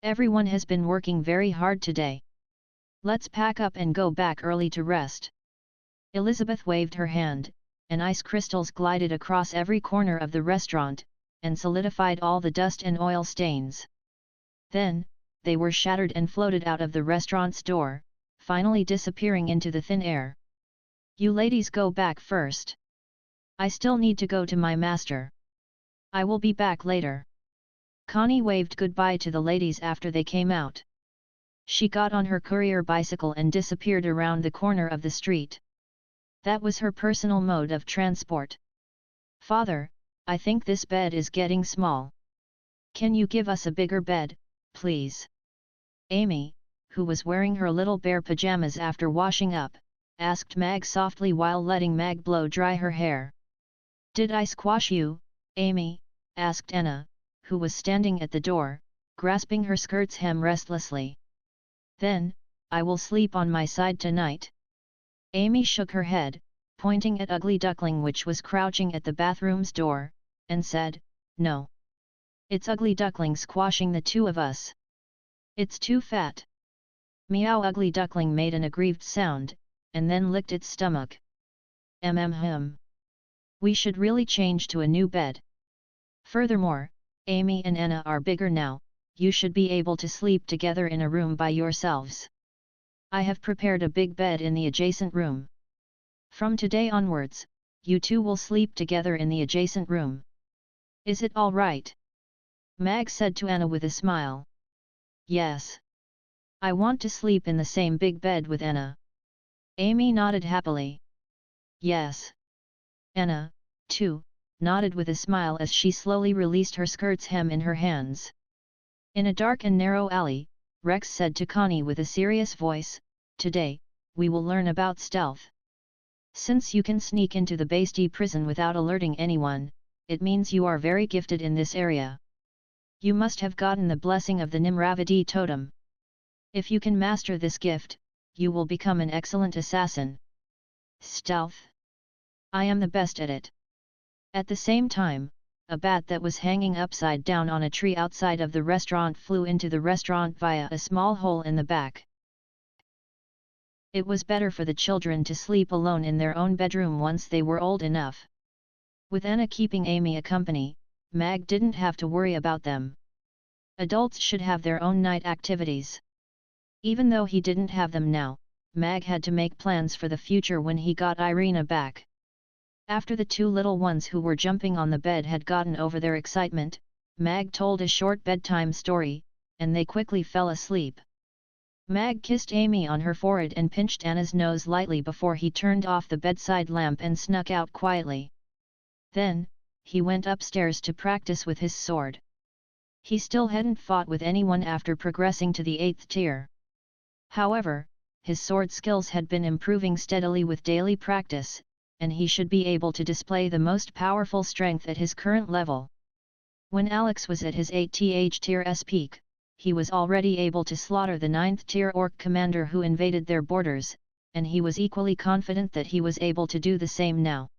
"Everyone has been working very hard today. Let's pack up and go back early to rest." Elizabeth waved her hand, and ice crystals glided across every corner of the restaurant, and solidified all the dust and oil stains. Then, they were shattered and floated out of the restaurant's door, finally disappearing into the thin air. "You ladies go back first. I still need to go to my master. I will be back later." Connie waved goodbye to the ladies after they came out. She got on her courier bicycle and disappeared around the corner of the street. That was her personal mode of transport. "Father, I think this bed is getting small. Can you give us a bigger bed, please?" Amy, who was wearing her little bear pajamas after washing up, asked Mag softly while letting Mag blow dry her hair. "Did I squash you, Amy?" asked Anna, who was standing at the door, grasping her skirt's hem restlessly. "Then, I will sleep on my side tonight." Amy shook her head, pointing at Ugly Duckling which was crouching at the bathroom's door, and said, "No. It's Ugly Duckling squashing the two of us. It's too fat." Meow. Ugly Duckling made an aggrieved sound, and then licked its stomach. We should really change to a new bed. Furthermore, Amy and Anna are bigger now, you should be able to sleep together in a room by yourselves. I have prepared a big bed in the adjacent room. From today onwards, you two will sleep together in the adjacent room. Is it all right?" Mag said to Anna with a smile. "Yes. I want to sleep in the same big bed with Anna." Amy nodded happily. "Yes." Anna, too, nodded with a smile as she slowly released her skirt's hem in her hands. In a dark and narrow alley, Rex said to Connie with a serious voice, "Today, we will learn about stealth. Since you can sneak into the Basti prison without alerting anyone, it means you are very gifted in this area. You must have gotten the blessing of the Nimravati totem. If you can master this gift, you will become an excellent assassin." "Stealth? I am the best at it." At the same time, a bat that was hanging upside down on a tree outside of the restaurant flew into the restaurant via a small hole in the back. It was better for the children to sleep alone in their own bedroom once they were old enough. With Anna keeping Amy a company, Mag didn't have to worry about them. Adults should have their own night activities. Even though he didn't have them now, Mag had to make plans for the future when he got Irina back. After the two little ones who were jumping on the bed had gotten over their excitement, Mag told a short bedtime story, and they quickly fell asleep. Mag kissed Amy on her forehead and pinched Anna's nose lightly before he turned off the bedside lamp and snuck out quietly. Then, he went upstairs to practice with his sword. He still hadn't fought with anyone after progressing to the 8th tier. However, his sword skills had been improving steadily with daily practice, and he should be able to display the most powerful strength at his current level. When Alex was at his 8th tier's peak, he was already able to slaughter the 9th tier orc commander who invaded their borders, and he was equally confident that he was able to do the same now.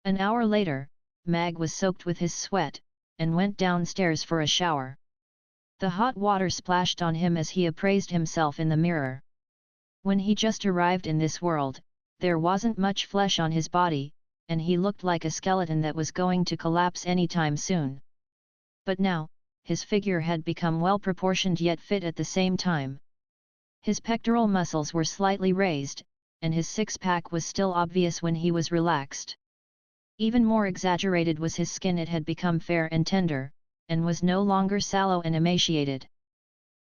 An hour later, Mag was soaked with his sweat, and went downstairs for a shower. The hot water splashed on him as he appraised himself in the mirror. When he just arrived in this world, there wasn't much flesh on his body, and he looked like a skeleton that was going to collapse anytime soon. But now, his figure had become well proportioned yet fit at the same time. His pectoral muscles were slightly raised, and his six-pack was still obvious when he was relaxed. Even more exaggerated was his skin. It had become fair and tender, and was no longer sallow and emaciated.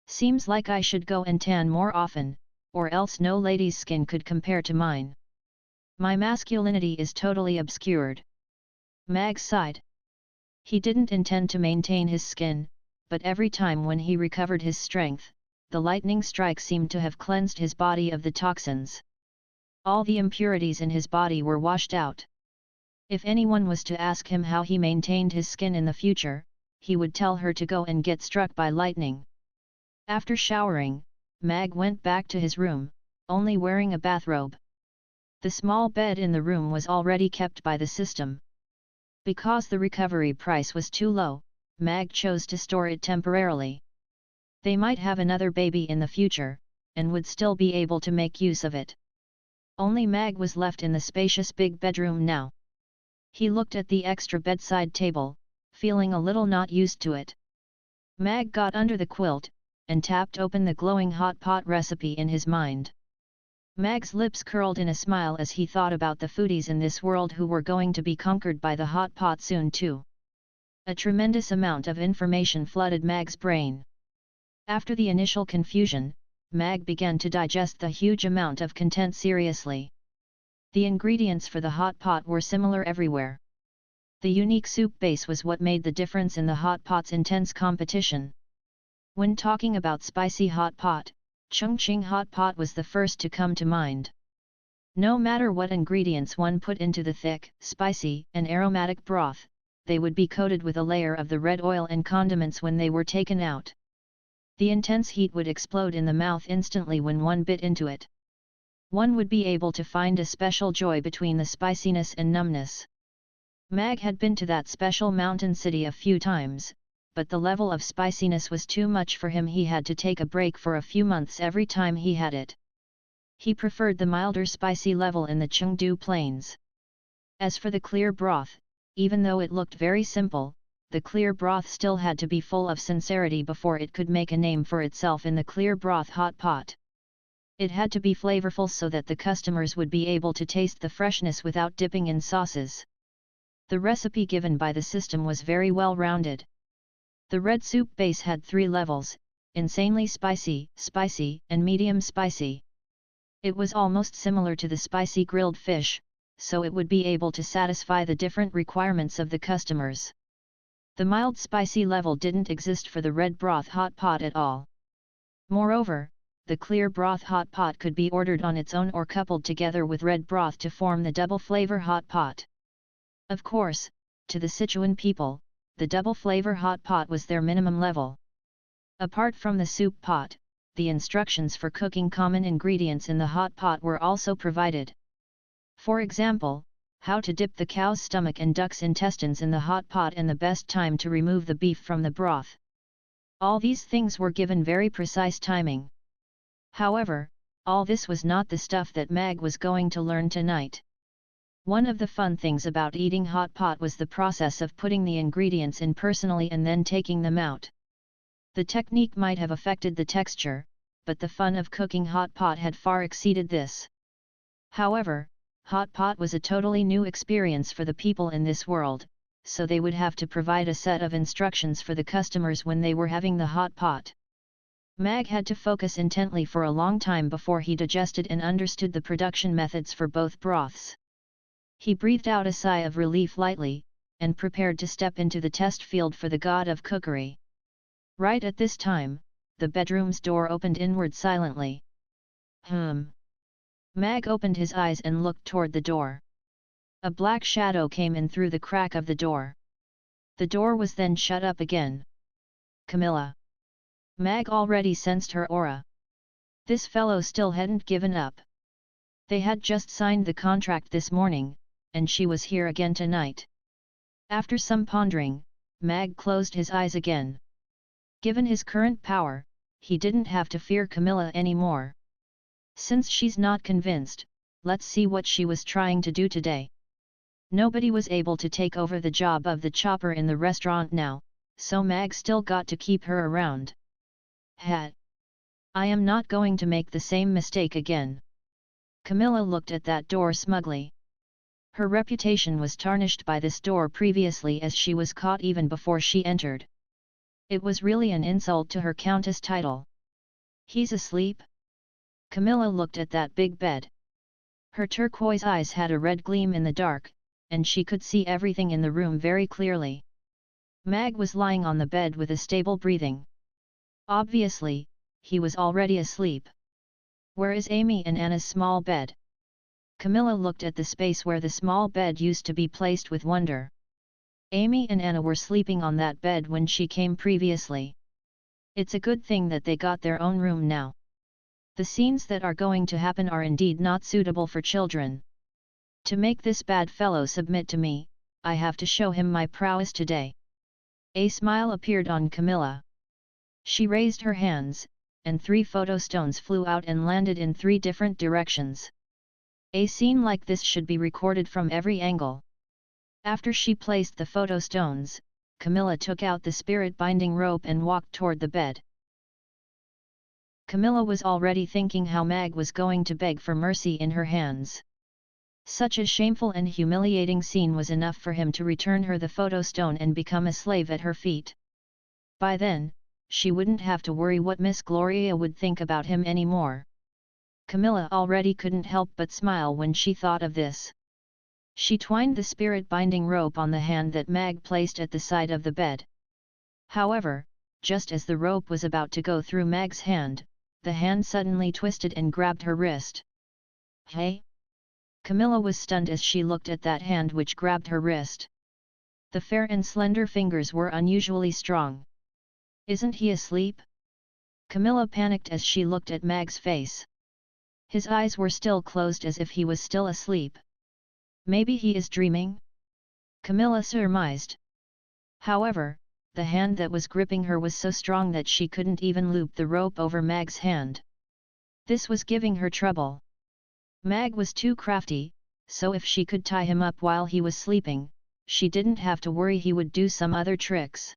Seems like I should go and tan more often, or else no lady's skin could compare to mine. My masculinity is totally obscured. Mag sighed. He didn't intend to maintain his skin, but every time when he recovered his strength, the lightning strike seemed to have cleansed his body of the toxins. All the impurities in his body were washed out. If anyone was to ask him how he maintained his skin in the future, he would tell her to go and get struck by lightning. After showering, Mag went back to his room, only wearing a bathrobe. The small bed in the room was already kept by the system. Because the recovery price was too low, Mag chose to store it temporarily. They might have another baby in the future, and would still be able to make use of it. Only Mag was left in the spacious big bedroom now. He looked at the extra bedside table, feeling a little not used to it. Mag got under the quilt, and tapped open the glowing hot pot recipe in his mind. Mag's lips curled in a smile as he thought about the foodies in this world who were going to be conquered by the hot pot soon too. A tremendous amount of information flooded Mag's brain. After the initial confusion, Mag began to digest the huge amount of content seriously. The ingredients for the hot pot were similar everywhere. The unique soup base was what made the difference in the hot pot's intense competition. When talking about spicy hot pot, Chongqing hot pot was the first to come to mind. No matter what ingredients one put into the thick, spicy, and aromatic broth, they would be coated with a layer of the red oil and condiments when they were taken out. The intense heat would explode in the mouth instantly when one bit into it. One would be able to find a special joy between the spiciness and numbness. Mag had been to that special mountain city a few times, but the level of spiciness was too much for him. He had to take a break for a few months every time he had it. He preferred the milder spicy level in the Chengdu Plains. As for the clear broth, even though it looked very simple, the clear broth still had to be full of sincerity before it could make a name for itself in the clear broth hot pot. It had to be flavorful so that the customers would be able to taste the freshness without dipping in sauces. The recipe given by the system was very well rounded. The red soup base had 3 levels: insanely spicy, spicy, and medium spicy. It was almost similar to the spicy grilled fish, so it would be able to satisfy the different requirements of the customers. The mild spicy level didn't exist for the red broth hot pot at all. Moreover, the clear broth hot pot could be ordered on its own or coupled together with red broth to form the double flavor hot pot. Of course, to the Sichuan people, the double flavor hot pot was their minimum level. Apart from the soup pot, the instructions for cooking common ingredients in the hot pot were also provided. For example, how to dip the cow's stomach and duck's intestines in the hot pot and the best time to remove the beef from the broth. All these things were given very precise timing. However, all this was not the stuff that Mag was going to learn tonight. One of the fun things about eating hot pot was the process of putting the ingredients in personally and then taking them out. The technique might have affected the texture, but the fun of cooking hot pot had far exceeded this. However, hot pot was a totally new experience for the people in this world, so they would have to provide a set of instructions for the customers when they were having the hot pot. Mag had to focus intently for a long time before he digested and understood the production methods for both broths. He breathed out a sigh of relief lightly, and prepared to step into the test field for the god of cookery. Right at this time, the bedroom's door opened inward silently. Mag opened his eyes and looked toward the door. A black shadow came in through the crack of the door. The door was then shut up again. Camilla. Mag already sensed her aura. This fellow still hadn't given up. They had just signed the contract this morning, and she was here again tonight. After some pondering, Mag closed his eyes again. Given his current power, he didn't have to fear Camilla anymore. Since she's not convinced, let's see what she was trying to do today. Nobody was able to take over the job of the chopper in the restaurant now, so Mag still got to keep her around. I am not going to make the same mistake again. Camilla looked at that door smugly. Her reputation was tarnished by this door previously, as she was caught even before she entered. It was really an insult to her countess title. He's asleep? Camilla looked at that big bed. Her turquoise eyes had a red gleam in the dark, and she could see everything in the room very clearly. Mag was lying on the bed with a stable breathing. Obviously, he was already asleep. Where is Amy and Anna's small bed? Camilla looked at the space where the small bed used to be placed with wonder. Amy and Anna were sleeping on that bed when she came previously. It's a good thing that they got their own room now. The scenes that are going to happen are indeed not suitable for children. To make this bad fellow submit to me, I have to show him my prowess today. A smile appeared on Camilla. She raised her hands, and 3 photo stones flew out and landed in 3 different directions. A scene like this should be recorded from every angle. After she placed the photo stones, Camilla took out the spirit binding rope and walked toward the bed. Camilla was already thinking how Mag was going to beg for mercy in her hands. Such a shameful and humiliating scene was enough for him to return her the photo stone and become a slave at her feet. By then, she wouldn't have to worry what Miss Gloria would think about him anymore. Camilla already couldn't help but smile when she thought of this. She twined the spirit binding rope on the hand that Mag placed at the side of the bed. However, just as the rope was about to go through Mag's hand, the hand suddenly twisted and grabbed her wrist. Hey? Camilla was stunned as she looked at that hand which grabbed her wrist. The fair and slender fingers were unusually strong. Isn't he asleep? Camilla panicked as she looked at Mag's face. His eyes were still closed as if he was still asleep. Maybe he is dreaming? Camilla surmised. However, the hand that was gripping her was so strong that she couldn't even loop the rope over Mag's hand. This was giving her trouble. Mag was too crafty, so if she could tie him up while he was sleeping, she didn't have to worry he would do some other tricks.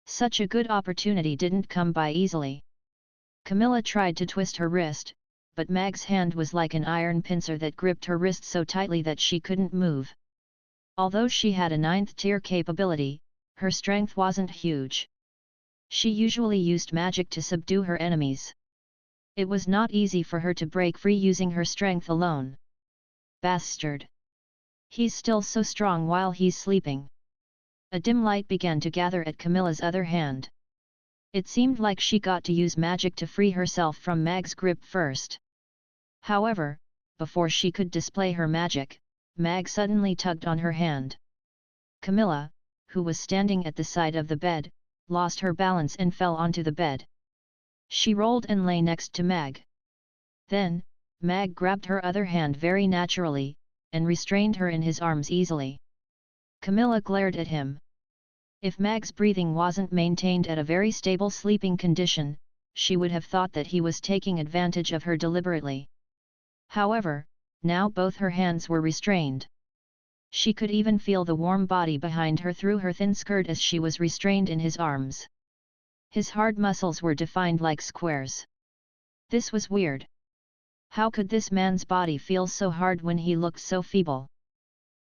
Such a good opportunity didn't come by easily. Camilla tried to twist her wrist, but Mag's hand was like an iron pincer that gripped her wrist so tightly that she couldn't move. Although she had a 9th tier capability, her strength wasn't huge. She usually used magic to subdue her enemies. It was not easy for her to break free using her strength alone. Bastard! He's still so strong while he's sleeping. A dim light began to gather at Camilla's other hand. It seemed like she got to use magic to free herself from Mag's grip first. However, before she could display her magic, Mag suddenly tugged on her hand. Camilla, who was standing at the side of the bed, lost her balance and fell onto the bed. She rolled and lay next to Mag. Then, Mag grabbed her other hand very naturally, and restrained her in his arms easily. Camilla glared at him. If Mag's breathing wasn't maintained at a very stable sleeping condition, she would have thought that he was taking advantage of her deliberately. However, now both her hands were restrained. She could even feel the warm body behind her through her thin skirt as she was restrained in his arms. His hard muscles were defined like squares. This was weird. How could this man's body feel so hard when he looked so feeble?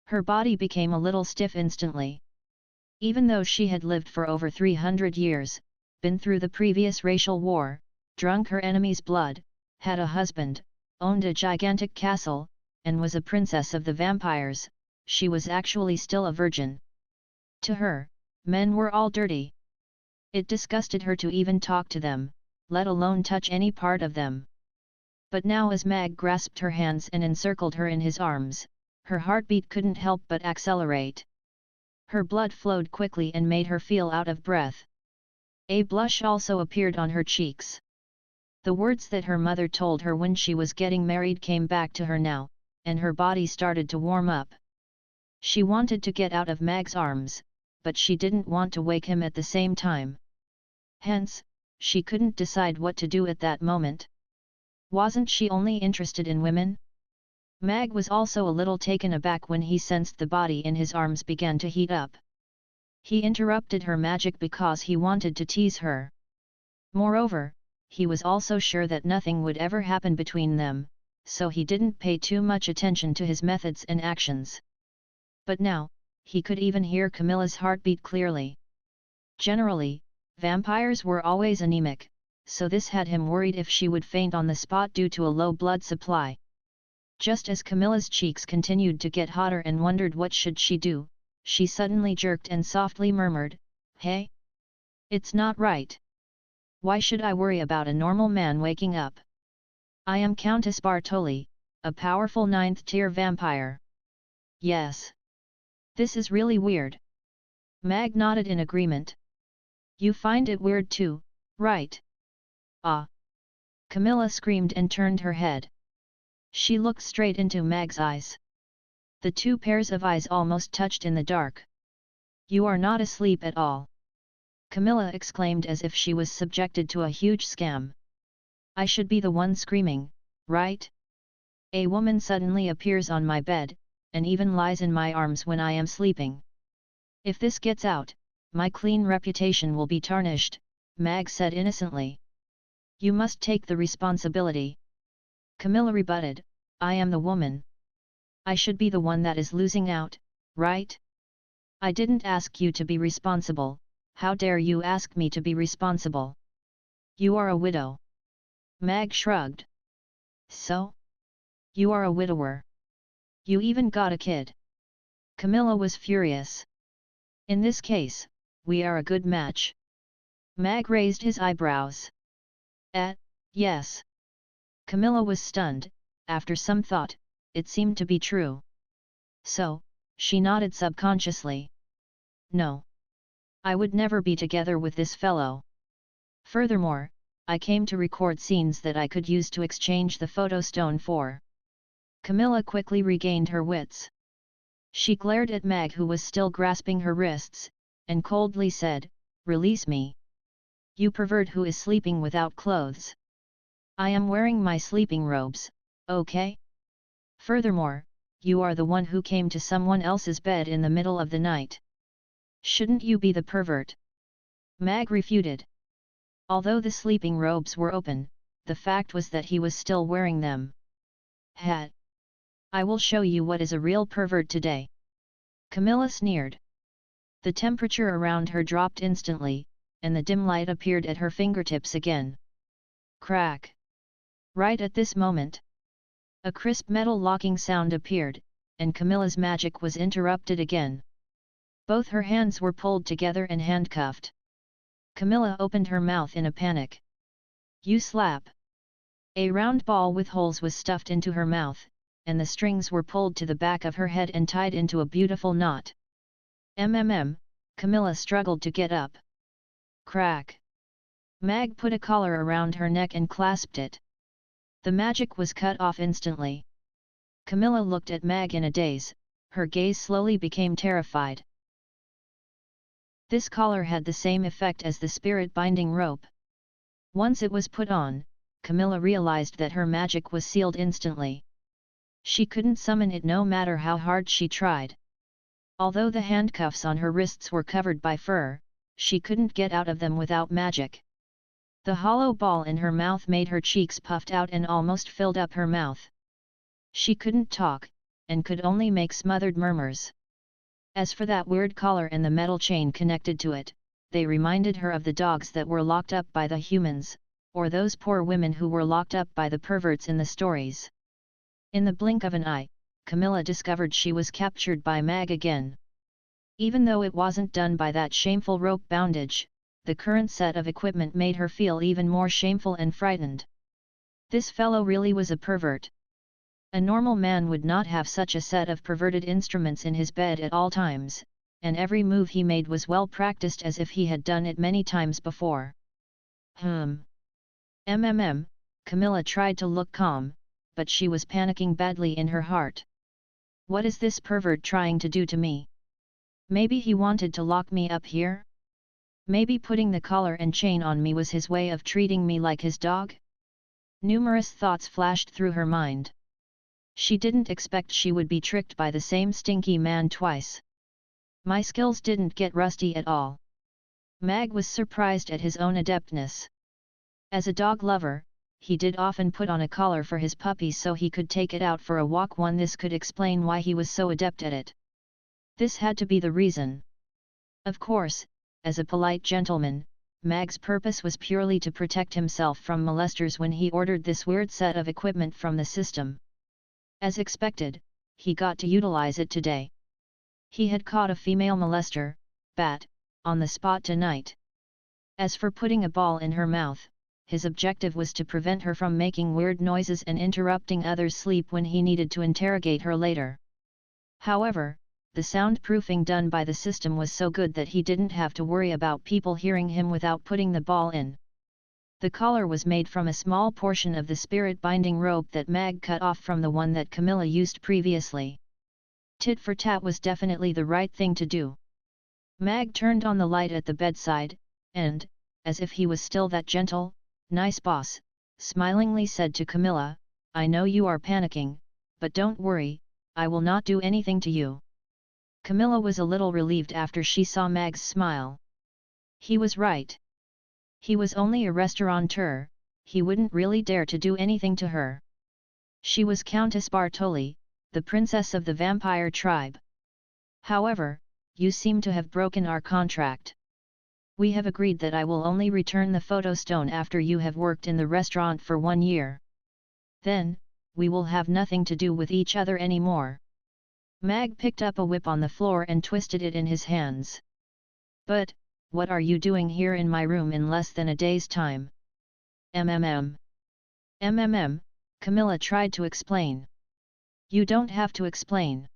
Her body became a little stiff instantly. Even though she had lived for over 300 years, been through the previous racial war, drunk her enemy's blood, had a husband, owned a gigantic castle, and was a princess of the vampires, she was actually still a virgin. To her, men were all dirty. It disgusted her to even talk to them, let alone touch any part of them. But now as Mag grasped her hands and encircled her in his arms, her heartbeat couldn't help but accelerate. Her blood flowed quickly and made her feel out of breath. A blush also appeared on her cheeks. The words that her mother told her when she was getting married came back to her now, and her body started to warm up. She wanted to get out of Mag's arms, but she didn't want to wake him at the same time. Hence, she couldn't decide what to do at that moment. Wasn't she only interested in women? Mag was also a little taken aback when he sensed the body in his arms began to heat up. He interrupted her magic because he wanted to tease her. Moreover, he was also sure that nothing would ever happen between them, so he didn't pay too much attention to his methods and actions. But now, he could even hear Camilla's heartbeat clearly. Generally, vampires were always anemic, so this had him worried if she would faint on the spot due to a low blood supply. Just as Camilla's cheeks continued to get hotter and wondered what should she do, she suddenly jerked and softly murmured, "Hey? It's not right. Why should I worry about a normal man waking up? I am Countess Bartoli, a powerful 9th-tier vampire." "Yes. This is really weird." Mag nodded in agreement. "You find it weird too, right?" "Ah!" Camilla screamed and turned her head. She looked straight into Mag's eyes. The two pairs of eyes almost touched in the dark. "You are not asleep at all," Camilla exclaimed as if she was subjected to a huge scam. "I should be the one screaming, right? A woman suddenly appears on my bed, and even lies in my arms when I am sleeping. If this gets out, my clean reputation will be tarnished," Mag said innocently. "You must take the responsibility." Camilla rebutted, "I am the woman. I should be the one that is losing out, right? I didn't ask you to be responsible, how dare you ask me to be responsible? You are a widow." Mag shrugged. "So? You are a widower. You even got a kid." Camilla was furious. "In this case, we are a good match." Mag raised his eyebrows. Yes." Camilla was stunned. After some thought, it seemed to be true. So, she nodded subconsciously. "No. I would never be together with this fellow. Furthermore, I came to record scenes that I could use to exchange the photo stone for." Camilla quickly regained her wits. She glared at Mag, who was still grasping her wrists, and coldly said, "Release me. You pervert who is sleeping without clothes. I am wearing my sleeping robes, okay? Furthermore, you are the one who came to someone else's bed in the middle of the night. Shouldn't you be the pervert?" Mag refuted. Although the sleeping robes were open, the fact was that he was still wearing them. "I will show you what is a real pervert today." Camilla sneered. The temperature around her dropped instantly, and the dim light appeared at her fingertips again. Crack! Right at this moment, a crisp metal locking sound appeared, and Camilla's magic was interrupted again. Both her hands were pulled together and handcuffed. Camilla opened her mouth in a panic. "You slap!" A round ball with holes was stuffed into her mouth, and the strings were pulled to the back of her head and tied into a beautiful knot. Camilla struggled to get up. Crack! Mag put a collar around her neck and clasped it. The magic was cut off instantly. Camilla looked at Mag in a daze, her gaze slowly became terrified. This collar had the same effect as the spirit-binding rope. Once it was put on, Camilla realized that her magic was sealed instantly. She couldn't summon it no matter how hard she tried. Although the handcuffs on her wrists were covered by fur, she couldn't get out of them without magic. The hollow ball in her mouth made her cheeks puffed out and almost filled up her mouth. She couldn't talk, and could only make smothered murmurs. As for that weird collar and the metal chain connected to it, they reminded her of the dogs that were locked up by the humans, or those poor women who were locked up by the perverts in the stories. In the blink of an eye, Camilla discovered she was captured by Mag again. Even though it wasn't done by that shameful rope bondage, the current set of equipment made her feel even more shameful and frightened. This fellow really was a pervert. A normal man would not have such a set of perverted instruments in his bed at all times, and every move he made was well practiced as if he had done it many times before. Camilla tried to look calm, but she was panicking badly in her heart. What is this pervert trying to do to me? Maybe he wanted to lock me up here? Maybe putting the collar and chain on me was his way of treating me like his dog? Numerous thoughts flashed through her mind. She didn't expect she would be tricked by the same stinky man twice. My skills didn't get rusty at all. Mag was surprised at his own adeptness. As a dog lover, he did often put on a collar for his puppies so he could take it out for a walk. This could explain why he was so adept at it. This had to be the reason. Of course, as a polite gentleman, Mag's purpose was purely to protect himself from molesters when he ordered this weird set of equipment from the system. As expected, he got to utilize it today. He had caught a female molester, Bat, on the spot tonight. As for putting a ball in her mouth, his objective was to prevent her from making weird noises and interrupting others' sleep when he needed to interrogate her later. However, the soundproofing done by the system was so good that he didn't have to worry about people hearing him without putting the ball in. The collar was made from a small portion of the spirit binding rope that Mag cut off from the one that Camilla used previously. Tit for tat was definitely the right thing to do. Mag turned on the light at the bedside, and, as if he was still that gentle, nice boss, smilingly said to Camilla, "I know you are panicking, but don't worry, I will not do anything to you." Camilla was a little relieved after she saw Mag's smile. He was right. He was only a restaurateur, he wouldn't really dare to do anything to her. She was Countess Bartoli, the princess of the vampire tribe. However, you seem to have broken our contract. We have agreed that I will only return the photo stone after you have worked in the restaurant for 1 year. Then, we will have nothing to do with each other anymore. Mag picked up a whip on the floor and twisted it in his hands. But, what are you doing here in my room in less than a day's time? Camilla tried to explain. You don't have to explain.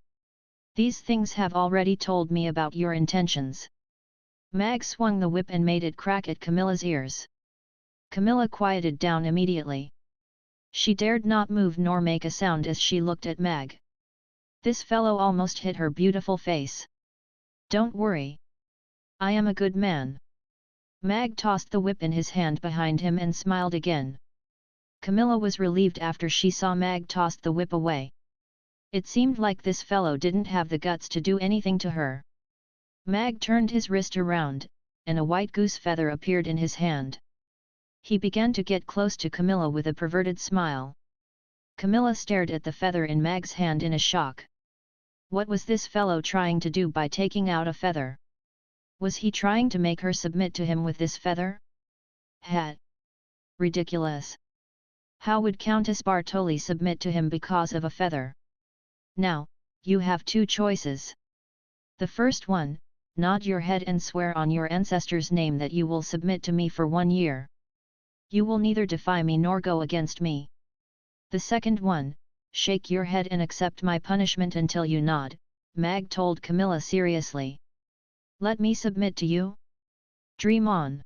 These things have already told me about your intentions. Mag swung the whip and made it crack at Camilla's ears. Camilla quieted down immediately. She dared not move nor make a sound as she looked at Mag. This fellow almost hit her beautiful face. Don't worry. I am a good man. Mag tossed the whip in his hand behind him and smiled again. Camilla was relieved after she saw Mag toss the whip away. It seemed like this fellow didn't have the guts to do anything to her. Mag turned his wrist around, and a white goose feather appeared in his hand. He began to get close to Camilla with a perverted smile. Camilla stared at the feather in Mag's hand in a shock. What was this fellow trying to do by taking out a feather? Was he trying to make her submit to him with this feather? Ridiculous. How would Countess Bartoli submit to him because of a feather? Now, you have 2 choices. The first one, nod your head and swear on your ancestor's name that you will submit to me for 1 year. You will neither defy me nor go against me. The second one, shake your head and accept my punishment until you nod, Mag told Camilla seriously. Let me submit to you? Dream on.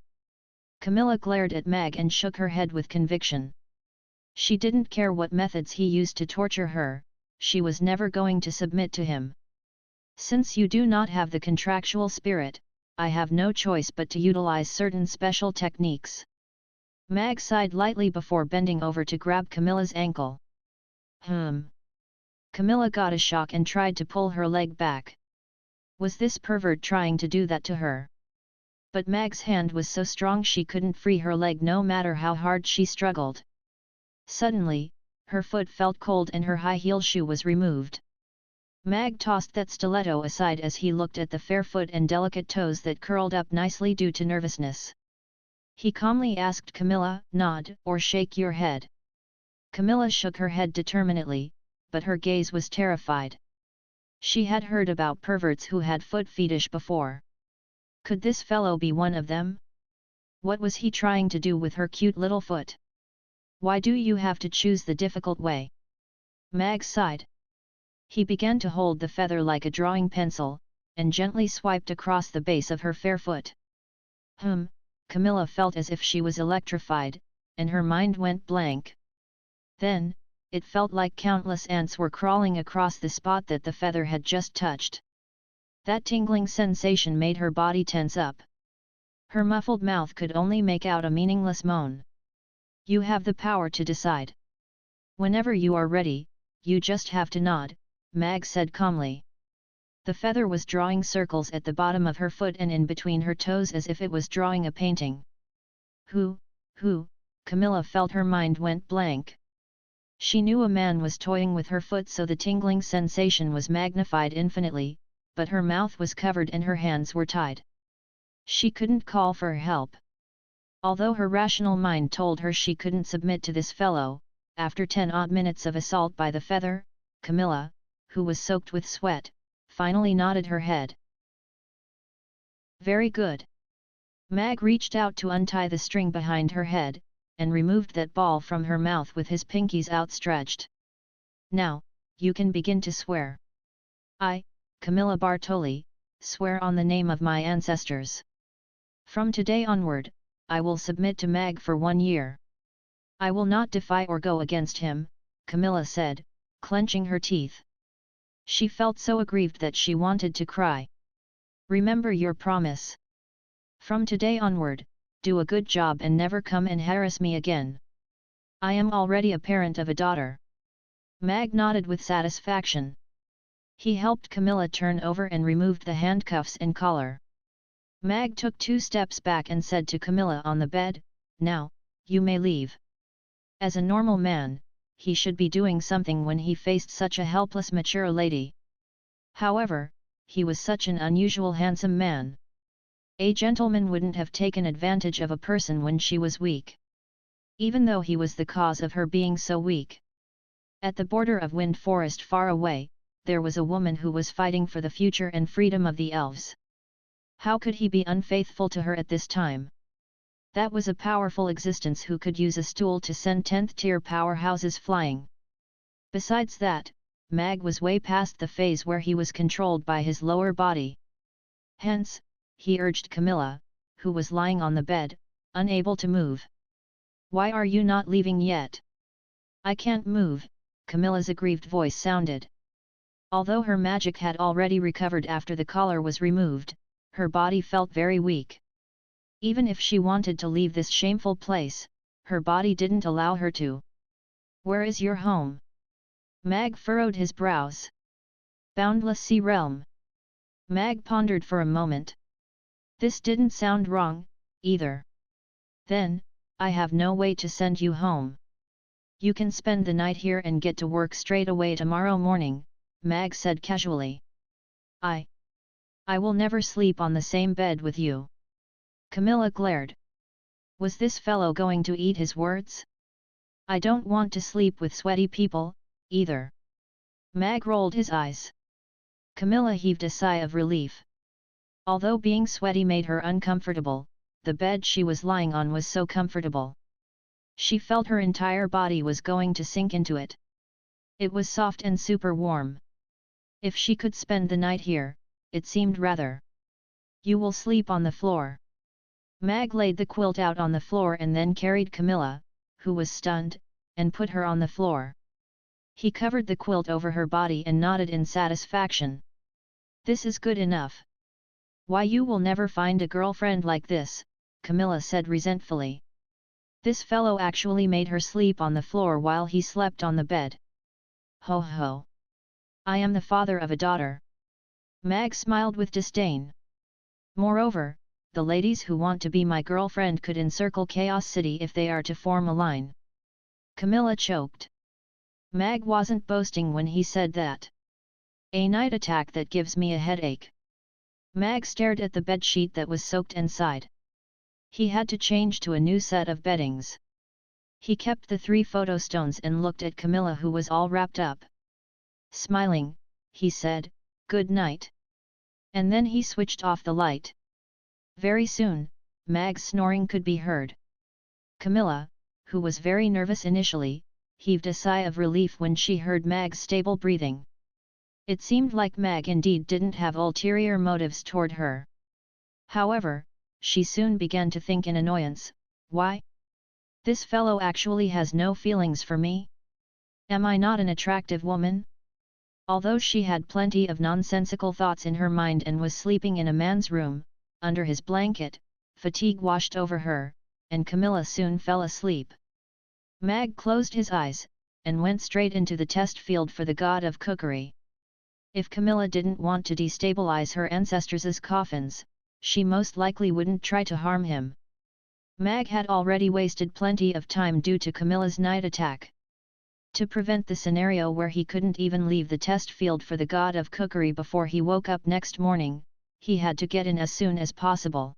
Camilla glared at Mag and shook her head with conviction. She didn't care what methods he used to torture her, she was never going to submit to him. Since you do not have the contractual spirit, I have no choice but to utilize certain special techniques. Mag sighed lightly before bending over to grab Camilla's ankle. Camilla got a shock and tried to pull her leg back. Was this pervert trying to do that to her? But Mag's hand was so strong she couldn't free her leg no matter how hard she struggled. Suddenly, her foot felt cold and her high-heel shoe was removed. Mag tossed that stiletto aside as he looked at the fair foot and delicate toes that curled up nicely due to nervousness. He calmly asked Camilla. Nod or shake your head. Camilla shook her head determinedly, but her gaze was terrified. She had heard about perverts who had foot fetish before. Could this fellow be one of them? What was he trying to do with her cute little foot? Why do you have to choose the difficult way? Mag sighed. He began to hold the feather like a drawing pencil, and gently swiped across the base of her fair foot. Camilla felt as if she was electrified, and her mind went blank. Then, it felt like countless ants were crawling across the spot that the feather had just touched. That tingling sensation made her body tense up. Her muffled mouth could only make out a meaningless moan. You have the power to decide. Whenever you are ready, you just have to nod, Mag said calmly. The feather was drawing circles at the bottom of her foot and in between her toes as if it was drawing a painting. Who? Camilla felt her mind went blank. She knew a man was toying with her foot, so the tingling sensation was magnified infinitely, but her mouth was covered and her hands were tied. She couldn't call for help. Although her rational mind told her she couldn't submit to this fellow, after 10 odd minutes of assault by the feather, Camilla, who was soaked with sweat, finally nodded her head. Very good. Mag reached out to untie the string behind her head, and removed that ball from her mouth with his pinkies outstretched. Now, you can begin to swear. I, Camilla Bartoli, swear on the name of my ancestors. From today onward, I will submit to Mag for 1 year. I will not defy or go against him, Camilla said, clenching her teeth. She felt so aggrieved that she wanted to cry. Remember your promise. From today onward, do a good job and never come and harass me again. I am already a parent of a daughter. Mag nodded with satisfaction. He helped Camilla turn over and removed the handcuffs and collar. Mag took 2 steps back and said to Camilla on the bed, Now, you may leave. As a normal man, he should be doing something when he faced such a helpless mature lady. However, he was such an unusual handsome man. A gentleman wouldn't have taken advantage of a person when she was weak. Even though he was the cause of her being so weak. At the border of Wind Forest far away, there was a woman who was fighting for the future and freedom of the elves. How could he be unfaithful to her at this time? That was a powerful existence who could use a stool to send 10th tier powerhouses flying. Besides that, Mag was way past the phase where he was controlled by his lower body. Hence, he urged Camilla, who was lying on the bed, unable to move. Why are you not leaving yet? I can't move, Camilla's aggrieved voice sounded. Although her magic had already recovered after the collar was removed, her body felt very weak. Even if she wanted to leave this shameful place, her body didn't allow her to. Where is your home? Mag furrowed his brows. Boundless Sea Realm. Mag pondered for a moment. This didn't sound wrong, either. Then, I have no way to send you home. You can spend the night here and get to work straight away tomorrow morning, Mag said casually. I will never sleep on the same bed with you. Camilla glared. Was this fellow going to eat his words? I don't want to sleep with sweaty people, either. Mag rolled his eyes. Camilla heaved a sigh of relief. Although being sweaty made her uncomfortable, the bed she was lying on was so comfortable. She felt her entire body was going to sink into it. It was soft and super warm. If she could spend the night here, it seemed rather. You will sleep on the floor. Mag laid the quilt out on the floor and then carried Camilla, who was stunned, and put her on the floor. He covered the quilt over her body and nodded in satisfaction. This is good enough. Why, you will never find a girlfriend like this, Camilla said resentfully. This fellow actually made her sleep on the floor while he slept on the bed. Ho ho! I am the father of a daughter. Mag smiled with disdain. Moreover, the ladies who want to be my girlfriend could encircle Chaos City if they are to form a line. Camilla choked. Mag wasn't boasting when he said that. A night attack that gives me a headache. Mag stared at the bedsheet that was soaked and sighed. He had to change to a new set of beddings. He kept the 3 photo stones and looked at Camilla, who was all wrapped up. Smiling, he said, "Good night." And then he switched off the light. Very soon, Mag's snoring could be heard. Camilla, who was very nervous initially, heaved a sigh of relief when she heard Mag's stable breathing. It seemed like Mag indeed didn't have ulterior motives toward her. However, she soon began to think in annoyance, why? This fellow actually has no feelings for me? Am I not an attractive woman? Although she had plenty of nonsensical thoughts in her mind and was sleeping in a man's room, under his blanket, fatigue washed over her, and Camilla soon fell asleep. Mag closed his eyes, and went straight into the test field for the god of cookery. If Camilla didn't want to destabilize her ancestors' coffins, she most likely wouldn't try to harm him. Mag had already wasted plenty of time due to Camilla's night attack. To prevent the scenario where he couldn't even leave the test field for the god of cookery before he woke up next morning, he had to get in as soon as possible.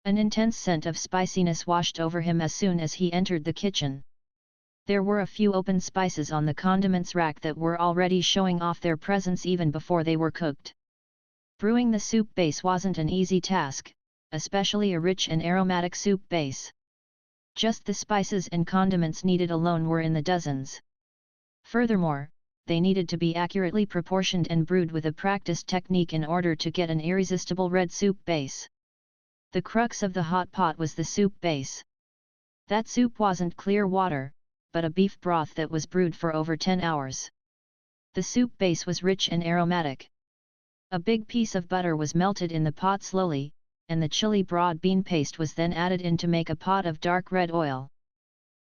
An intense scent of spiciness washed over him as soon as he entered the kitchen. There were a few open spices on the condiments rack that were already showing off their presence even before they were cooked. Brewing the soup base wasn't an easy task, especially a rich and aromatic soup base. Just the spices and condiments needed alone were in the dozens. Furthermore, they needed to be accurately proportioned and brewed with a practiced technique in order to get an irresistible red soup base. The crux of the hot pot was the soup base. That soup wasn't clear water, but a beef broth that was brewed for over 10 hours. The soup base was rich and aromatic. A big piece of butter was melted in the pot slowly, and the chili broad bean paste was then added in to make a pot of dark red oil.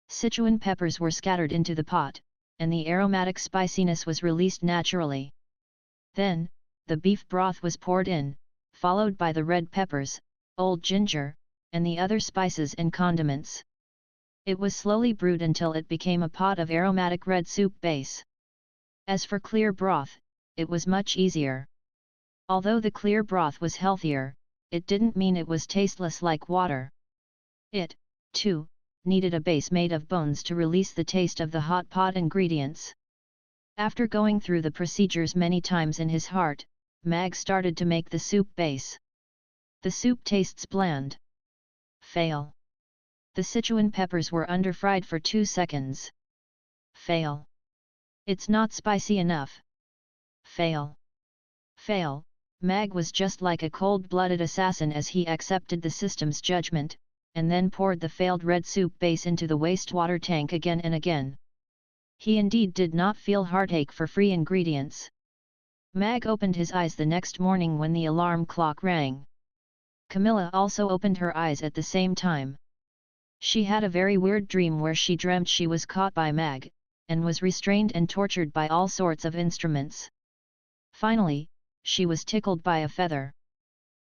Sichuan peppers were scattered into the pot, and the aromatic spiciness was released naturally. Then, the beef broth was poured in, followed by the red peppers, old ginger, and the other spices and condiments. It was slowly brewed until it became a pot of aromatic red soup base. As for clear broth, it was much easier. Although the clear broth was healthier, it didn't mean it was tasteless like water. It, too, needed a base made of bones to release the taste of the hot pot ingredients. After going through the procedures many times in his heart, Mag started to make the soup base. The soup tastes bland. Fail. The Sichuan peppers were under-fried for 2 seconds. Fail. It's not spicy enough. Fail. Fail. Mag was just like a cold-blooded assassin as he accepted the system's judgment, and then poured the failed red soup base into the wastewater tank again and again. He indeed did not feel heartache for free ingredients. Mag opened his eyes the next morning when the alarm clock rang. Camilla also opened her eyes at the same time. She had a very weird dream where she dreamt she was caught by Mag, and was restrained and tortured by all sorts of instruments. Finally, she was tickled by a feather.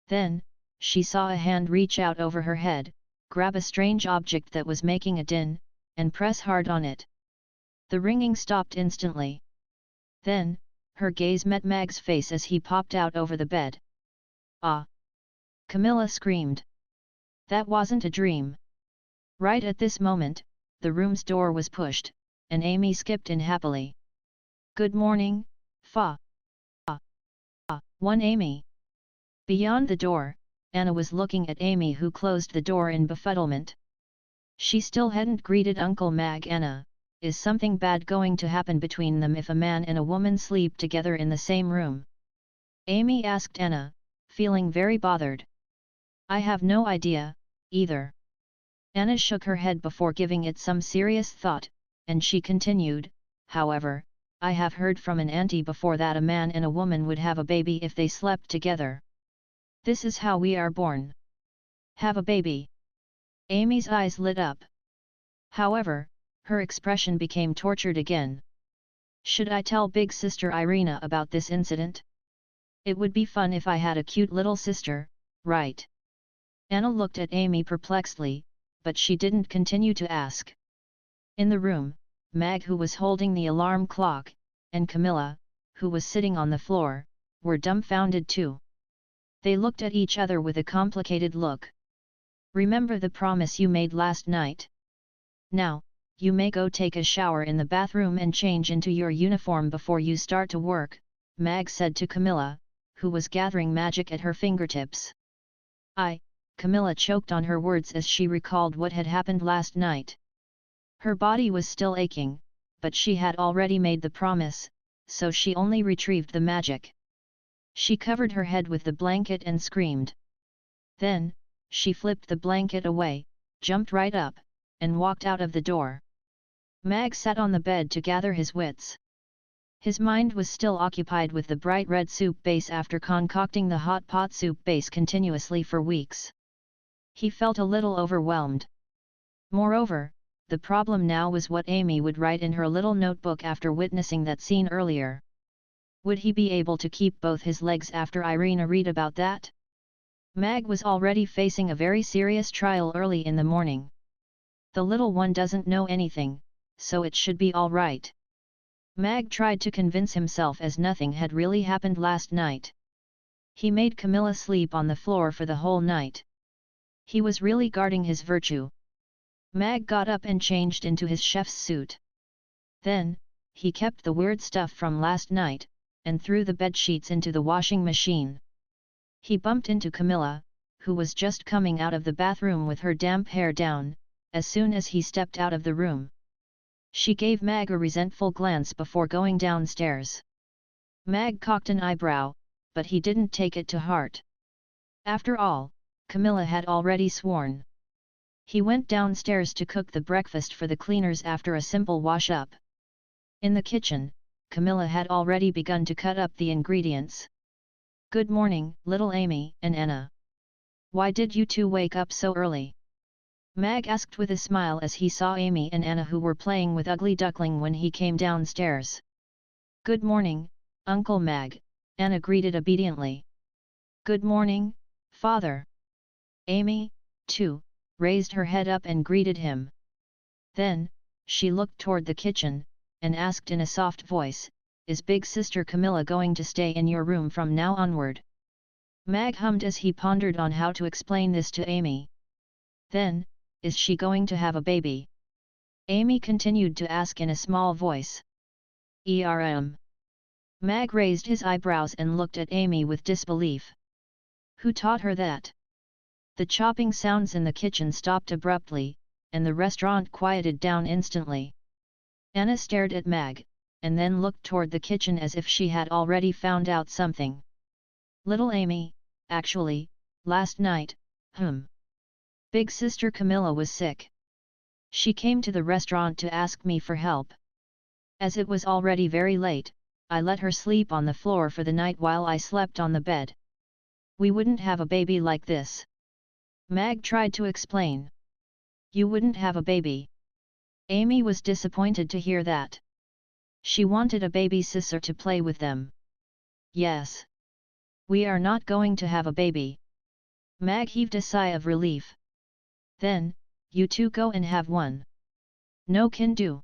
Then, she saw a hand reach out over her head, grab a strange object that was making a din, and press hard on it. The ringing stopped instantly. Then, her gaze met Mag's face as he popped out over the bed. "Ah!" Camilla screamed. That wasn't a dream. Right at this moment, the room's door was pushed, and Amy skipped in happily. "Good morning, Fa." One Amy. Beyond the door, Anna was looking at Amy, who closed the door in befuddlement. She still hadn't greeted Uncle Mag. "Anna, is something bad going to happen between them if a man and a woman sleep together in the same room?" Amy asked Anna, feeling very bothered. "I have no idea, either." Anna shook her head before giving it some serious thought, and she continued, "However, I have heard from an auntie before that a man and a woman would have a baby if they slept together. This is how we are born. Have a baby." Amy's eyes lit up. However, her expression became tortured again. "Should I tell big sister Irina about this incident? It would be fun if I had a cute little sister, right?" Anna looked at Amy perplexedly, but she didn't continue to ask. In the room, Mag, who was holding the alarm clock, and Camilla, who was sitting on the floor, were dumbfounded too. They looked at each other with a complicated look. Remember the promise you made last night. Now, you may go take a shower in the bathroom and change into your uniform before you start to work, Mag said to Camilla, who was gathering magic at her fingertips. Camilla choked on her words as she recalled what had happened last night. Her body was still aching, but she had already made the promise, so she only retrieved the magic. She covered her head with the blanket and screamed. Then, she flipped the blanket away, jumped right up, and walked out of the door. Mag sat on the bed to gather his wits. His mind was still occupied with the bright red soup base after concocting the hot pot soup base continuously for weeks. He felt a little overwhelmed. Moreover, the problem now was what Amy would write in her little notebook after witnessing that scene earlier. Would he be able to keep both his legs after Irina read about that? Mag was already facing a very serious trial early in the morning. The little one doesn't know anything, so it should be all right. Mag tried to convince himself as nothing had really happened last night. He made Camilla sleep on the floor for the whole night. He was really guarding his virtue. Mag got up and changed into his chef's suit. Then, he kept the weird stuff from last night, and threw the bedsheets into the washing machine. He bumped into Camilla, who was just coming out of the bathroom with her damp hair down, as soon as he stepped out of the room. She gave Mag a resentful glance before going downstairs. Mag cocked an eyebrow, but he didn't take it to heart. After all, Camilla had already sworn. He went downstairs to cook the breakfast for the cleaners after a simple wash-up. In the kitchen, Camilla had already begun to cut up the ingredients. "Good morning, little Amy and Anna. Why did you two wake up so early?" Mag asked with a smile as he saw Amy and Anna, who were playing with Ugly Duckling when he came downstairs. "Good morning, Uncle Mag," Anna greeted obediently. "Good morning, Father." Amy, too, raised her head up and greeted him. Then, she looked toward the kitchen, and asked in a soft voice, "Is big sister Camilla going to stay in your room from now onward?" Mag hummed as he pondered on how to explain this to Amy. Then, "Is she going to have a baby?" Amy continued to ask in a small voice. Mag raised his eyebrows and looked at Amy with disbelief. "Who taught her that?" The chopping sounds in the kitchen stopped abruptly, and the restaurant quieted down instantly. Anna stared at Mag, and then looked toward the kitchen as if she had already found out something. "Little Amy, actually, last night, Big sister Camilla was sick. She came to the restaurant to ask me for help. As it was already very late, I let her sleep on the floor for the night while I slept on the bed. We wouldn't have a baby like this." Mag tried to explain. "You wouldn't have a baby?" Amy was disappointed to hear that. She wanted a baby sister to play with them. "Yes. We are not going to have a baby." Mag heaved a sigh of relief. "Then, you two go and have one." "No can do."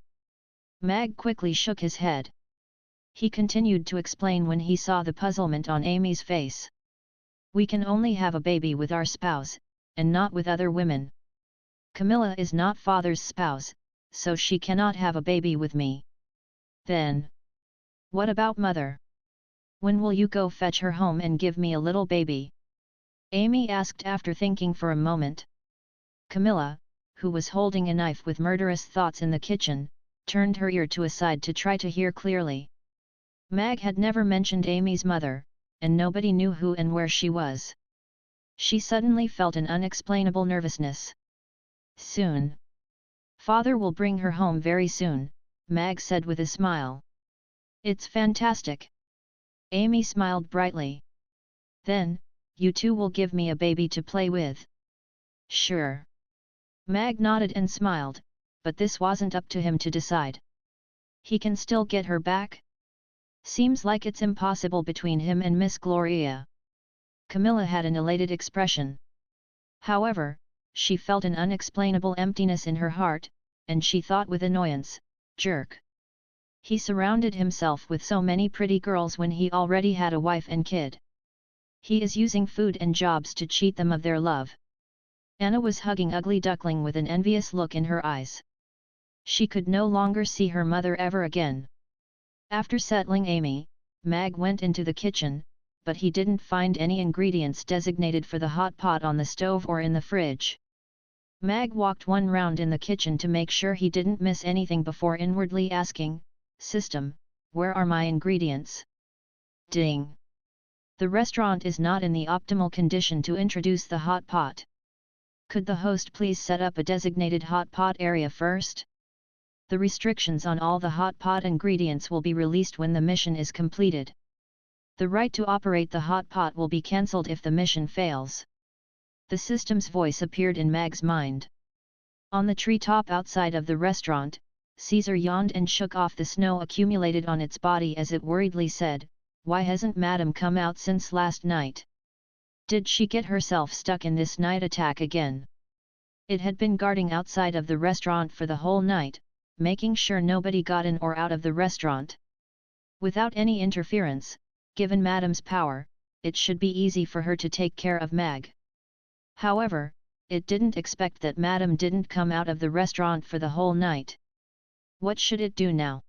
Mag quickly shook his head. He continued to explain when he saw the puzzlement on Amy's face. "We can only have a baby with our spouse, and not with other women. Camilla is not father's spouse, so she cannot have a baby with me." "Then, what about mother? When will you go fetch her home and give me a little baby?" Amy asked after thinking for a moment. Camilla, who was holding a knife with murderous thoughts in the kitchen, turned her ear to a side to try to hear clearly. Mag had never mentioned Amy's mother, and nobody knew who and where she was. She suddenly felt an unexplainable nervousness. "Soon. Father will bring her home very soon," Mag said with a smile. "It's fantastic." Amy smiled brightly. "Then, you two will give me a baby to play with?" "Sure." Mag nodded and smiled, but this wasn't up to him to decide. He can still get her back? Seems like it's impossible between him and Miss Gloria. Camilla had an elated expression. However, she felt an unexplainable emptiness in her heart, and she thought with annoyance, "Jerk. He surrounded himself with so many pretty girls when he already had a wife and kid. He is using food and jobs to cheat them of their love." Anna was hugging Ugly Duckling with an envious look in her eyes. She could no longer see her mother ever again. After settling Amy, Mag went into the kitchen, but he didn't find any ingredients designated for the hot pot on the stove or in the fridge. Mag walked one round in the kitchen to make sure he didn't miss anything before inwardly asking, "System, where are my ingredients?" Ding! The restaurant is not in the optimal condition to introduce the hot pot. Could the host please set up a designated hot pot area first? The restrictions on all the hot pot ingredients will be released when the mission is completed. The right to operate the hot pot will be cancelled if the mission fails. The system's voice appeared in Mag's mind. On the treetop outside of the restaurant, Caesar yawned and shook off the snow accumulated on its body as it worriedly said, "Why hasn't Madam come out since last night? Did she get herself stuck in this night attack again?" It had been guarding outside of the restaurant for the whole night, making sure nobody got in or out of the restaurant. Without any interference, given Madam's power, it should be easy for her to take care of Mag. However, it didn't expect that Madam didn't come out of the restaurant for the whole night. What should it do now?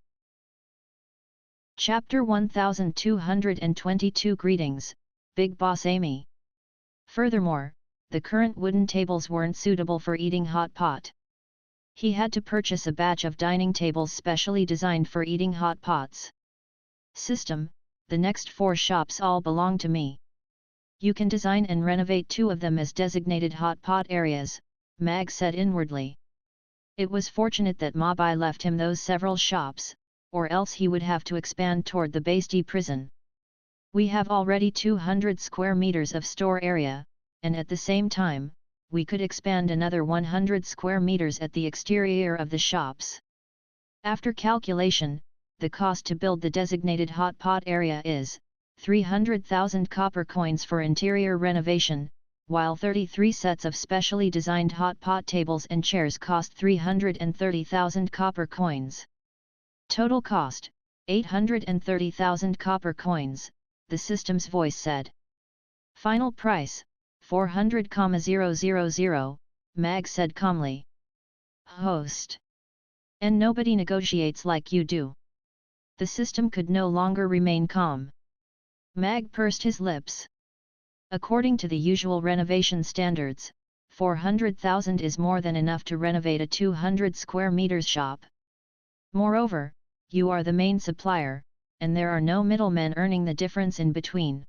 Chapter 1222 Greetings, Big Boss Amy. Furthermore, the current wooden tables weren't suitable for eating hot pot. He had to purchase a batch of dining tables specially designed for eating hot pots. System, the next 4 shops all belong to me. You can design and renovate 2 of them as designated hot pot areas, Mag said inwardly. It was fortunate that Mabai left him those several shops, or else he would have to expand toward the Basti prison. We have already 200 square meters of store area, and at the same time, we could expand another 100 square meters at the exterior of the shops. After calculation, the cost to build the designated hot pot area is 300,000 copper coins for interior renovation, while 33 sets of specially designed hot pot tables and chairs cost 330,000 copper coins. Total cost, 830,000 copper coins, the system's voice said. Final price, 400,000, Mag said calmly. Host. And nobody negotiates like you do. The system could no longer remain calm. Mag pursed his lips. According to the usual renovation standards, 400,000 is more than enough to renovate a 200 square meters shop. Moreover, you are the main supplier, and there are no middlemen earning the difference in between.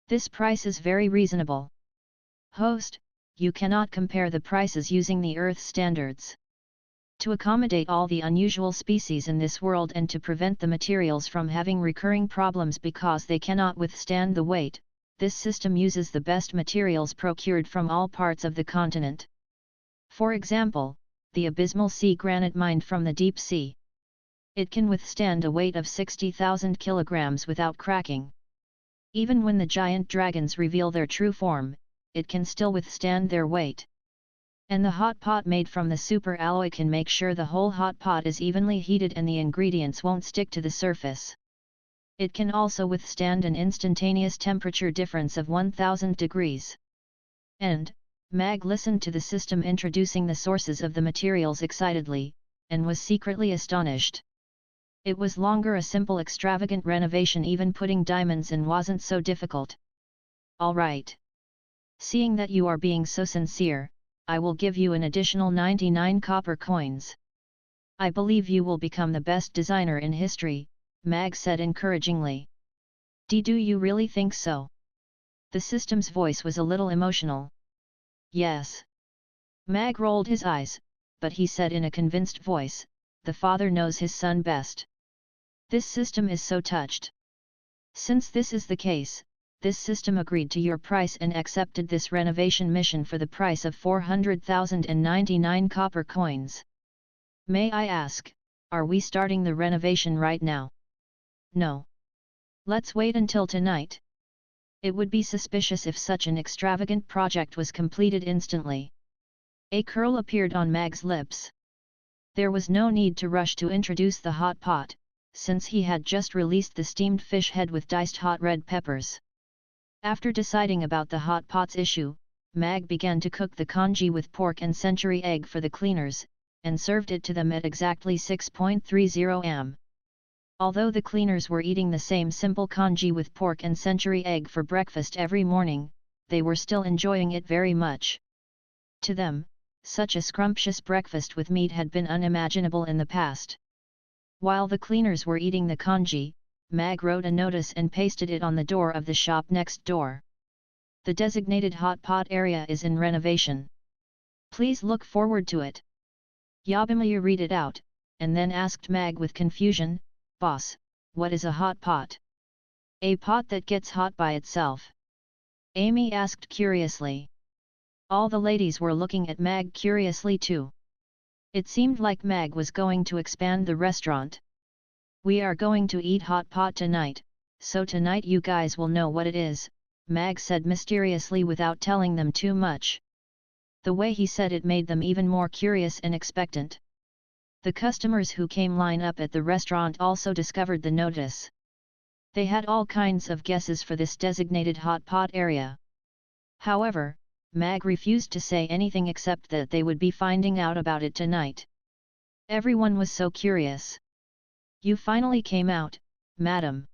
This price is very reasonable. Host, you cannot compare the prices using the Earth standards. To accommodate all the unusual species in this world and to prevent the materials from having recurring problems because they cannot withstand the weight, this system uses the best materials procured from all parts of the continent. For example, the abysmal sea granite mined from the deep sea. It can withstand a weight of 60,000 kilograms without cracking. Even when the giant dragons reveal their true form, it can still withstand their weight. And the hot pot made from the super alloy can make sure the whole hot pot is evenly heated and the ingredients won't stick to the surface. It can also withstand an instantaneous temperature difference of 1000 degrees. And, Mag listened to the system introducing the sources of the materials excitedly, and was secretly astonished. It was longer a simple extravagant renovation, even putting diamonds in wasn't so difficult. All right. Seeing that you are being so sincere, I will give you an additional 99 copper coins. I believe you will become the best designer in history, Mag said encouragingly. Do you really think so? The system's voice was a little emotional. Yes. Mag rolled his eyes, but he said in a convinced voice, the father knows his son best. This system is so touched. Since this is the case, this system agreed to your price and accepted this renovation mission for the price of 400,099 copper coins. May I ask, are we starting the renovation right now? No. Let's wait until tonight. It would be suspicious if such an extravagant project was completed instantly. A curl appeared on Mag's lips. There was no need to rush to introduce the hot pot, since he had just released the steamed fish head with diced hot red peppers. After deciding about the hot pot's issue, Mag began to cook the congee with pork and century egg for the cleaners, and served it to them at exactly 6:30 am. Although the cleaners were eating the same simple congee with pork and century egg for breakfast every morning, they were still enjoying it very much. To them, such a scrumptious breakfast with meat had been unimaginable in the past. While the cleaners were eating the congee, Mag wrote a notice and pasted it on the door of the shop next door. The designated hot pot area is in renovation. Please look forward to it. Yabimaya read it out, and then asked Mag with confusion, "Boss, what is a hot pot?" "A pot that gets hot by itself," Amy asked curiously. All the ladies were looking at Mag curiously too. It seemed like Mag was going to expand the restaurant. "We are going to eat hot pot tonight, so tonight you guys will know what it is," Mag said mysteriously without telling them too much. The way he said it made them even more curious and expectant. The customers who came line up at the restaurant also discovered the notice. They had all kinds of guesses for this designated hot pot area. However, Mag refused to say anything except that they would be finding out about it tonight. Everyone was so curious. "You finally came out, madam,"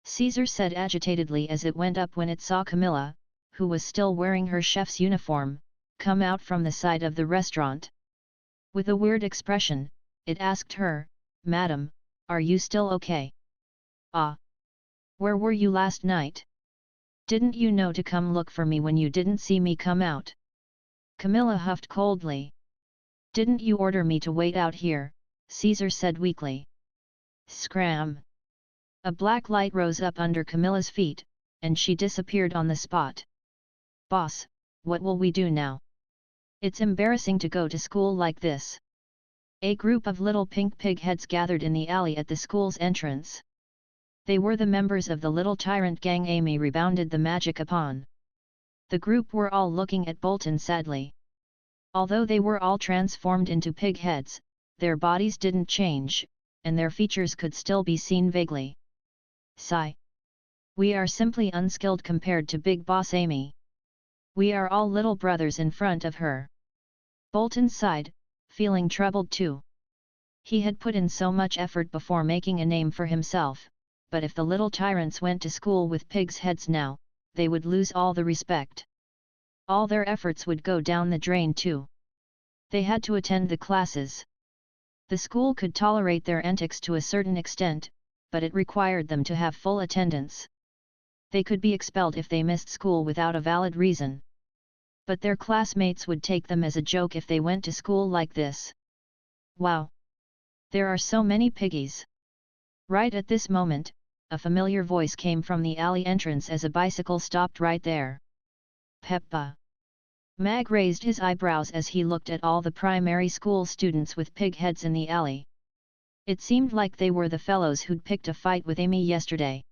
Caesar said agitatedly as it went up when it saw Camilla, who was still wearing her chef's uniform, come out from the side of the restaurant. With a weird expression, it asked her, "Madam, are you still okay?" "Ah. Where were you last night? Didn't you know to come look for me when you didn't see me come out?" Camilla huffed coldly. "Didn't you order me to wait out here?" Caesar said weakly. Scram! A black light rose up under Camilla's feet, and she disappeared on the spot. "Boss, what will we do now? It's embarrassing to go to school like this." A group of little pink pig heads gathered in the alley at the school's entrance. They were the members of the Little Tyrant gang Amy rebounded the magic upon. The group were all looking at Bolton sadly. Although they were all transformed into pig heads, their bodies didn't change, and their features could still be seen vaguely. "Sigh. We are simply unskilled compared to Big Boss Amy. We are all little brothers in front of her." Bolton sighed, feeling troubled too. He had put in so much effort before making a name for himself, but if the little tyrants went to school with pigs' heads now, they would lose all the respect. All their efforts would go down the drain too. They had to attend the classes. The school could tolerate their antics to a certain extent, but it required them to have full attendance. They could be expelled if they missed school without a valid reason. But their classmates would take them as a joke if they went to school like this. "Wow! There are so many piggies!" Right at this moment, a familiar voice came from the alley entrance as a bicycle stopped right there. "Peppa!" Mag raised his eyebrows as he looked at all the primary school students with pig heads in the alley. It seemed like they were the fellows who'd picked a fight with Amy yesterday.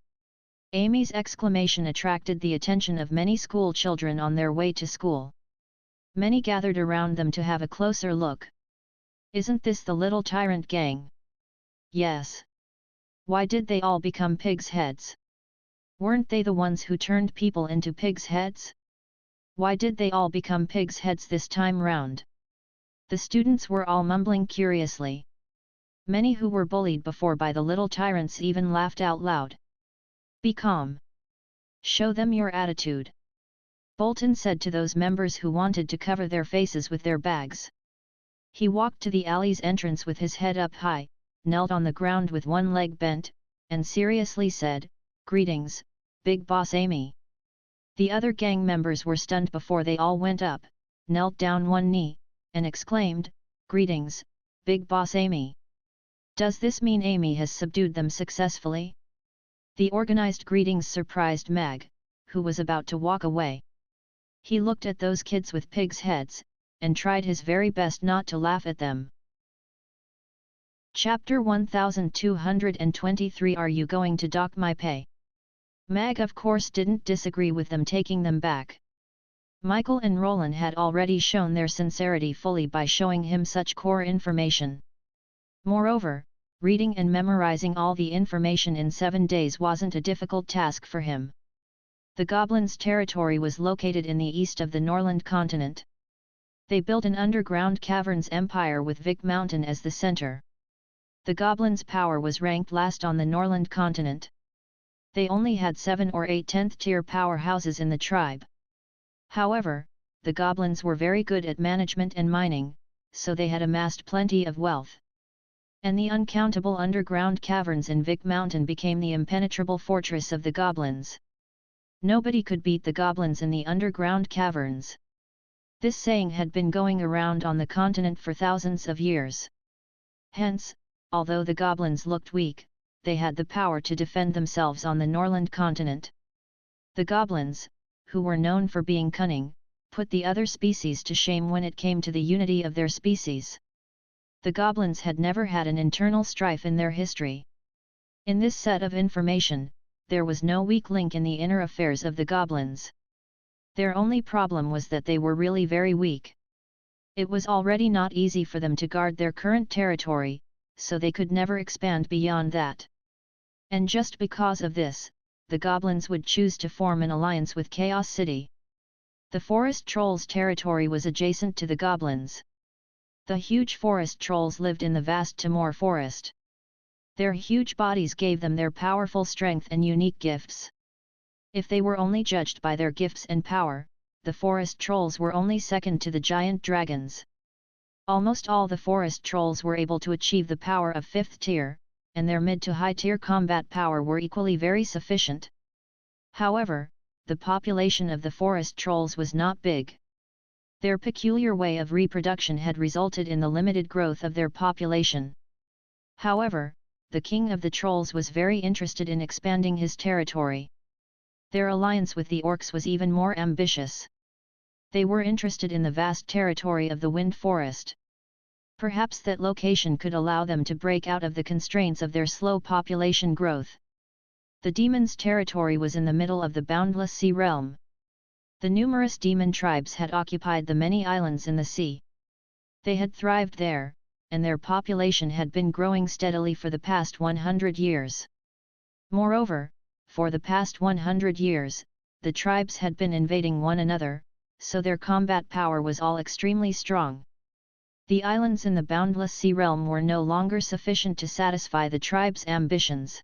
Amy's exclamation attracted the attention of many school children on their way to school. Many gathered around them to have a closer look. "Isn't this the Little Tyrant gang?" "Yes." "Why did they all become pigs' heads? Weren't they the ones who turned people into pigs' heads? Why did they all become pigs' heads this time round?" The students were all mumbling curiously. Many who were bullied before by the Little Tyrants even laughed out loud. "Be calm. Show them your attitude," Bolton said to those members who wanted to cover their faces with their bags. He walked to the alley's entrance with his head up high, knelt on the ground with one leg bent, and seriously said, "Greetings, Big Boss Amy." The other gang members were stunned before they all went up, knelt down one knee, and exclaimed, "Greetings, Big Boss Amy. Does this mean Amy has subdued them successfully?" The organized greetings surprised Mag, who was about to walk away. He looked at those kids with pigs' heads, and tried his very best not to laugh at them. Chapter 1223 Are you going to dock my pay? Mag of course didn't disagree with them taking them back. Michael and Roland had already shown their sincerity fully by showing him such core information. Moreover, reading and memorizing all the information in 7 days wasn't a difficult task for him. The goblins' territory was located in the east of the Norland continent. They built an underground caverns empire with Vik Mountain as the center. The goblins' power was ranked last on the Norland continent. They only had 7 or 8 10th-tier powerhouses in the tribe. However, the goblins were very good at management and mining, so they had amassed plenty of wealth. And the uncountable underground caverns in Vik Mountain became the impenetrable fortress of the goblins. Nobody could beat the goblins in the underground caverns. This saying had been going around on the continent for thousands of years. Hence, although the goblins looked weak, they had the power to defend themselves on the Norland continent. The goblins, who were known for being cunning, put the other species to shame when it came to the unity of their species. The goblins had never had an internal strife in their history. In this set of information, there was no weak link in the inner affairs of the goblins. Their only problem was that they were really very weak. It was already not easy for them to guard their current territory, so they could never expand beyond that. And just because of this, the goblins would choose to form an alliance with Chaos City. The forest trolls' territory was adjacent to the goblins. The huge forest trolls lived in the vast Timor forest. Their huge bodies gave them their powerful strength and unique gifts. If they were only judged by their gifts and power, the forest trolls were only second to the giant dragons. Almost all the forest trolls were able to achieve the power of 5th tier, and their mid to high tier combat power were equally very sufficient. However, the population of the forest trolls was not big. Their peculiar way of reproduction had resulted in the limited growth of their population. However, the king of the trolls was very interested in expanding his territory. Their alliance with the orcs was even more ambitious. They were interested in the vast territory of the Wind Forest. Perhaps that location could allow them to break out of the constraints of their slow population growth. The demons' territory was in the middle of the boundless sea realm. The numerous demon tribes had occupied the many islands in the sea. They had thrived there, and their population had been growing steadily for the past 100 years. Moreover, for the past 100 years, the tribes had been invading one another, so their combat power was all extremely strong. The islands in the boundless sea realm were no longer sufficient to satisfy the tribe's ambitions.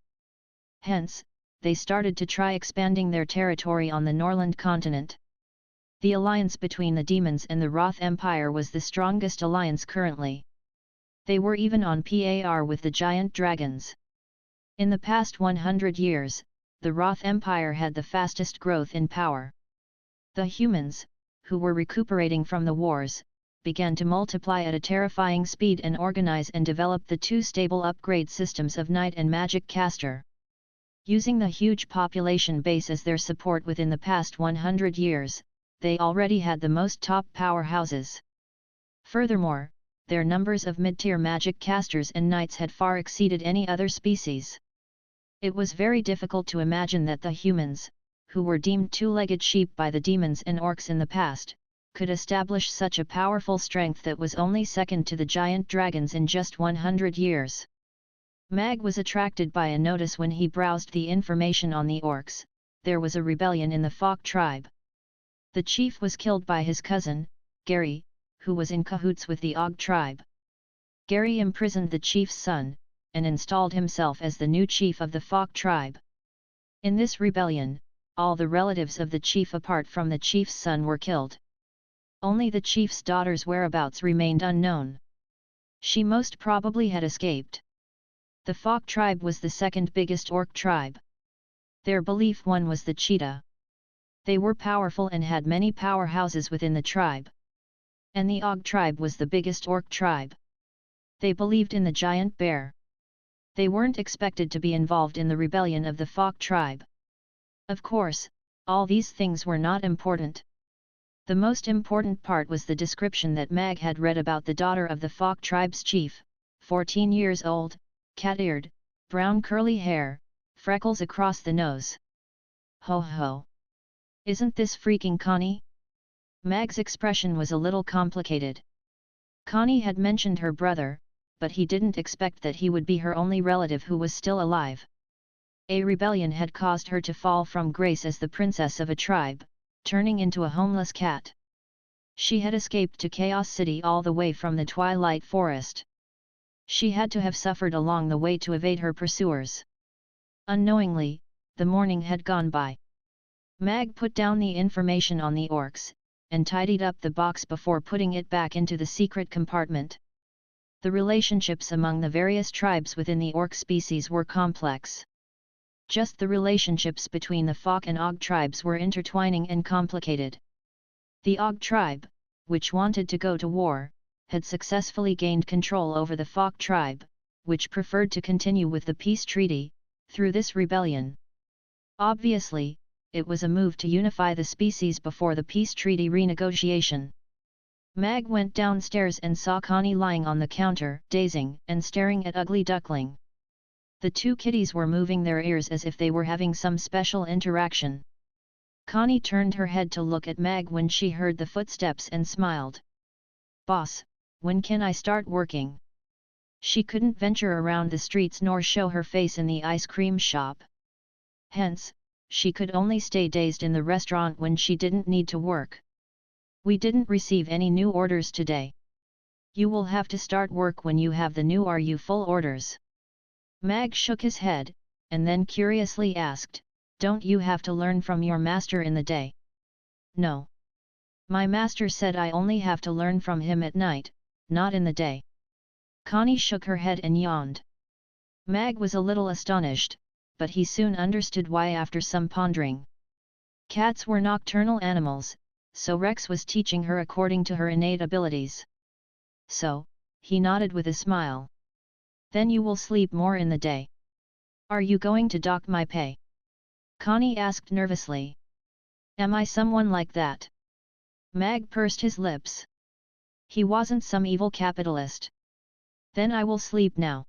Hence, they started to try expanding their territory on the Norland continent. The alliance between the demons and the Roth Empire was the strongest alliance currently. They were even on par with the giant dragons. In the past 100 years, the Roth Empire had the fastest growth in power. The humans, who were recuperating from the wars, began to multiply at a terrifying speed and organize and develop the two stable upgrade systems of Knight and Magic Caster. Using the huge population base as their support within the past 100 years, they already had the most top powerhouses. Furthermore, their numbers of mid-tier magic casters and knights had far exceeded any other species. It was very difficult to imagine that the humans, who were deemed two-legged sheep by the demons and orcs in the past, could establish such a powerful strength that was only second to the giant dragons in just 100 years. Mag was attracted by a notice when he browsed the information on the orcs. There was a rebellion in the Fok tribe. The chief was killed by his cousin, Gary, who was in cahoots with the Og tribe. Gary imprisoned the chief's son, and installed himself as the new chief of the Fok tribe. In this rebellion, all the relatives of the chief apart from the chief's son were killed. Only the chief's daughter's whereabouts remained unknown. She most probably had escaped. The Fok tribe was the second biggest orc tribe. Their belief one was the cheetah. They were powerful and had many powerhouses within the tribe. And the Og tribe was the biggest orc tribe. They believed in the giant bear. They weren't expected to be involved in the rebellion of the Fok tribe. Of course, all these things were not important. The most important part was the description that Mag had read about the daughter of the Fok tribe's chief, 14 years old, cat-eared, brown curly hair, freckles across the nose. Ho ho! Isn't this freaking Connie? Mag's expression was a little complicated. Connie had mentioned her brother, but he didn't expect that he would be her only relative who was still alive. A rebellion had caused her to fall from grace as the princess of a tribe, turning into a homeless cat. She had escaped to Chaos City all the way from the Twilight Forest. She had to have suffered along the way to evade her pursuers. Unknowingly, the morning had gone by. Mag put down the information on the orcs, and tidied up the box before putting it back into the secret compartment. The relationships among the various tribes within the orc species were complex. Just the relationships between the Fok and Og tribes were intertwining and complicated. The Og tribe, which wanted to go to war, had successfully gained control over the Fok tribe, which preferred to continue with the peace treaty, through this rebellion. Obviously, it was a move to unify the species before the peace treaty renegotiation. Mag went downstairs and saw Connie lying on the counter, dazing and staring at Ugly Duckling. The two kitties were moving their ears as if they were having some special interaction. Connie turned her head to look at Mag when she heard the footsteps and smiled. "Boss, when can I start working?" She couldn't venture around the streets nor show her face in the ice cream shop. Hence, she could only stay dazed in the restaurant when she didn't need to work. "We didn't receive any new orders today." "You will have to start work when you have the new "Are you full" orders." Mag shook his head, and then curiously asked, "Don't you have to learn from your master in the day?" "No. My master said I only have to learn from him at night, not in the day." Connie shook her head and yawned. Mag was a little astonished, but he soon understood why after some pondering. Cats were nocturnal animals, so Rex was teaching her according to her innate abilities. So, he nodded with a smile. "Then you will sleep more in the day." "Are you going to dock my pay?" Connie asked nervously. "Am I someone like that?" Mag pursed his lips. He wasn't some evil capitalist. "Then I will sleep now."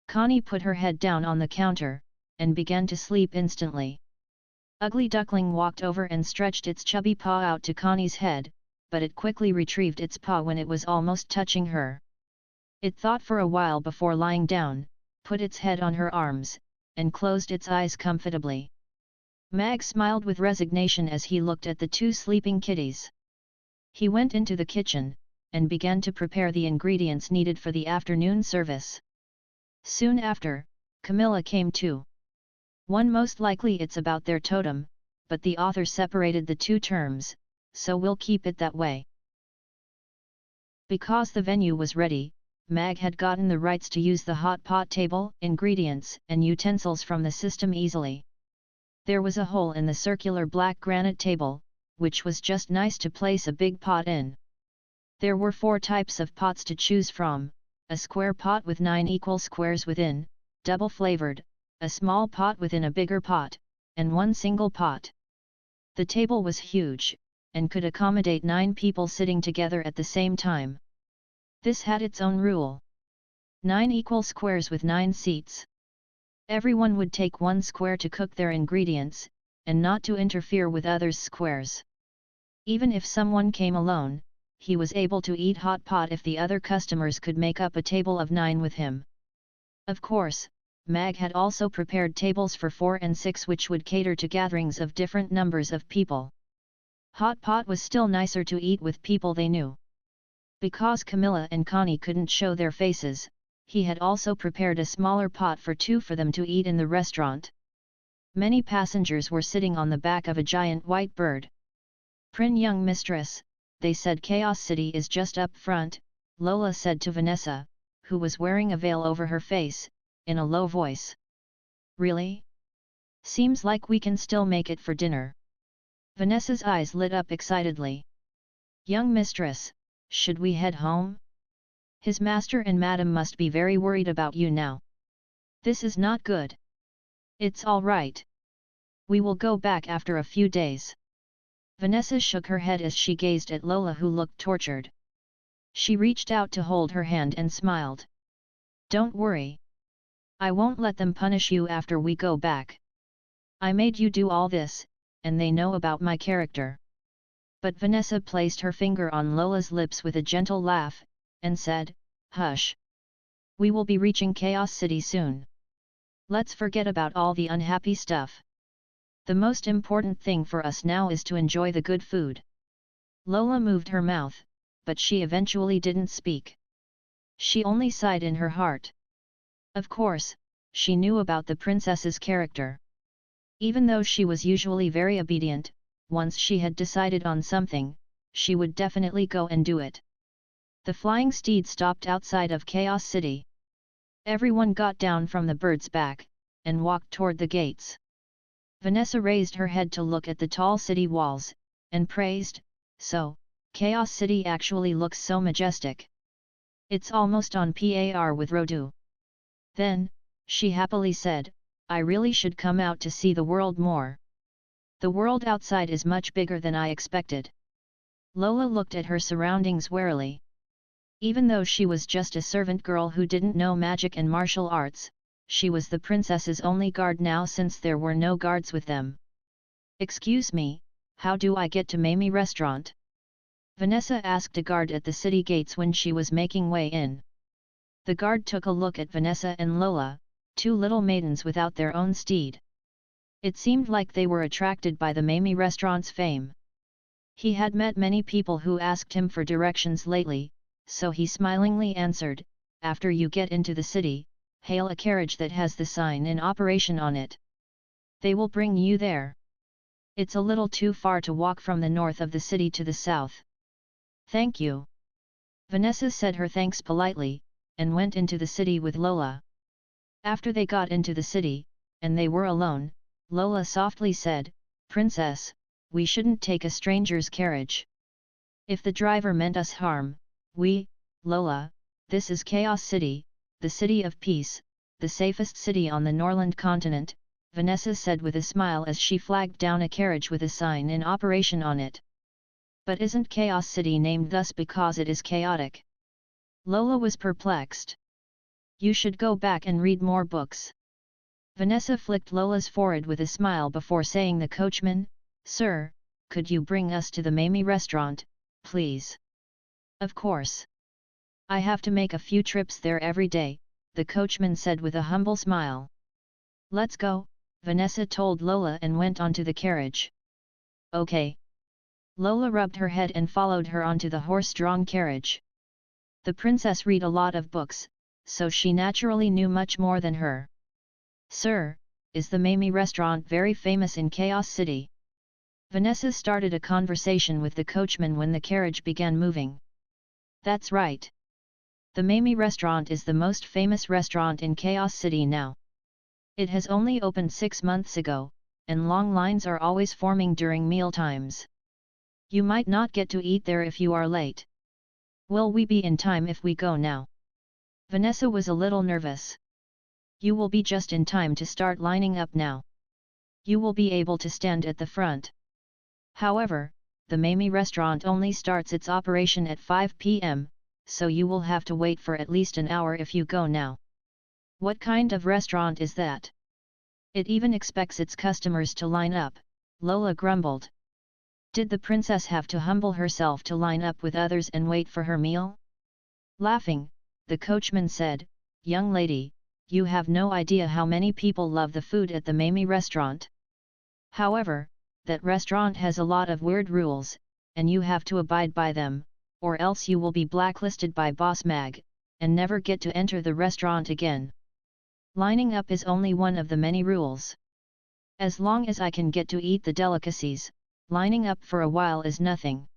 Connie put her head down on the counter, and began to sleep instantly. Ugly Duckling walked over and stretched its chubby paw out to Connie's head, but it quickly retrieved its paw when it was almost touching her. It thought for a while before lying down, put its head on her arms, and closed its eyes comfortably. Mag smiled with resignation as he looked at the two sleeping kitties. He went into the kitchen, and began to prepare the ingredients needed for the afternoon service. Soon after, Camilla came too. "One most likely it's about their totem, but the author separated the two terms, so we'll keep it that way." Because the venue was ready, Mag had gotten the rights to use the hot pot table, ingredients, and utensils from the system easily. There was a hole in the circular black granite table, which was just nice to place a big pot in. There were 4 types of pots to choose from: a square pot with 9 equal squares within, double-flavored, a small pot within a bigger pot, and 1 single pot. The table was huge, and could accommodate 9 people sitting together at the same time. This had its own rule. 9 equal squares with 9 seats. Everyone would take 1 square to cook their ingredients, and not to interfere with others' squares. Even if someone came alone, he was able to eat hot pot if the other customers could make up a table of 9 with him. Of course, Mag had also prepared tables for 4 and 6 which would cater to gatherings of different numbers of people. Hot pot was still nicer to eat with people they knew. Because Camilla and Connie couldn't show their faces, he had also prepared a smaller pot for 2 for them to eat in the restaurant. Many passengers were sitting on the back of a giant white bird. "Prin young mistress, they said Chaos City is just up front," Lola said to Vanessa, who was wearing a veil over her face, in a low voice. "Really? Seems like we can still make it for dinner." Vanessa's eyes lit up excitedly. "Young mistress, should we head home? His master and madam must be very worried about you now. This is not good." "It's all right. We will go back after a few days." Vanessa shook her head as she gazed at Lola, who looked tortured. She reached out to hold her hand and smiled. "Don't worry. I won't let them punish you after we go back. I made you do all this, and they know about my character." But Vanessa placed her finger on Lola's lips with a gentle laugh, and said, "Hush. We will be reaching Chaos City soon. Let's forget about all the unhappy stuff. The most important thing for us now is to enjoy the good food. Lola moved her mouth, but she eventually didn't speak. She only sighed in her heart. Of course, she knew about the princess's character. Even though she was usually very obedient, once she had decided on something, she would definitely go and do it. The flying steed stopped outside of Chaos City. Everyone got down from the bird's back, and walked toward the gates. Vanessa raised her head to look at the tall city walls, and praised, "So, Chaos City actually looks so majestic. It's almost on par with Rodu." Then, she happily said, "I really should come out to see the world more. The world outside is much bigger than I expected." Lola looked at her surroundings warily. Even though she was just a servant girl who didn't know magic and martial arts, she was the princess's only guard now since there were no guards with them. "Excuse me, how do I get to Mamie Restaurant?" Vanessa asked a guard at the city gates when she was making way in. The guard took a look at Vanessa and Lola, two little maidens without their own steed. It seemed like they were attracted by the Mamie Restaurant's fame. He had met many people who asked him for directions lately, so he smilingly answered, "After you get into the city, hail a carriage that has the sign in operation on it. They will bring you there. It's a little too far to walk from the north of the city to the south." "Thank you." Vanessa said her thanks politely, and went into the city with Lola. After they got into the city, and they were alone, Lola softly said, "Princess, we shouldn't take a stranger's carriage. If the driver meant us harm, Lola, this is Chaos City, the city of peace, the safest city on the Norland continent," Vanessa said with a smile as she flagged down a carriage with a sign in operation on it. "But isn't Chaos City named thus because it is chaotic?" Lola was perplexed. "You should go back and read more books." Vanessa flicked Lola's forehead with a smile before saying the coachman, "Sir, could you bring us to the Mamie Restaurant, please?" "Of course. I have to make a few trips there every day," the coachman said with a humble smile. "Let's go," Vanessa told Lola and went onto the carriage. "Okay." Lola rubbed her head and followed her onto the horse-drawn carriage. The princess read a lot of books, so she naturally knew much more than her. "Sir, is the Mamie Restaurant very famous in Chaos City?" Vanessa started a conversation with the coachman when the carriage began moving. "That's right. The Mamie Restaurant is the most famous restaurant in Chaos City now. It has only opened 6 months ago, and long lines are always forming during meal times. You might not get to eat there if you are late. Will we be in time if we go now?" Vanessa was a little nervous. "You will be just in time to start lining up now. You will be able to stand at the front. However, the Mamie Restaurant only starts its operation at 5 p.m., so you will have to wait for at least an hour if you go now." "What kind of restaurant is that? It even expects its customers to line up," Lola grumbled. Did the princess have to humble herself to line up with others and wait for her meal? Laughing, the coachman said, "Young lady, you have no idea how many people love the food at the Mamie Restaurant. However, that restaurant has a lot of weird rules, and you have to abide by them, or else you will be blacklisted by Boss Mag, and never get to enter the restaurant again. Lining up is only one of the many rules. As long as I can get to eat the delicacies, lining up for a while is nothing."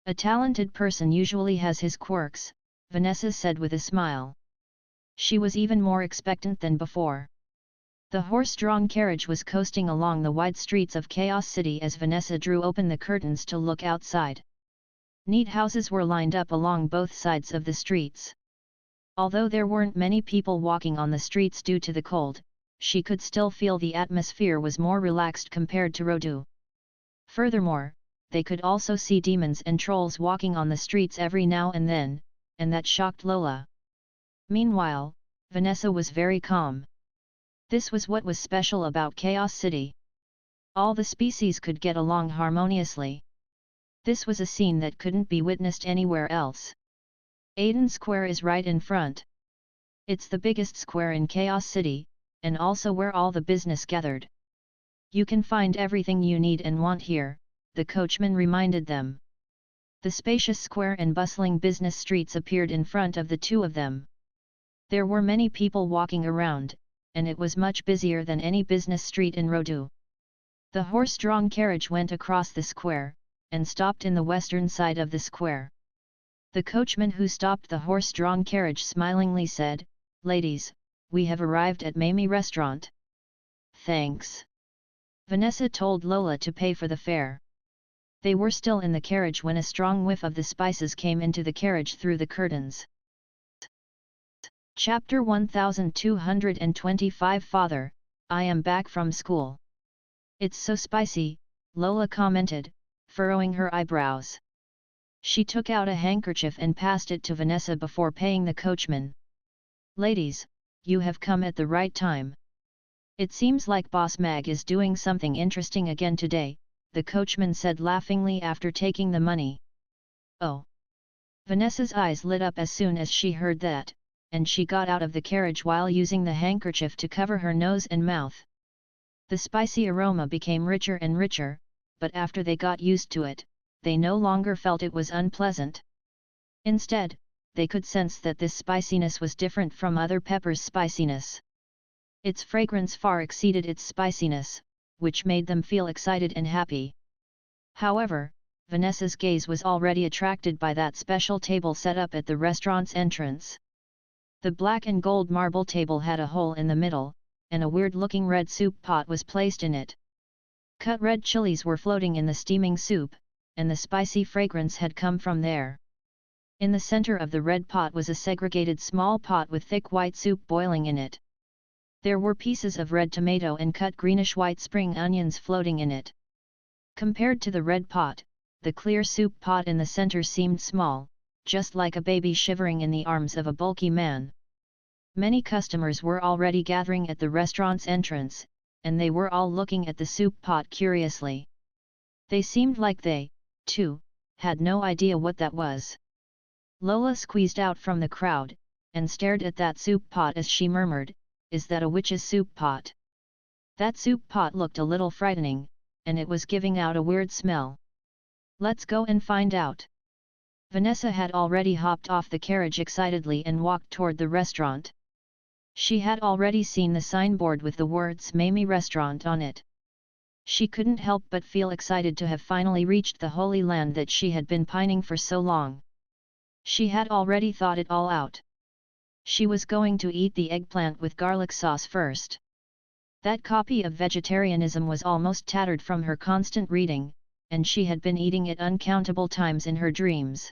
"A talented person usually has his quirks," Vanessa said with a smile. She was even more expectant than before. The horse-drawn carriage was coasting along the wide streets of Chaos City as Vanessa drew open the curtains to look outside. Neat houses were lined up along both sides of the streets. Although there weren't many people walking on the streets due to the cold, she could still feel the atmosphere was more relaxed compared to Rodu. Furthermore, they could also see demons and trolls walking on the streets every now and then, and that shocked Lola. Meanwhile, Vanessa was very calm. This was what was special about Chaos City. All the species could get along harmoniously. This was a scene that couldn't be witnessed anywhere else. Aiden Square is right in front. It's the biggest square in Chaos City, and also where all the business gathered. You can find everything you need and want here, the coachman reminded them. The spacious square and bustling business streets appeared in front of the two of them. There were many people walking around, and it was much busier than any business street in Rodu. The horse-drawn carriage went across the square, and stopped in the western side of the square. The coachman who stopped the horse-drawn carriage smilingly said, "Ladies, we have arrived at Mamie Restaurant." "Thanks." Vanessa told Lola to pay for the fare. They were still in the carriage when a strong whiff of the spices came into the carriage through the curtains. Chapter 1225 Father, I am back from school. It's so spicy, Lola commented, furrowing her eyebrows. She took out a handkerchief and passed it to Vanessa before paying the coachman. "Ladies, you have come at the right time. It seems like Boss Mag is doing something interesting again today," the coachman said laughingly after taking the money. "Oh!" Vanessa's eyes lit up as soon as she heard that, and she got out of the carriage while using the handkerchief to cover her nose and mouth. The spicy aroma became richer and richer, but after they got used to it, they no longer felt it was unpleasant. Instead, they could sense that this spiciness was different from other peppers' spiciness. Its fragrance far exceeded its spiciness, which made them feel excited and happy. However, Vanessa's gaze was already attracted by that special table set up at the restaurant's entrance. The black and gold marble table had a hole in the middle, and a weird-looking red soup pot was placed in it. Cut red chilies were floating in the steaming soup, and the spicy fragrance had come from there. In the center of the red pot was a segregated small pot with thick white soup boiling in it. There were pieces of red tomato and cut greenish-white spring onions floating in it. Compared to the red pot, the clear soup pot in the center seemed small, just like a baby shivering in the arms of a bulky man. Many customers were already gathering at the restaurant's entrance, and they were all looking at the soup pot curiously. They seemed like they, too, had no idea what that was. Lola squeezed out from the crowd, and stared at that soup pot as she murmured, "Is that a witch's soup pot?" That soup pot looked a little frightening, and it was giving out a weird smell. "Let's go and find out." Vanessa had already hopped off the carriage excitedly and walked toward the restaurant. She had already seen the signboard with the words Mamie Restaurant on it. She couldn't help but feel excited to have finally reached the holy land that she had been pining for so long. She had already thought it all out. She was going to eat the eggplant with garlic sauce first. That copy of vegetarianism was almost tattered from her constant reading, and she had been eating it uncountable times in her dreams.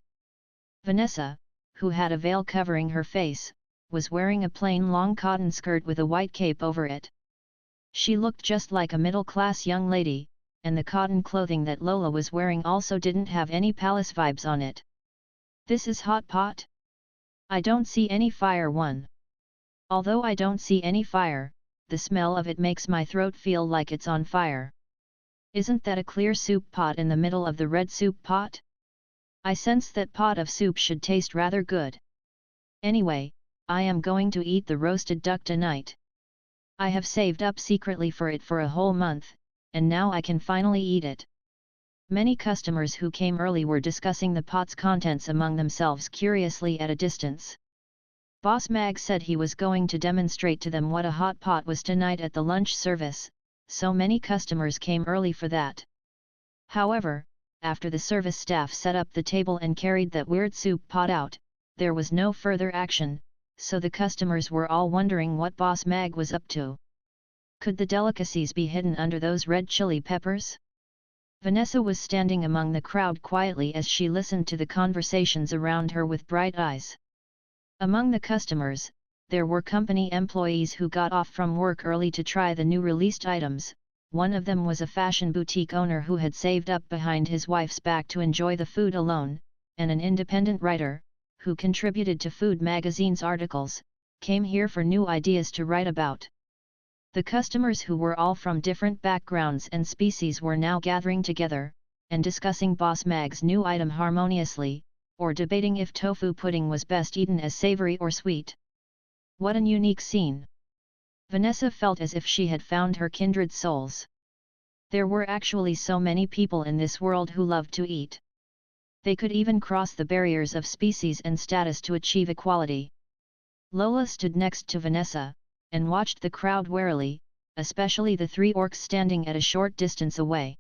Vanessa, who had a veil covering her face, was wearing a plain long cotton skirt with a white cape over it. She looked just like a middle-class young lady, and the cotton clothing that Lola was wearing also didn't have any palace vibes on it. "This is hot pot? I don't see any fire." Although I don't see any fire, the smell of it makes my throat feel like it's on fire. Isn't that a clear soup pot in the middle of the red soup pot? I sense that pot of soup should taste rather good. Anyway, I am going to eat the roasted duck tonight. I have saved up secretly for it for a whole month, and now I can finally eat it. Many customers who came early were discussing the pot's contents among themselves curiously at a distance. Boss Mag said he was going to demonstrate to them what a hot pot was tonight at the lunch service, so many customers came early for that. However, after the service staff set up the table and carried that weird soup pot out, there was no further action, so the customers were all wondering what Boss Mag was up to. Could the delicacies be hidden under those red chili peppers? Vanessa was standing among the crowd quietly as she listened to the conversations around her with bright eyes. Among the customers, there were company employees who got off from work early to try the new released items. One of them was a fashion boutique owner who had saved up behind his wife's back to enjoy the food alone, and an independent writer, who contributed to food magazine's articles, came here for new ideas to write about. The customers, who were all from different backgrounds and species, were now gathering together, and discussing Boss Mag's new item harmoniously, or debating if tofu pudding was best eaten as savory or sweet. What an unique scene! Vanessa felt as if she had found her kindred souls. There were actually so many people in this world who loved to eat. They could even cross the barriers of species and status to achieve equality. Lola stood next to Vanessa, and watched the crowd warily, especially the three orcs standing at a short distance away.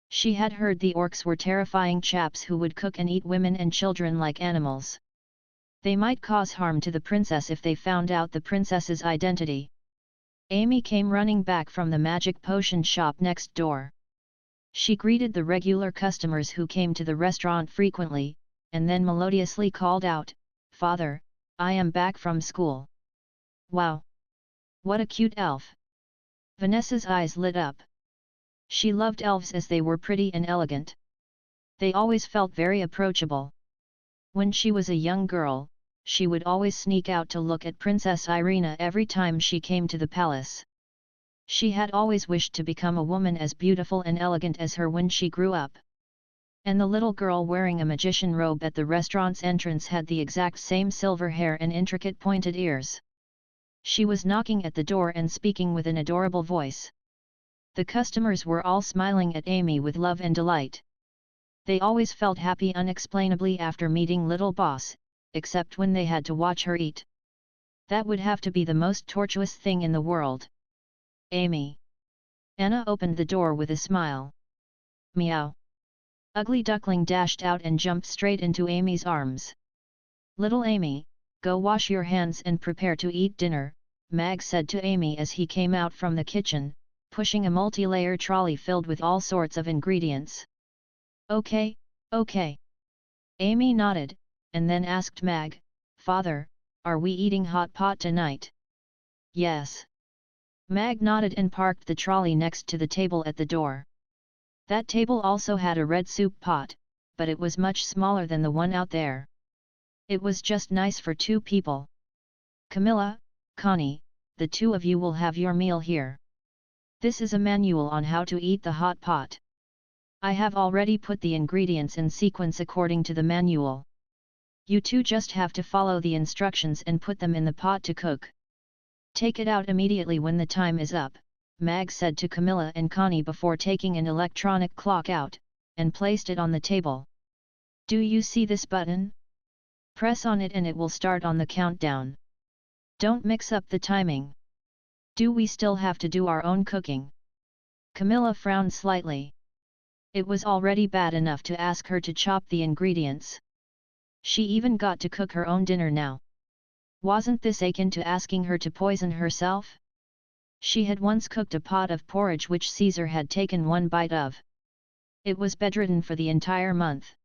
She had heard the orcs were terrifying chaps who would cook and eat women and children like animals. They might cause harm to the princess if they found out the princess's identity. Amy came running back from the magic potion shop next door. She greeted the regular customers who came to the restaurant frequently, and then melodiously called out, "Father, I am back from school." "Wow! What a cute elf!" Vanessa's eyes lit up. She loved elves as they were pretty and elegant. They always felt very approachable. When she was a young girl, she would always sneak out to look at Princess Irina every time she came to the palace. She had always wished to become a woman as beautiful and elegant as her when she grew up. And the little girl wearing a magician robe at the restaurant's entrance had the exact same silver hair and intricate pointed ears. She was knocking at the door and speaking with an adorable voice. The customers were all smiling at Amy with love and delight. They always felt happy unexplainably after meeting Little Boss, except when they had to watch her eat. That would have to be the most tortuous thing in the world. "Amy." Anna opened the door with a smile. "Meow." Ugly Duckling dashed out and jumped straight into Amy's arms. "Little Amy, go wash your hands and prepare to eat dinner," Mag said to Amy as he came out from the kitchen, pushing a multi-layer trolley filled with all sorts of ingredients. "Okay, okay." Amy nodded, and then asked Mag, "Father, are we eating hot pot tonight?" "Yes." Mag nodded and parked the trolley next to the table at the door. That table also had a red soup pot, but it was much smaller than the one out there. It was just nice for 2 people. "Camilla, Connie, the 2 of you will have your meal here. This is a manual on how to eat the hot pot. I have already put the ingredients in sequence according to the manual. You 2 just have to follow the instructions and put them in the pot to cook. Take it out immediately when the time is up," Mag said to Camilla and Connie before taking an electronic clock out, and placed it on the table. "Do you see this button? Press on it and it will start on the countdown. Don't mix up the timing." "Do we still have to do our own cooking?" Camilla frowned slightly. It was already bad enough to ask her to chop the ingredients. She even got to cook her own dinner now. Wasn't this akin to asking her to poison herself? She had once cooked a pot of porridge which Caesar had taken 1 bite of. It was bedridden for the entire month.